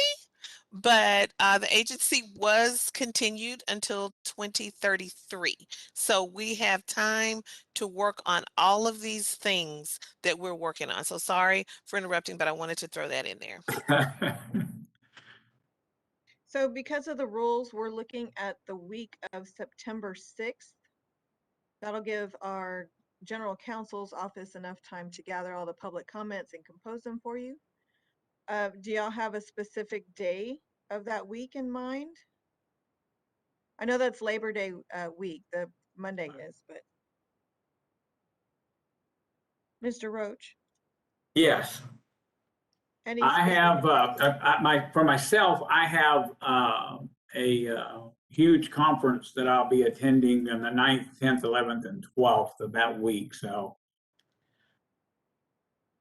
M: but the agency was continued until 2033. So we have time to work on all of these things that we're working on. So sorry for interrupting, but I wanted to throw that in there.
C: So because of the rules, we're looking at the week of September 6th. That'll give our general counsel's office enough time to gather all the public comments and compose them for you. Do y'all have a specific day of that week in mind? I know that's Labor Day week, the Monday is, but. Mr. Roach,
D: Yes.
C: any
D: I
C: specific-
D: have, for myself, I have a huge conference that I'll be attending on the 9th, 10th, 11th, and 12th of that week, so.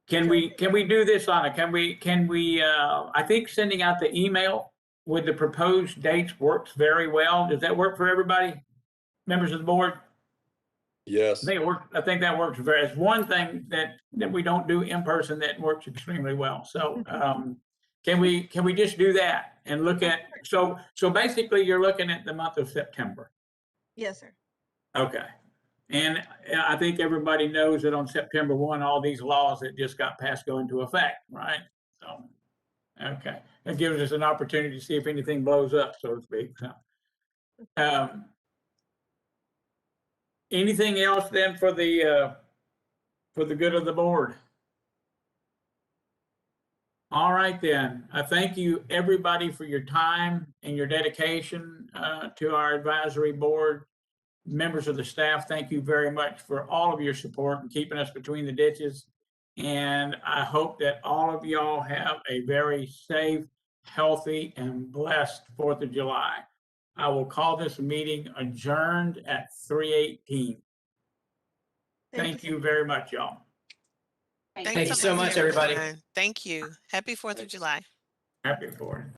D: Can we do this on I think sending out the email with the proposed dates works very well. Does that work for everybody? Members of the board?
E: Yes.
D: I think that works very, it's one thing that we don't do in person that works extremely well. So, can we just do that and look at, so basically you're looking at the month of September.
C: Yes, sir.
D: Okay. And I think everybody knows that on September 1, all these laws that just got passed go into effect, right? So, okay. That gives us an opportunity to see if anything blows up, so to speak. So, anything else then for the good of the board? All right then. I thank you everybody for your time and your dedication to our advisory board. Members of the staff, thank you very much for all of your support and keeping us between the ditches. And I hope that all of y'all have a very safe, healthy, and blessed 4th of July. I will call this meeting adjourned at 3:18. Thank you very much, y'all.
G: Thank you so much, everybody.
M: Thank you. Happy 4th of July.
D: Happy 4th.